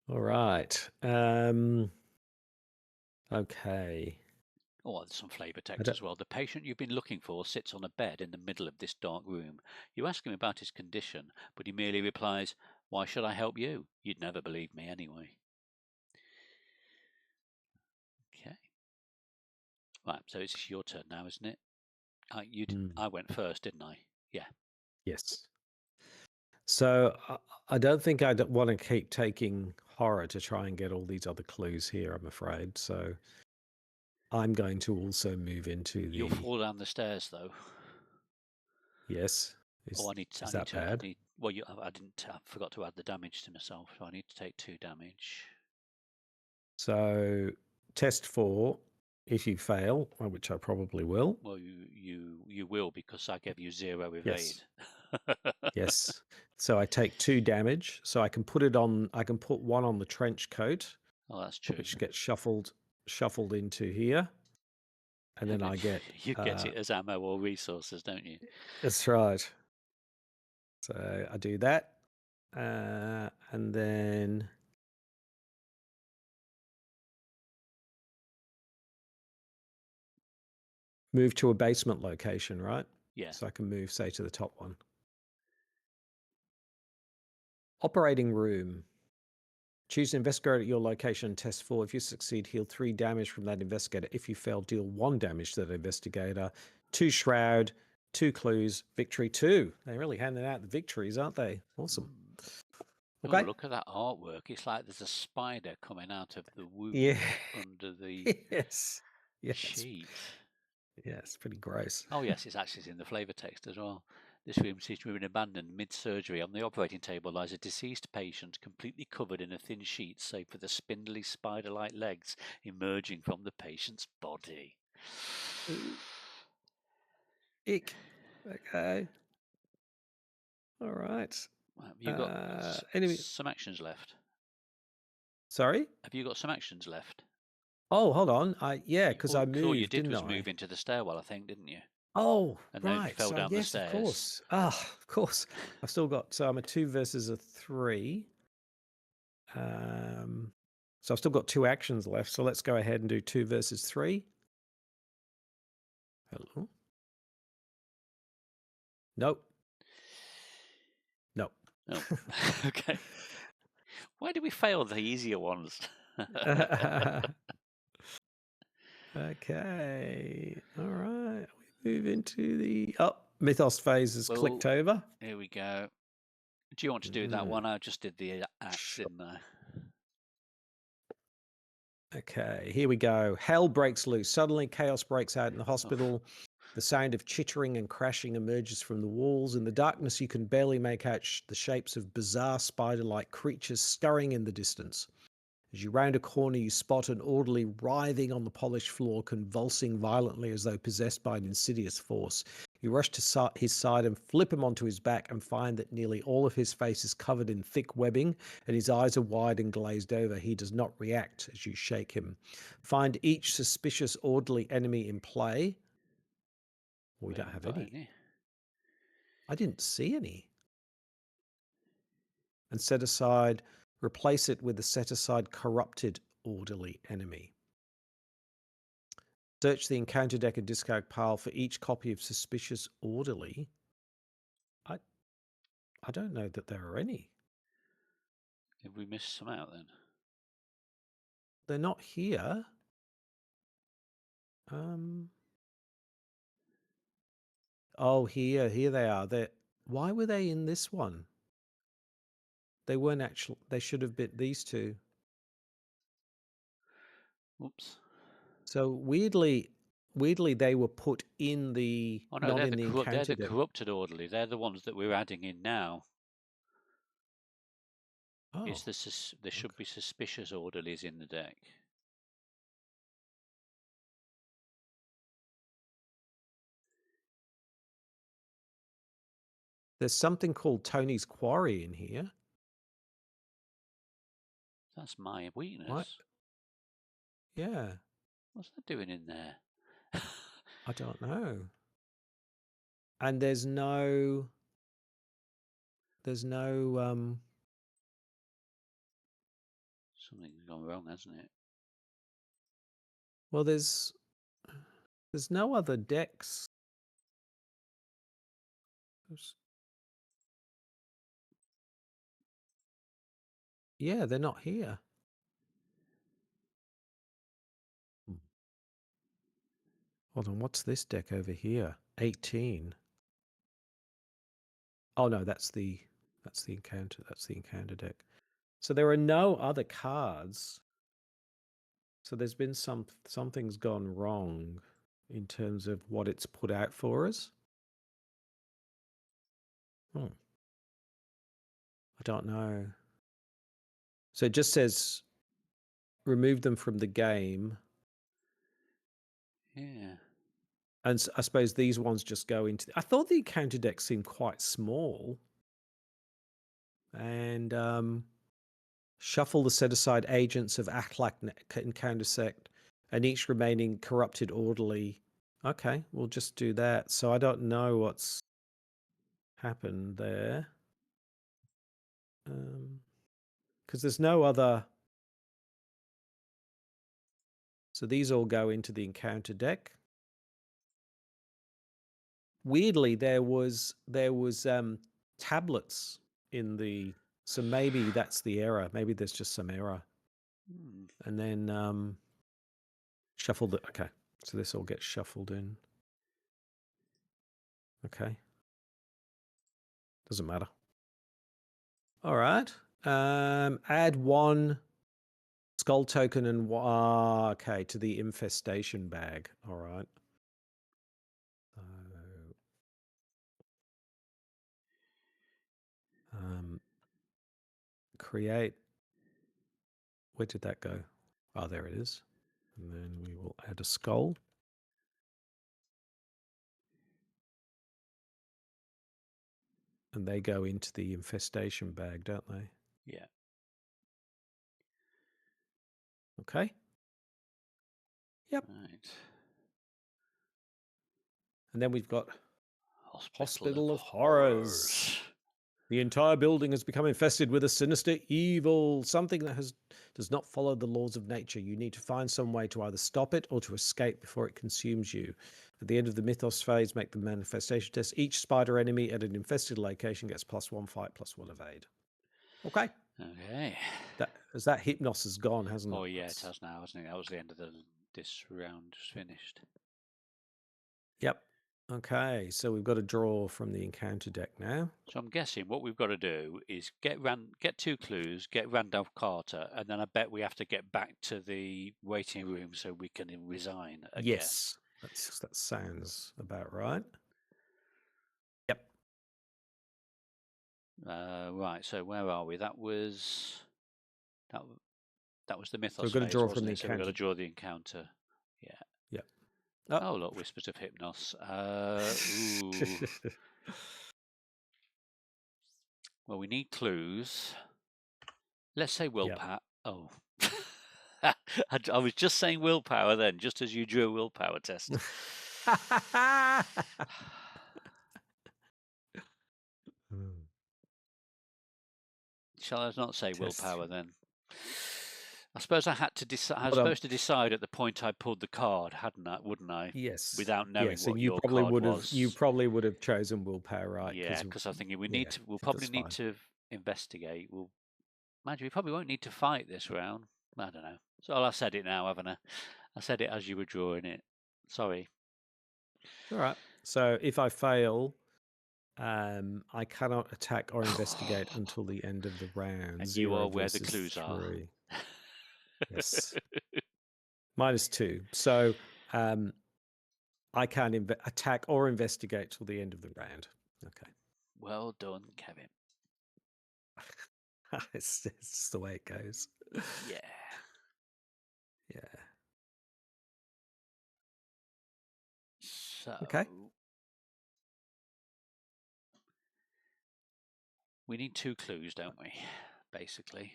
All right. Okay. Oh, there's some flavour text as well. The patient you've been looking for sits on a bed in the middle of this dark room. You ask him about his condition, but he merely replies, "Why should I help you? You'd never believe me anyway." Okay. Right, so it's your turn now, isn't it? I went first, didn't I? Yeah. Yes. So I don't think I want to keep taking horror to try and get all these other clues here, I'm afraid. So I'm going to also move into You'll the... fall down the stairs, though. Yes. Oh, Is that bad? Well, I didn't. I forgot to add the damage to myself, so I need to take 2 damage. So test 4, if you fail, which I probably will. Well, you will, because I gave you 0 evade. Yes. Yes. So I take 2 damage. So I can put it on. I can put 1 on the trench coat. Oh, that's true. Which gets shuffled into here, and then I get. You get it as ammo or resources, don't you? That's right. So I do that, and then move to a basement location, right? Yeah. So I can move, say, to the top one. Operating room. Choose an investigator at your location. Test 4. If you succeed, heal 3 damage from that investigator. If you fail, deal 1 damage to that investigator. 2 shroud, 2 clues, victory 2. They're really handing out the victories, aren't they? Awesome. Okay. Oh, Okay. look at that artwork. It's like there's a spider coming out of the wound under the Yes. sheet. Yeah, it's pretty gross. Oh, yes, it's actually in the flavour text as well. This room seems to have been abandoned mid-surgery. On the operating table lies a deceased patient, completely covered in a thin sheet, save for the spindly spider-like legs emerging from the patient's body. Ick. Okay. All right. Have you got some actions left? Sorry? Have you got some actions left? Oh, hold on. Yeah, because I all you moved, did didn't was I? move into the stairwell, I think, didn't you? Oh, And then right. fell So down the yes, of stairs. course. Ah, of course. I've still got I'm a 2 versus a 3. So I've still got 2 actions left. So let's go ahead and do 2 versus 3. Hello. Nope. Nope. Oh, okay. Why do we fail the easier ones? Okay. All right. We move into the Mythos phase has clicked over. Here we go. Do you want to do that one? I just did the axe, didn't I? Okay, here we go. Hell breaks loose. Suddenly, chaos breaks out in the hospital. The sound of chittering and crashing emerges from the walls. In the darkness, you can barely make out the shapes of bizarre spider-like creatures scurrying in the distance. As you round a corner, you spot an orderly writhing on the polished floor, convulsing violently as though possessed by an insidious force. You rush to his side and flip him onto his back and find that nearly all of his face is covered in thick webbing and his eyes are wide and glazed over. He does not react as you shake him. Find each suspicious orderly enemy in play. We don't have any. I didn't see any. And replace it with a set aside corrupted orderly enemy. Search the encounter deck and discard pile for each copy of suspicious orderly. I don't know that there are any. Did we miss some out then? They're not here. Oh, here they are. Why were they in this one? They weren't actually. They should have been these two. Oops. So weirdly, they were put in the Oh no, not in the they're encounter the deck. corrupted orderly. They're the ones that we're adding in now. Oh, There should be suspicious orderlies in the deck. there's something called Tony's Quarry in here. That's my weakness. What? Yeah. What's that doing in there? I don't know. And there's no Something's gone wrong, hasn't it? well, there's no other decks. Yeah, they're not here. Hold on, what's this deck over here? 18. Oh no, that's the encounter. That's the encounter deck. So there are no other cards. So there's been something's gone wrong in terms of what it's put out for us. I don't know. So it just says remove them from the game. Yeah. And I suppose these ones just go into... I thought the encounter deck seemed quite small. And shuffle the set-aside agents of Aklak encounter sect and each remaining corrupted orderly. Okay, we'll just do that. So I don't know what's happened there. Because there's no other... So these all go into the encounter deck. Weirdly, there was tablets in the... So maybe that's the error. Maybe there's just some error. And then shuffle the... Okay, so this all gets shuffled in. Okay. Doesn't matter. All right. Add one skull token and... okay, to the infestation bag. All right. Create. Where did that go? Oh, there it is. And then we will add a skull. And they go into the infestation bag, don't they? Yeah. Okay. Yep. Right. And then we've got Hospital of Horrors. The entire building has become infested with a sinister evil, something that does not follow the laws of nature. You need to find some way to either stop it or to escape before it consumes you. At the end of the mythos phase, make the manifestation test. Each spider enemy at an infested location gets +1 fight, +1 evade. Okay. Okay. That hypnos has gone, hasn't it? Oh yeah, it has now, hasn't it? That was the end of this round. Just finished. Yep. Okay, so we've got a draw from the encounter deck now. So I'm guessing what we've got to do is get 2 clues, get Randolph Carter, and then I bet we have to get back to the waiting room so we can resign. Yes, that sounds about right. Yep. Right. So where are we? That was the mythos. So we've got to phase, draw from the it? So we've got to encounter. draw the encounter. Yeah. Yep. Oh look, whispers of hypnos. Ooh. Well, we need clues. Let's say willpower. Yep. Oh. I was just saying willpower then, just as you drew a willpower test. Shall I not say willpower then? I suppose I had to decide. I was supposed to decide at the point I pulled the card, wouldn't I? Yes. Without knowing what your probably card was. You probably would have chosen willpower, right? Yeah, because I'm thinking we'll probably need to investigate. We probably won't need to fight this round. I don't know. So I said it now, haven't I? I said it as you were drawing it. Sorry. All right. So if I fail, I cannot attack or investigate until the end of the round. And you are where the clues 3. Yes. -2. So I can't attack or investigate till the end of the round. Okay. Well done, Kevin. It's just the way it goes. Yeah. Yeah. So Okay. we need 2 clues, don't we? Basically,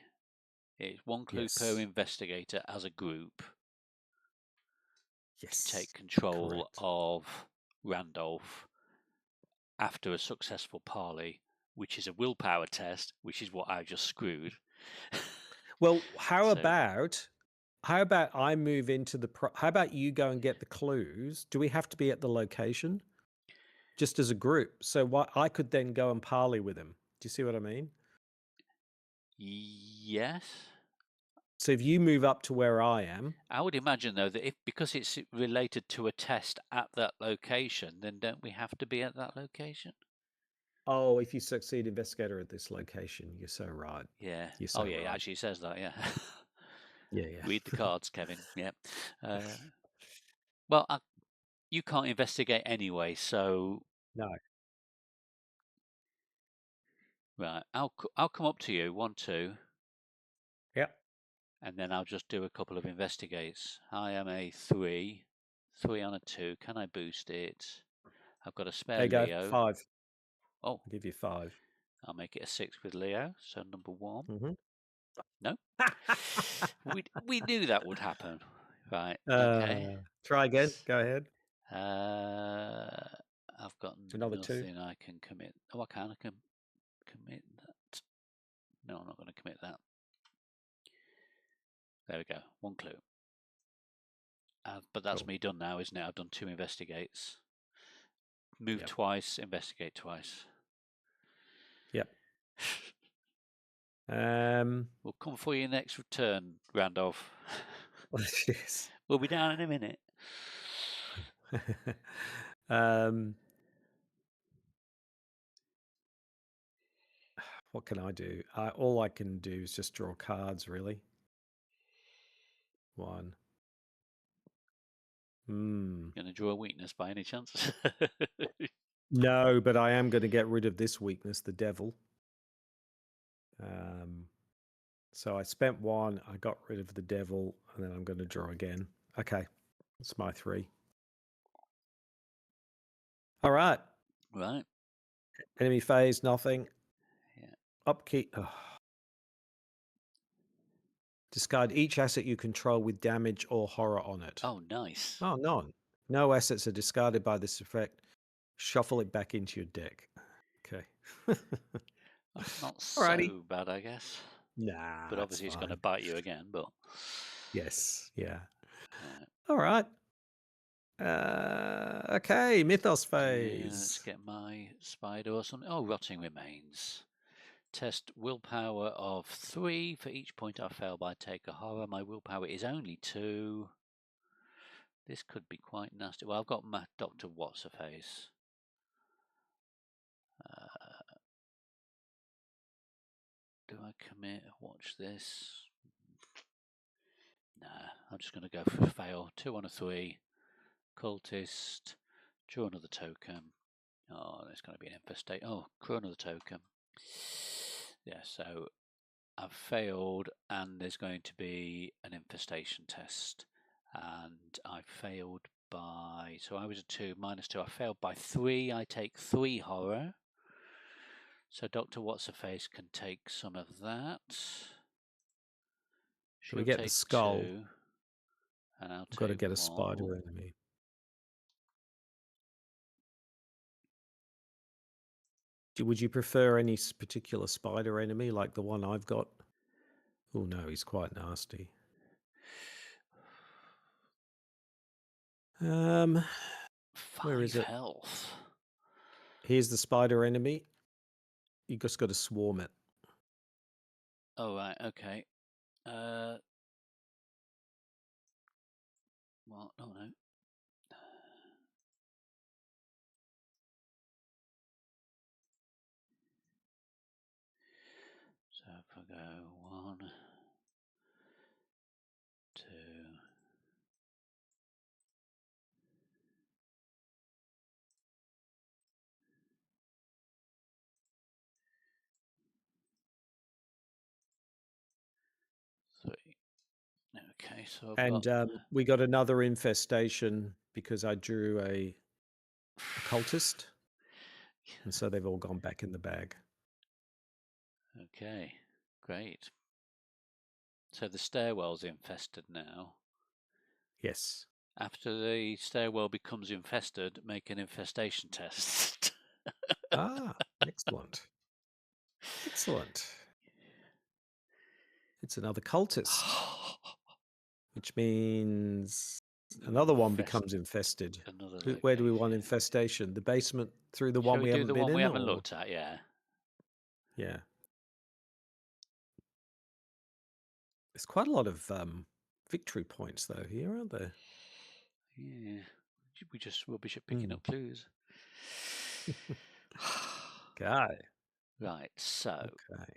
it's 1 clue per Yes. investigator as a group to Yes. take control Correct. of Randolph after a successful parley, which is a willpower test, which is what I just screwed. Well, how So- about I move into the how about you go and get the clues? Do we have to be at the location? Just as a group. So what I could then go and parley with him. Do you see what I mean? Yes. So if you move up to where I am, I would imagine though that because it's related to a test at that location, then don't we have to be at that location? oh, if you succeed investigator at this location, you're so right. Yeah. You're so Yeah, it right. actually says that, yeah. Yeah. Read the cards, Kevin. Yeah. Well, you can't investigate anyway, so No. right. I'll come up to you, 1, 2, Yep. and then I'll just do a couple of investigates. I am a 3 on a 2. Can I boost it? I've got a spare There you go. Leo. 5. Oh, I'll give you 5. I'll make it a 6 with Leo. So number 1. Mm-hmm. No, we knew that would happen. Right. Okay. Try again. Go ahead. I've got Another 2. nothing I can commit. Oh, I can. I can commit that. No, I'm not going to commit that. There we go. 1 clue. But that's Cool. me done now, isn't it? I've done 2 investigates. Move Yep. twice, investigate twice. Yep. We'll come for you next return, Randolph. Yes. We'll be down in a minute. What can I do? All I can do is just draw cards, really. 1. Going to draw a weakness by any chance? No, but I am going to get rid of this weakness, the devil. So I spent 1, I got rid of the devil, and then I'm going to draw again. Okay, that's my 3. All right. Right. Enemy phase, nothing. Yeah. Upkeep. Oh. Discard each asset you control with damage or horror on it. Oh, nice. Oh, none. No assets are discarded by this effect. Shuffle it back into your deck. Okay. That's not Alrighty. so bad, I guess. Nah, But obviously it's going to bite you again, but... Yes, yeah. Right. All right. Okay, Mythos Okay, let's phase. get my spider or something. Oh, Rotting Remains. Test willpower of 3. For each point I fail by, take a horror. My willpower is only 2. This could be quite nasty. Well, I've got my Dr. What's-Her-Face. Do I commit? Watch this. Nah, I'm just going to go for a fail. 2 on a 3. Cultist. Draw another token. Oh, there's going to be an infestation. Oh, draw another token. Yeah, so I've failed, and there's going to be an infestation test. And I failed by, so I was a 2, -2. I failed by 3. I take 3 horror. So Dr. What's-Her-Face can take some of that. Should we She'll get the take skull? 2, and I'll We've got to take get a 1. spider enemy. Would you prefer any particular spider enemy like the one I've got? Oh no, he's quite nasty. Where is 5 it? health. Here's the spider enemy. You just got to swarm it. Oh, right, okay. Well, oh no. So if I go 1, 2, Okay, so and we got another infestation because I drew a cultist, and so they've all gone back in the bag. Okay, great. So the stairwell's infested now. Yes. After the stairwell becomes infested, make an infestation test. Excellent. Excellent. It's another cultist, which means another one becomes infested. Another Where do we location. want infestation? The basement through the Shall one we we do haven't the been one we in? haven't Or? looked at? Yeah. Yeah. There's quite a lot of victory points, though, here, aren't there? Yeah. We'll be picking up clues. Okay. Right, so. Okay.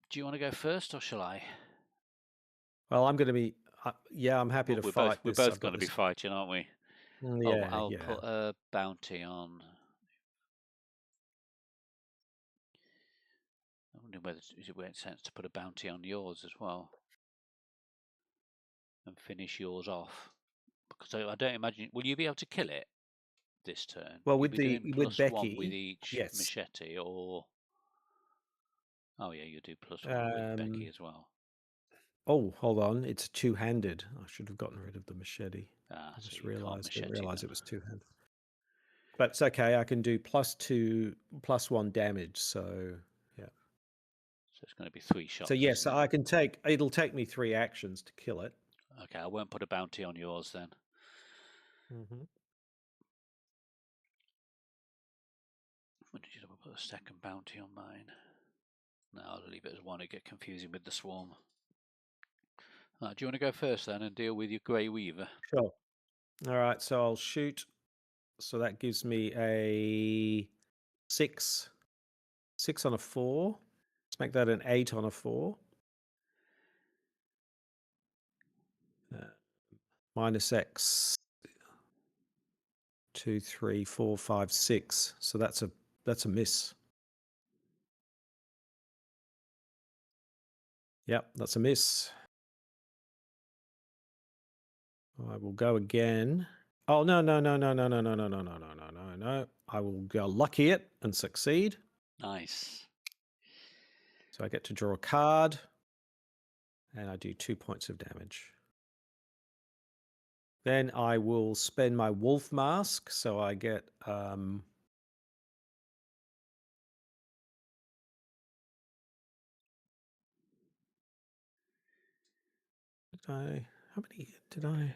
Do you want to go first or shall I? Well, I'm going to be. I'm happy to fight we're this. both I've got going to be this. fighting, aren't we? I'll put a bounty on. I wonder whether it makes sense to put a bounty on yours as well and finish yours off. Because I don't imagine. Will you be able to kill it this turn? Well, You'll be doing with +1 with Becky, each yes. machete, or oh yeah, you do +1 with Becky as well. Oh, hold on, it's two-handed. I should have gotten rid of the machete. I So just you can't didn't machete realize then. it was two-handed. But it's okay. I can do +2, +1 damage. So yeah. So it's going to be 3 shots. So yes, I can take. It'll take me 3 actions to kill it. Okay, I won't put a bounty on yours then. When did you put a second bounty on mine? No, I'll leave it as 1. It get confusing with the swarm. Do you want to go first then and deal with your Grey Weaver? Sure. All right. So I'll shoot. So that gives me a 6. 6 on a 4. Let's make that an 8 on a 4. Minus X. 2, 3, 4, 5, 6. So that's a miss. Yep, that's a miss. I will go again. Oh no. I will go lucky it and succeed. Nice. So I get to draw a card. And I do 2 points of damage. Then I will spend my wolf mask. So I get how many did I?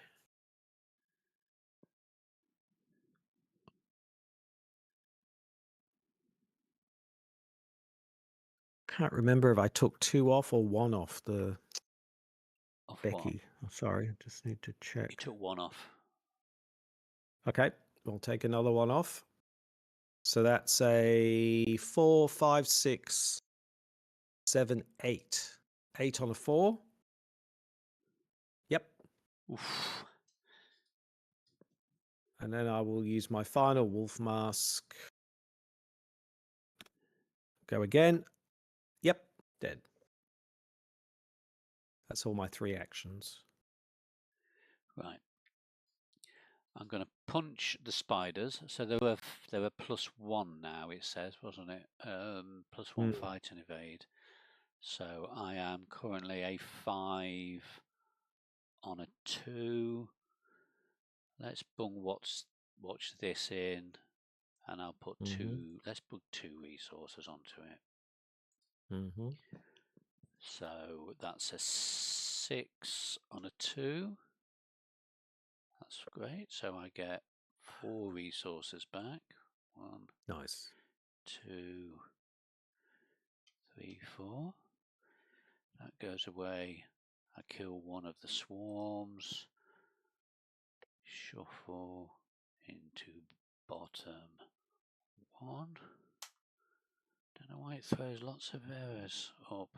Can't remember if I took 2 off or 1 off the Becky. What? Sorry, I just need to check. You took 1 off. Okay, we'll take another 1 off. So that's a 4, 5, 6, 7, 8. 8 on a 4. Yep. Oof. And then I will use my final wolf mask. Go again. Yep, dead. That's all my 3 actions. Right. I'm going to punch the spiders. So they were +1 now. It says, wasn't it? +1 fight and evade. So I am currently a 5 on a 2. Let's watch this in, and I'll put 2. Let's put 2 resources onto it. So that's a 6 on a 2. That's great. So I get 4 resources back. 1, Nice. 2, 3, 4. That goes away. I kill one of the swarms. Shuffle into bottom 1. Don't know why it throws lots of errors up.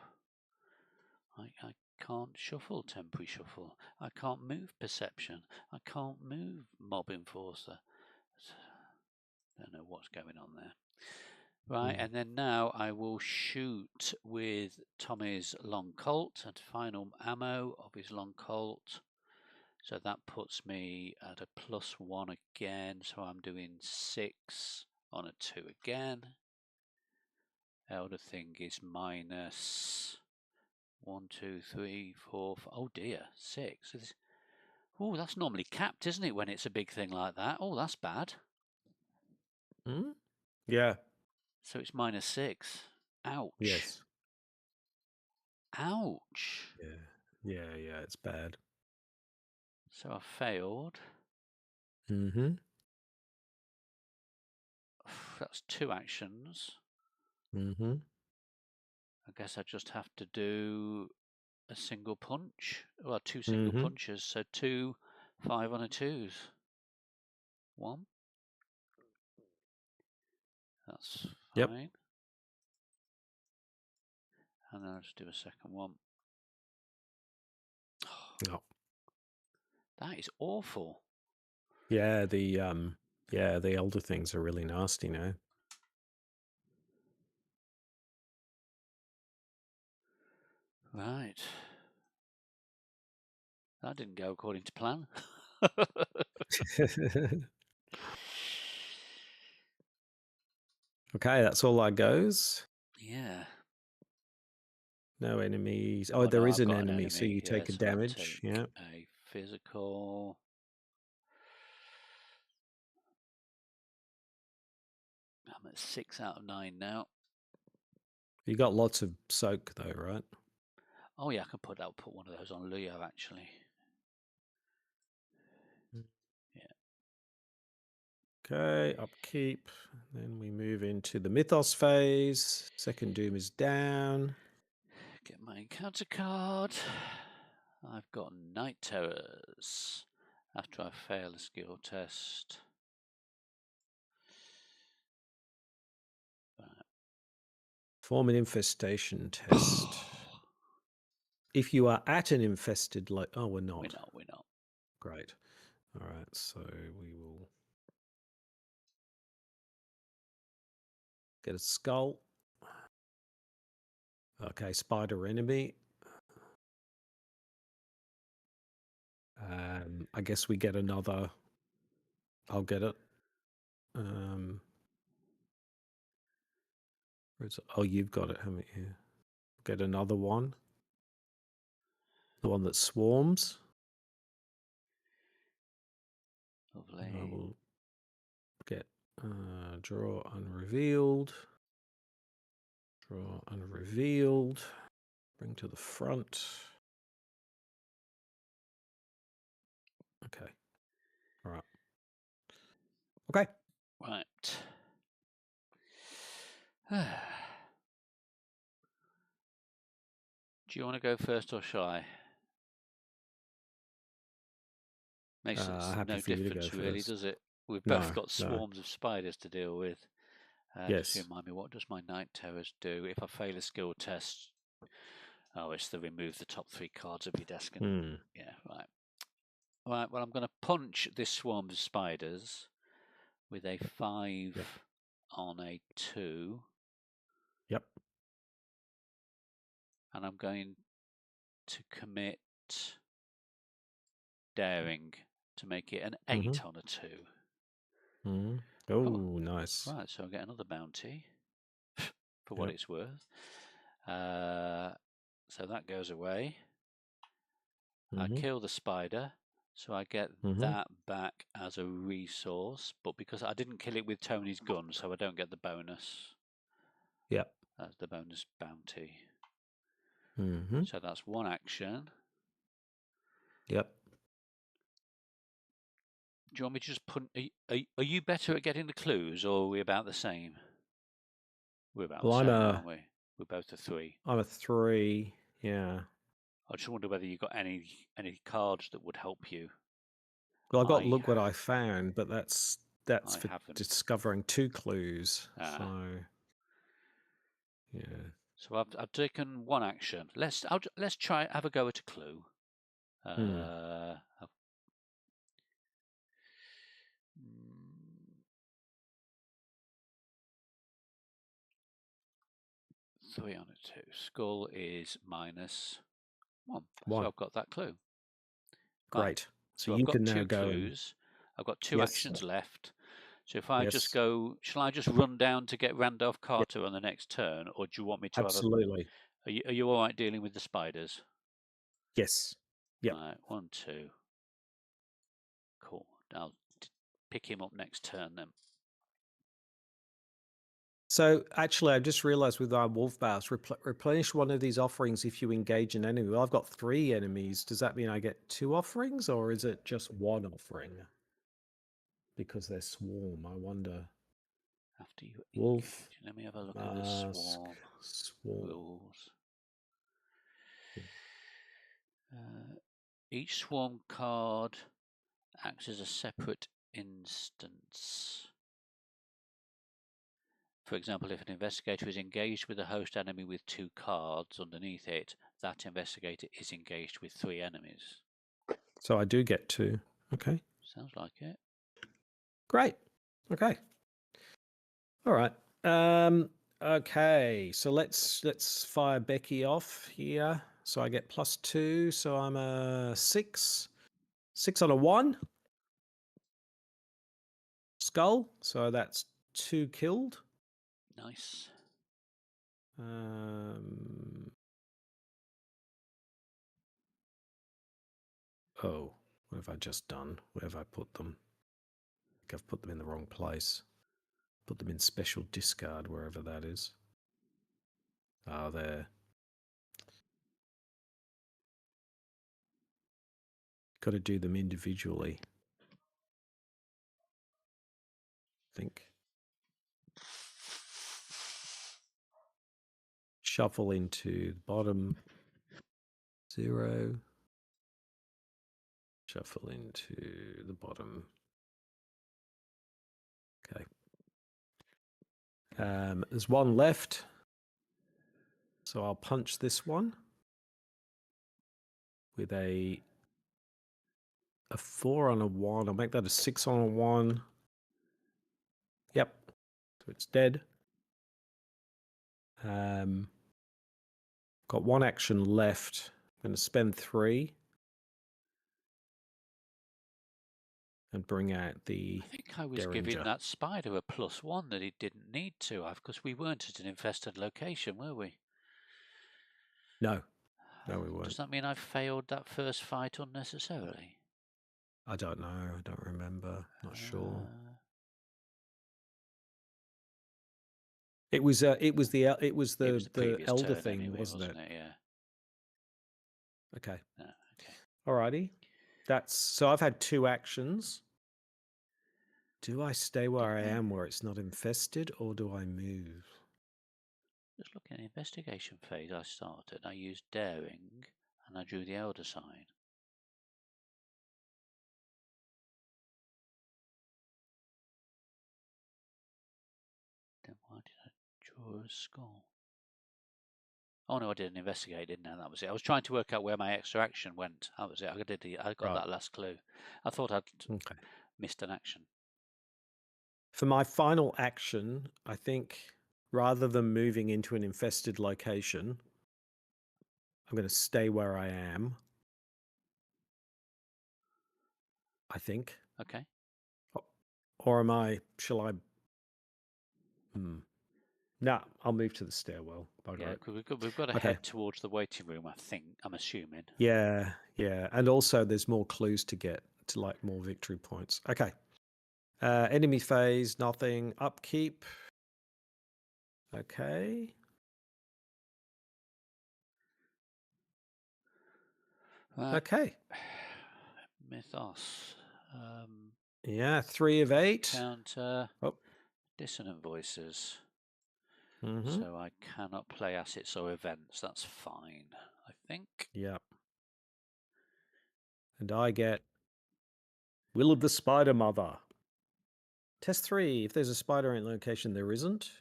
I can't shuffle temporary shuffle. I can't move perception. I can't move mob enforcer. Don't know what's going on there. Right, and then now I will shoot with Tommy's long Colt and final ammo of his long Colt. So that puts me at a +1 again. So I'm doing 6 on a 2 again. Elder thing is -1, 2, 3, 4, 5. Oh dear, 6. Oh, that's normally capped, isn't it, when it's a big thing like that? Oh, that's bad. Yeah. So it's -6. Ouch. Yes. Ouch. Yeah, it's bad. So I failed. That's 2 actions. I guess I just have to do a single punch. Well, 2 single punches. So 2 5 on a 2s. 1. That's fine. Yep. And then I'll just do a second one. Oh. That is awful. Yeah, the elder things are really nasty now. Right. That didn't go according to plan. Okay, that's all I goes. Yeah. No enemies. Oh, Oh, there no, is I've an got an enemy, so enemy. you take a So I'll damage. take Yeah. a physical. I'm at 6 out of 9 now. You got lots of soak though, right? Oh yeah, I'll put one of those on Leo actually. Yeah. Okay, upkeep. Then we move into the Mythos phase. Second Doom is down. Get my encounter card. I've got Night Terrors after I fail a skill test. Form an infestation test. If you are at an infested, oh, we're not. We're not. Great. All right, so we will get a skull. Okay, spider enemy. I guess we get another. I'll get it. Oh, you've got it, haven't you? Get another one. The one that swarms. Lovely. I will get draw unrevealed. Draw unrevealed. Bring to the front. Okay. All right. Okay. Right. Do you want to go first or shall I? Makes Happy no for you to difference go really, first. does it? We've No, both got no. swarms of spiders to deal with. Just Yes. remind me, what does my Night Terrors do? If I fail a skill test, it's to remove the top 3 cards of your desk. And yeah, right. Right, well, I'm going to punch this swarm of spiders with a 5 on a 2. Yep. And I'm going to commit daring to make it an 8 on a 2. Oh, nice. Right, so I get another bounty for what it's worth. So that goes away. I kill the spider, so I get that back as a resource, but because I didn't kill it with Tony's gun, so I don't get the bonus. Yep. That's the bonus bounty. Mm-hmm. So that's one action. Yep. Do you want me to just put? Are you better at getting the clues, or are we about the same? We're about the same, aren't we? We're both a 3. I'm a 3. Yeah. I just wonder whether you got any cards that would help you. Well, I got look what I found, but that's I for haven't. discovering 2 clues. So yeah. So I've taken one action. Let's try have a go at a clue. 3 on a 2. Skull is -1. One. So I've got that clue. Great. Right. So I've you got can now 2 go clues. I've got 2 Yes. actions left. So if I just Yes. go, shall I just run down to get Randolph Yep. Carter on the next turn, or do you want me to Absolutely. have a? Are you all right dealing with the spiders? Yes. Yep. Right. 1, 2. Cool. I'll pick him up next turn then. So actually, I just realized with our wolf bars, replenish one of these offerings if you engage an enemy. Well, I've got 3 enemies. Does that mean I get 2 offerings, or is it just 1 offering? Because they're swarm, I wonder. After you Wolf, engage. Let me have a look at the mask, swarm rules. Each swarm card acts as a separate instance. For example, if an investigator is engaged with a host enemy with 2 cards underneath it, that investigator is engaged with 3 enemies. So I do get 2. Okay. Sounds like it. Great. Okay. All right. Okay. So let's fire Becky off here. So I get +2. So I'm a 6. 6 on a 1. Skull. So that's 2 killed. Nice. Oh, what have I just done? Where have I put them? I think I've put them in the wrong place. Put them in special discard, wherever that is. Oh, there. Got to do them individually, I think. Shuffle into the bottom 0. Shuffle into the bottom. Okay. There's 1 left. So I'll punch this one with a 4 on a 1. I'll make that a 6 on a 1. Yep. So it's dead. Got 1 action left. I'm going to spend 3 and bring out the I think I was Derringer. giving that spider a +1 that he didn't need to, because we weren't at an infested location, were we? No. No, we weren't. Does that mean I failed that first fight unnecessarily? I don't know. I don't remember. Not sure. It was the previous elder turn thing, anyway, wasn't it? Yeah. Okay. Okay. Alrighty. So I've had 2 actions. Do I stay where I am where it's not infested, or do I move? Just looking at the investigation phase I started, I used daring and I drew the elder sign. Then why did I draw a skull? Oh no, I didn't investigate, didn't I? That was it. I was trying to work out where my extra action went. That was it. I got that last clue. I thought I'd missed an action. For my final action, I think rather than moving into an infested location, I'm going to stay where I am. I think. Okay. Or shall I? No, I'll move to the stairwell. Yeah, we've got to head towards the waiting room, I'm assuming. Yeah. And also there's more clues to get to, like, more victory points. Okay. Enemy phase, nothing. Upkeep. Okay. Right. Okay. Mythos. Yeah, 3 of 8. Counter. Dissonant voices. So I cannot play assets or events. That's fine, I think. Yep. And I get Will of the Spider Mother. Test 3. If there's a spider in location, there isn't.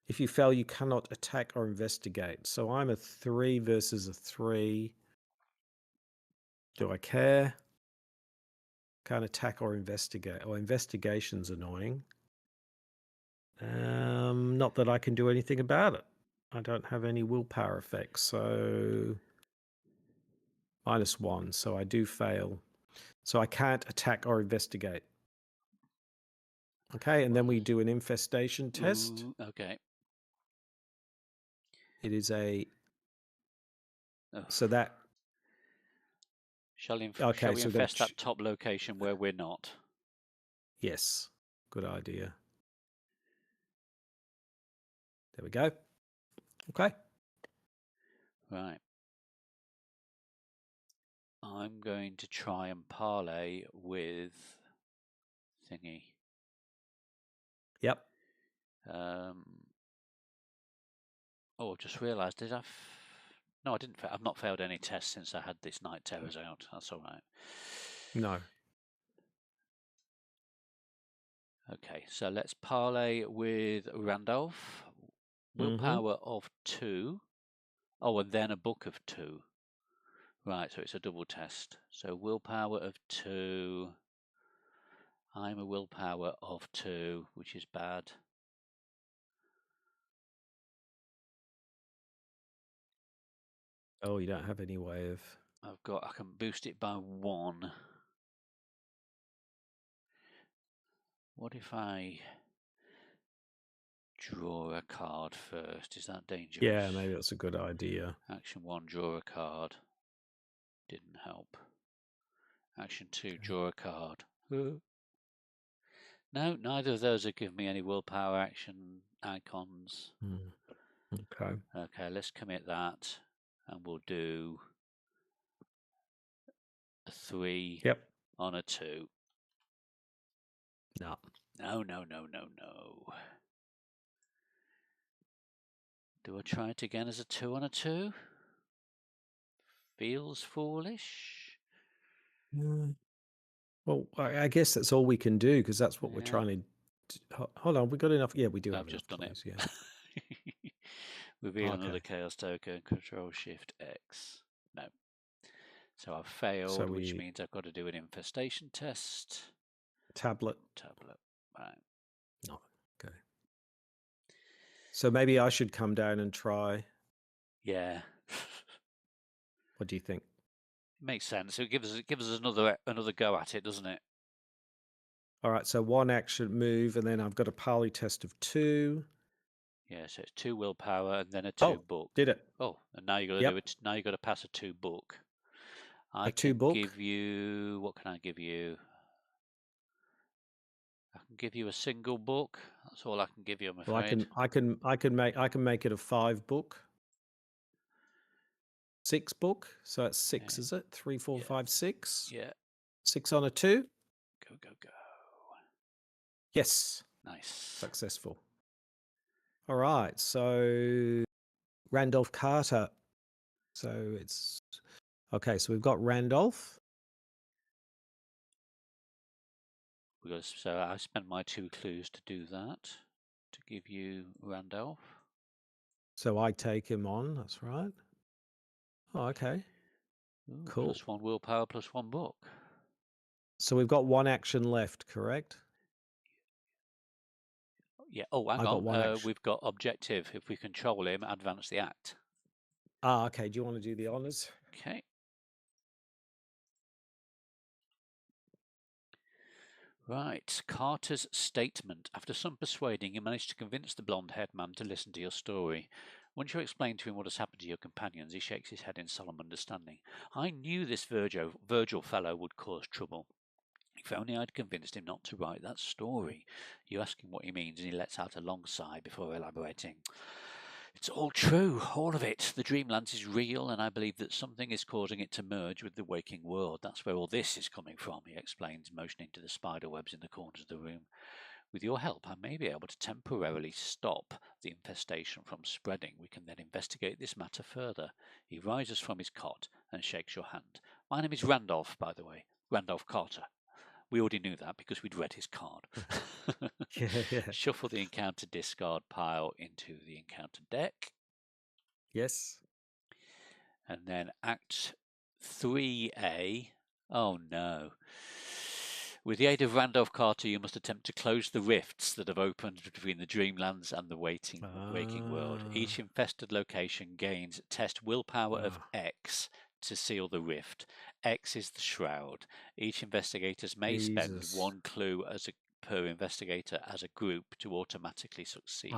If you fail, you cannot attack or investigate. So I'm a 3 versus a 3. Do I care? Can't attack or investigate. Oh, investigation's annoying. Not that I can do anything about it. I don't have any willpower effects, so -1, so I do fail. So I can't attack or investigate. Okay, and then we do an infestation test. Ooh, okay. It is a... Oh. So that... Shall we Okay, so we've got infest that top location where we're not? Yes, good idea. There we go. Okay. Right. I'm going to try and parlay with thingy. Yep. Oh, I've just realised, did I? No, I didn't. I've not failed any tests since I had this Night Terrors out. That's all right. No. Okay, so let's parlay with Randolph. Willpower of 2. Oh, and then a book of 2. Right, so it's a double test. So willpower of 2. I'm a willpower of 2, which is bad. Oh, you don't have any way of... I can boost it by 1. What if I draw a card first? Is that dangerous? Yeah, maybe that's a good idea. Action 1, draw a card. Didn't help. Action 2, draw a card. No, neither of those have given me any willpower action icons. Okay. Okay, let's commit that, and we'll do a 3 on a 2. No. No. Do I try it again as a 2 on a 2? Feels foolish. Well, I guess that's all we can do, because that's what we're trying to... Hold on, we got enough? Yeah, we do have I've just enough done clues, it. yeah. Reveal another chaos token, Control Shift X. No. So I've failed, which means I've got to do an infestation test. Tablet. Right. No. Okay. So maybe I should come down and try. Yeah. What do you think? It makes sense. It gives us another go at it, doesn't it? All right. So 1 action move, and then I've got a parley test of 2. Yeah. So it's 2 willpower and then a 2 book. Did it? Oh, and now you got to do it. Now you got to pass a 2 book. I can give you. What can I give you? I can give you a single book. That's all I can give you, I'm afraid. Well, I can make it a 5 book. 6 book. So that's 6, is it? 3, 4, 5, 6. Yeah. 6 on a 2. Go. Yes. Nice. Successful. All right. So Randolph Carter. So it's okay. So we've got Randolph. So I spent my 2 clues to do that, to give you Randolph. So I take him on. That's right. Oh, okay. Ooh, cool. +1 willpower, +1 book. So we've got 1 action left, correct? Yeah. Oh, hang on. We've got objective. If we control him, advance the act. Okay. Do you want to do the honors? Okay. Right. Carter's statement. After some persuading, you managed to convince the blonde-haired man to listen to your story. Once you explain to him what has happened to your companions, he shakes his head in solemn understanding. I knew this Virgil fellow would cause trouble. If only I'd convinced him not to write that story. You ask him what he means, and he lets out a long sigh before elaborating. It's all true, all of it. The Dreamlands is real, and I believe that something is causing it to merge with the waking world. That's where all this is coming from, he explains, motioning to the spider webs in the corners of the room. With your help, I may be able to temporarily stop the infestation from spreading. We can then investigate this matter further. He rises from his cot and shakes your hand. My name is Randolph, by the way. Randolph Carter. We already knew that because we'd read his card. Yeah. Shuffle the encounter discard pile into the encounter deck. Yes. And then Act 3A. Oh no. With the aid of Randolph Carter, you must attempt to close the rifts that have opened between the Dreamlands and the waking world. Each infested location gains test willpower of X to seal the rift. X is the shroud. Each investigator may spend Jesus. 1 clue per investigator as a group to automatically succeed.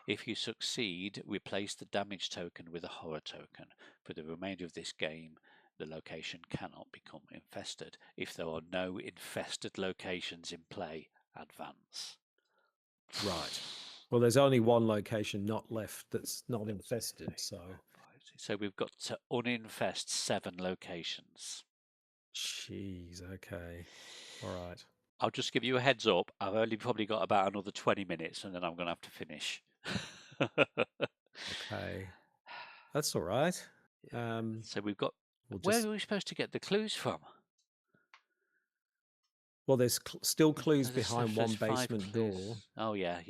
If you succeed, replace the damage token with a horror token. For the remainder of this game, the location cannot become infested. If there are no infested locations in play, advance. Right. Well, there's only one location not left that's not infested, so... So we've got to uninfest 7 locations. Jeez, okay. All right. I'll just give you a heads up. I've only probably got about another 20 minutes and then I'm going to have to finish. Okay. That's all right. So we've got... Where are we supposed to get the clues from? Well, there's still clues behind one basement door. Oh, yeah.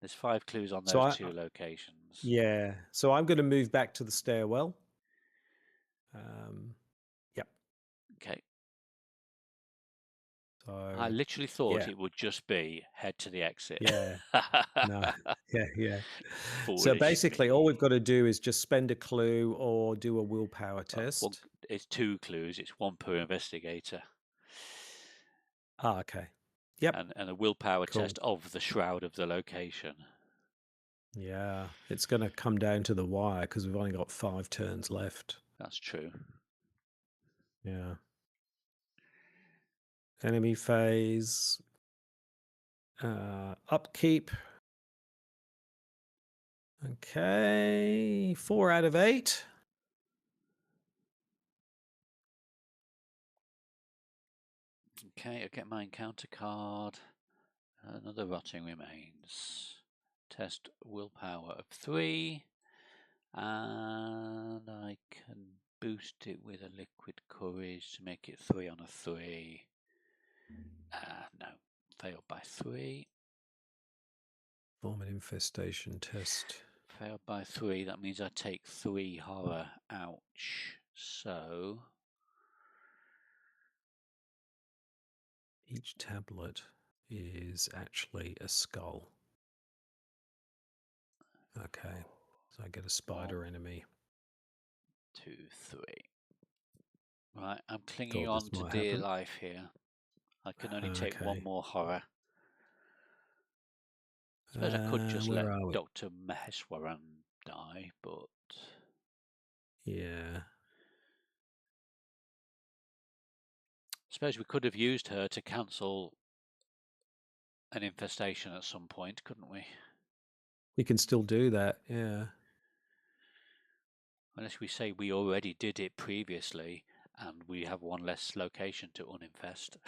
There's 5 clues on those 2 locations. Yeah. So I'm going to move back to the stairwell. Yep. Okay. So I literally thought it would just be head to the exit. Yeah. No. Yeah. Foolish So basically, all me. we've got to do is just spend a clue or do a willpower test. It's 2 clues. It's 1 per investigator. Okay. Yep. And a willpower test of the shroud of the location. Yeah. It's going to come down to the wire because we've only got 5 turns left. That's true. Yeah. Enemy phase. Upkeep. Okay. 4 out of 8. Okay, I get my encounter card. Another rotting remains. Test willpower of 3. And I can boost it with a liquid courage to make it 3 on a 3. No, failed by 3. Form an infestation test. Failed by 3, that means I take 3 horror. Ouch. So... Each tablet is actually a skull. Okay, so I get a spider enemy. 2, 3. Right, I'm clinging on to dear life here. I can only take 1 more horror. I suppose I could just let Dr. Maheshwaran die, but... Yeah. I suppose we could have used her to cancel an infestation at some point, couldn't we? We can still do that, yeah. Unless we say we already did it previously and we have 1 less location to uninfest.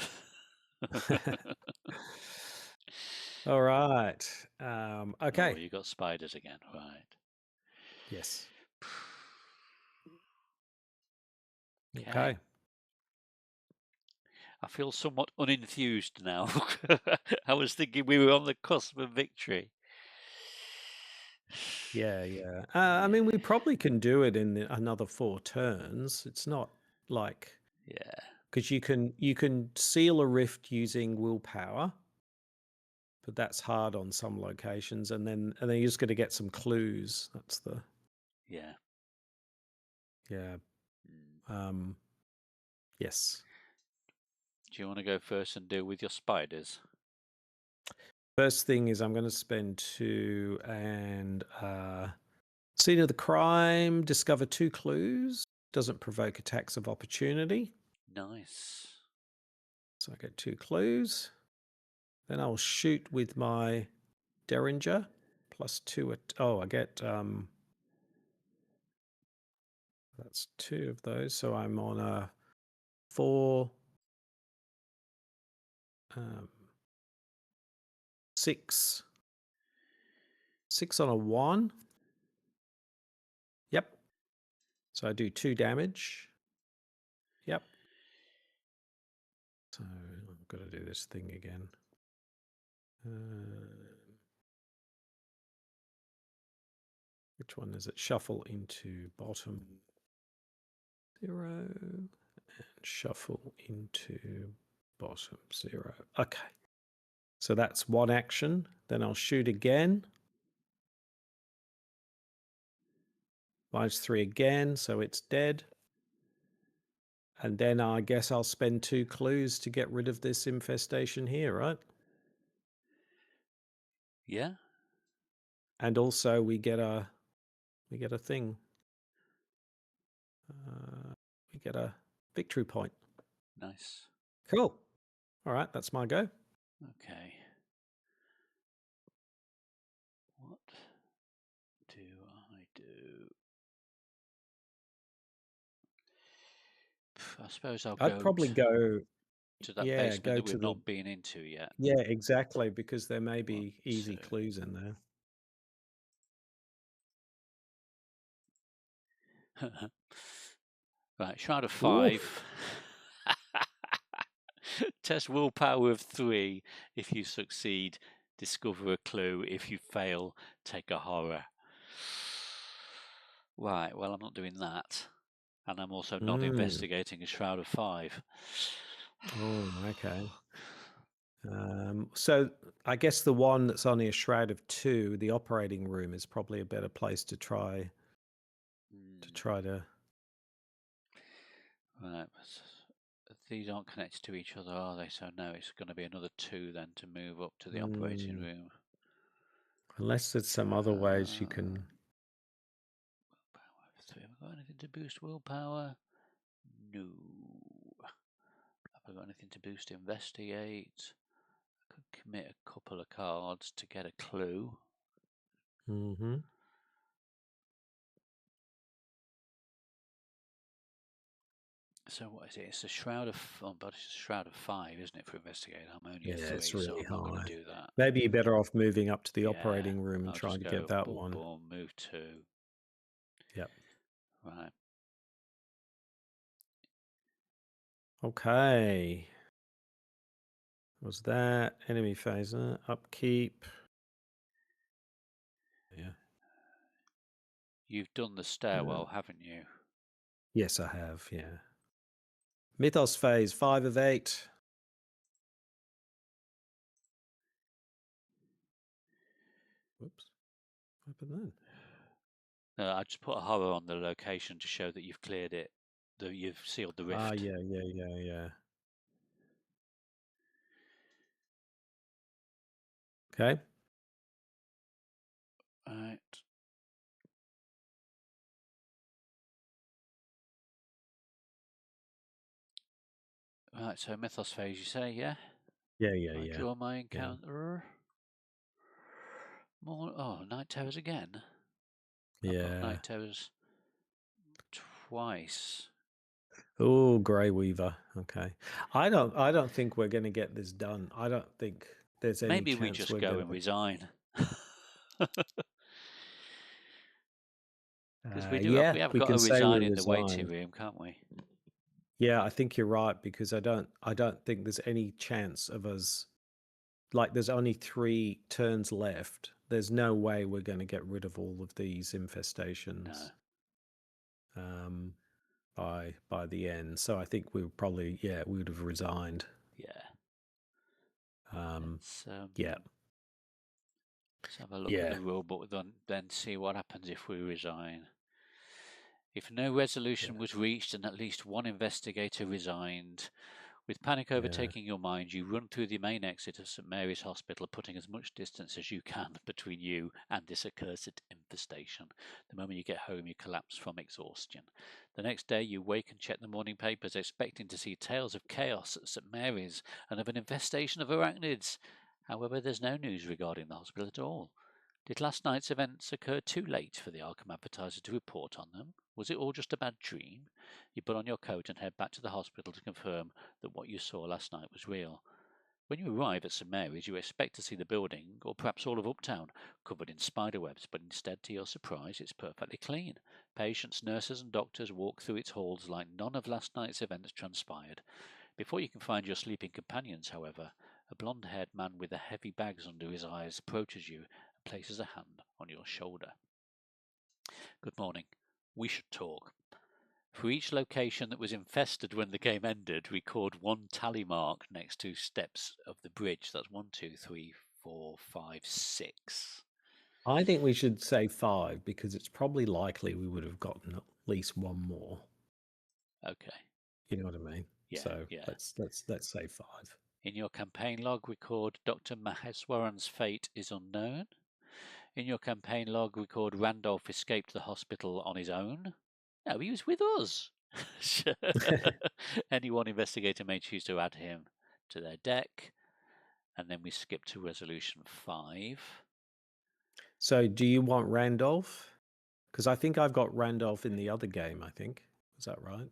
All right. Okay. Oh, you got spiders again, right? Yes. Okay. I feel somewhat unenthused now. I was thinking we were on the cusp of victory. Yeah. I mean, we probably can do it in another 4 turns. It's not like... Yeah. Because you can seal a rift using willpower, but that's hard on some locations, and then you're just going to get some clues. That's the... Yeah. Yes. Do you want to go first and deal with your spiders? First thing is I'm going to spend 2 and scene of the crime, discover 2 clues. Doesn't provoke attacks of opportunity. Nice. So I get 2 clues. Then I'll shoot with my Derringer. +2. I get... that's 2 of those. So I'm on a 4... 6. 6 on a 1. Yep. So I do 2 damage. Yep. So I've got to do this thing again. Which one is it? Shuffle into bottom 0 and shuffle into Bottom 0. Okay. So that's one action. Then I'll shoot again. -3 again, so it's dead. And then I guess I'll spend 2 clues to get rid of this infestation here, right? Yeah. And also we get a thing. We get a victory point. Nice. Cool. All right, that's my go. Okay. What do I do? I suppose I'll I'd go probably go to that basement that we've not been into yet. Yeah, exactly, because there may 1, be easy 2. clues in there. Right, Shroud of Ooh. 5. Test willpower of 3. If you succeed, discover a clue. If you fail, take a horror. Right, well, I'm not doing that. And I'm also not investigating a Shroud of 5. Oh, okay. So I guess the one that's only a Shroud of 2, the operating room, is probably a better place to try to. Right, these aren't connected to each other, are they? So no, it's going to be another 2 then to move up to the operating room. Unless there's some other ways you can. Willpower 3. Have I got anything to boost willpower? No. Have I got anything to boost investigate? I could commit a couple of cards to get a clue. Mm-hmm. So what is it? It's a Shroud of, but it's a Shroud of 5, isn't it, for investigate? I'm only a 3, It's so really I'm not going high. to do that. Maybe you're better off moving up to the Yeah, operating room and I'll trying just to go get that boom, one. boom, move 2. Yep. Right. Okay. Was that enemy phaser? Upkeep. Yeah. You've done the stairwell, haven't you? Yes, I have. Yeah. Mythos phase, 5 of 8. Whoops. What happened then? I just put a horror on the location to show that you've cleared it, that you've sealed the rift. Yeah. Okay. Right. Right, so Mythos phase, you say, yeah? I draw my encounter. More. Oh, Night Terrors again. I've got Night Terrors twice. Oh, Grey Weaver. Okay. I don't think we're going to get this done. I don't think there's any Maybe chance we just we're go going and resign. Because we have we got can to say we resign in the waiting resigned. room, can't we? Yeah, I think you're right, because I don't think there's any chance of us, like, there's only 3 turns left. There's no way we're going to get rid of all of these infestations. No. By the end. So I think we would probably, we would have resigned. Yeah. Let's have a look at the rule book, then see what happens if we resign. If no resolution was reached and at least one investigator resigned, with panic overtaking your mind, you run through the main exit of St Mary's Hospital, putting as much distance as you can between you and this accursed infestation. The moment you get home, you collapse from exhaustion. The next day, you wake and check the morning papers, expecting to see tales of chaos at St Mary's and of an infestation of arachnids. However, there's no news regarding the hospital at all. Did last night's events occur too late for the Arkham Advertiser to report on them? Was it all just a bad dream? You put on your coat and head back to the hospital to confirm that what you saw last night was real. When you arrive at St Mary's, you expect to see the building, or perhaps all of Uptown, covered in spiderwebs, but instead, to your surprise, it's perfectly clean. Patients, nurses, and doctors walk through its halls like none of last night's events transpired. Before you can find your sleeping companions, however, a blonde-haired man with the heavy bags under his eyes approaches you and places a hand on your shoulder. Good morning. We should talk. For each location that was infested when the game ended, record 1 tally mark next to steps of the bridge. That's 1, 2, 3, 4, 5, 6. I think we should say 5 because it's probably likely we would have gotten at least one more. Okay. You know what I mean? Yeah. So yeah. let's say 5. In your campaign log, record Dr. Maheswaran's fate is unknown. In your campaign log, record Randolph escaped the hospital on his own. No, he was with us. Any one investigator may choose to add him to their deck. And then we skip to resolution 5. So do you want Randolph? Because I think I've got Randolph in the other game, I think. Is that right?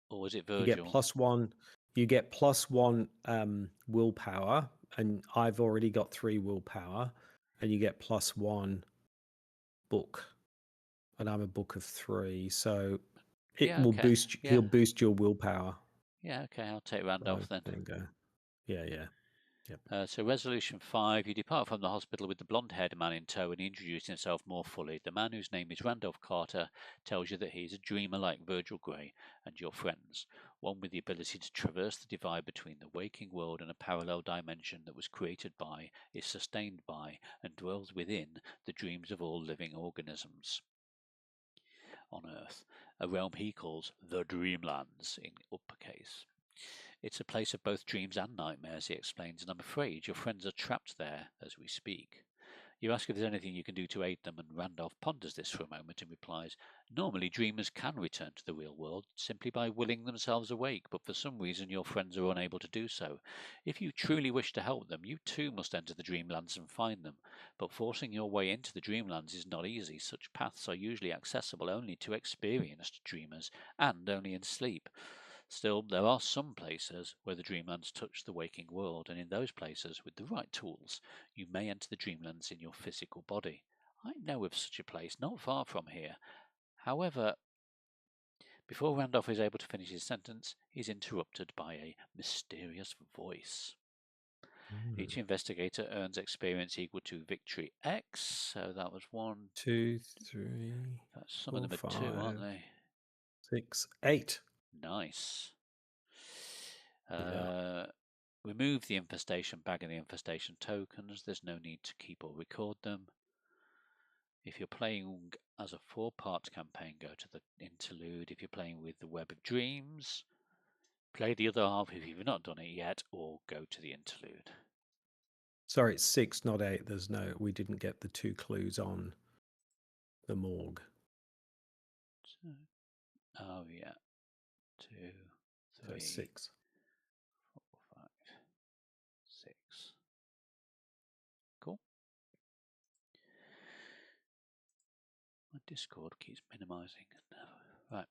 Or was it Virgil? You get +1. You get +1 willpower, and I've already got 3 willpower, and you get +1 book, and I'm a book of 3, so it will boost. Yeah. He'll boost your willpower. Yeah, okay, I'll take Randolph then. There you go. Yeah. Yep. So resolution 5, you depart from the hospital with the blonde-haired man in tow and he introduces himself more fully. The man, whose name is Randolph Carter, tells you that he is a dreamer like Virgil Grey and your friends, one with the ability to traverse the divide between the waking world and a parallel dimension that was created by, is sustained by, and dwells within the dreams of all living organisms on Earth, a realm he calls the Dreamlands in uppercase. It's a place of both dreams and nightmares, he explains, and I'm afraid your friends are trapped there as we speak. You ask if there's anything you can do to aid them, and Randolph ponders this for a moment and replies, normally dreamers can return to the real world simply by willing themselves awake, but for some reason your friends are unable to do so. If you truly wish to help them, you too must enter the Dreamlands and find them, but forcing your way into the Dreamlands is not easy. Such paths are usually accessible only to experienced dreamers, and only in sleep. Still, there are some places where the Dreamlands touch the waking world, and in those places, with the right tools, you may enter the Dreamlands in your physical body. I know of such a place not far from here. However, before Randolph is able to finish his sentence, he's interrupted by a mysterious voice. Each investigator earns experience equal to victory X, so that was 1, 2, 3. Some of them are 2, aren't they? 6, 8. Nice. Yeah. Remove the infestation bag and the infestation tokens. There's no need to keep or record them. If you're playing as a 4-part campaign, go to the interlude. If you're playing with the Web of Dreams, play the other half if you've not done it yet, or go to the interlude. Sorry, it's 6, not 8. We didn't get the 2 clues on the morgue. Oh yeah, 2, 3, so 6, 4, 5, 6. Cool. My Discord keeps minimizing. Right.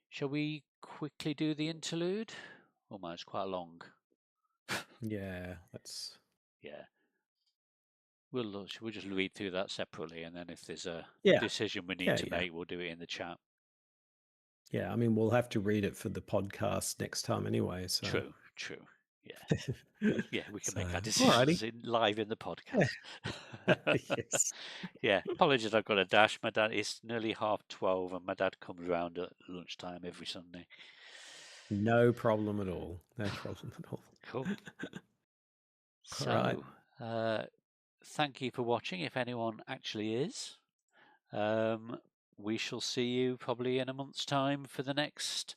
Shall we quickly do the interlude? Oh my, it's quite long. Yeah, that's. Yeah. We'll just read through that separately, and then if there's a decision we need to make, we'll do it in the chat. Yeah, I mean, we'll have to read it for the podcast next time anyway. So True. Yeah. Yeah, we can make our decisions live in the podcast. Yes. Yeah. Apologies, I've got a dash. My dad, it's nearly 12:30, and my dad comes round at lunchtime every Sunday. No problem at all. Cool. So, thank you for watching. If anyone actually is, we shall see you probably in a month's time for the next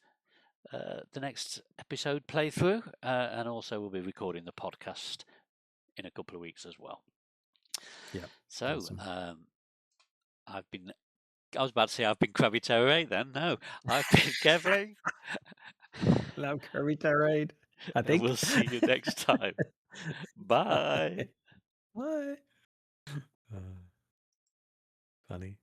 episode playthrough, and also we'll be recording the podcast in a couple of weeks as well. Yeah. So, awesome. I was about to say I've been CrabbyTerror8 then. No, I've been Kevling. Love CrabbyTerror8. I think. We'll see you next time. Bye. Bye. Funny.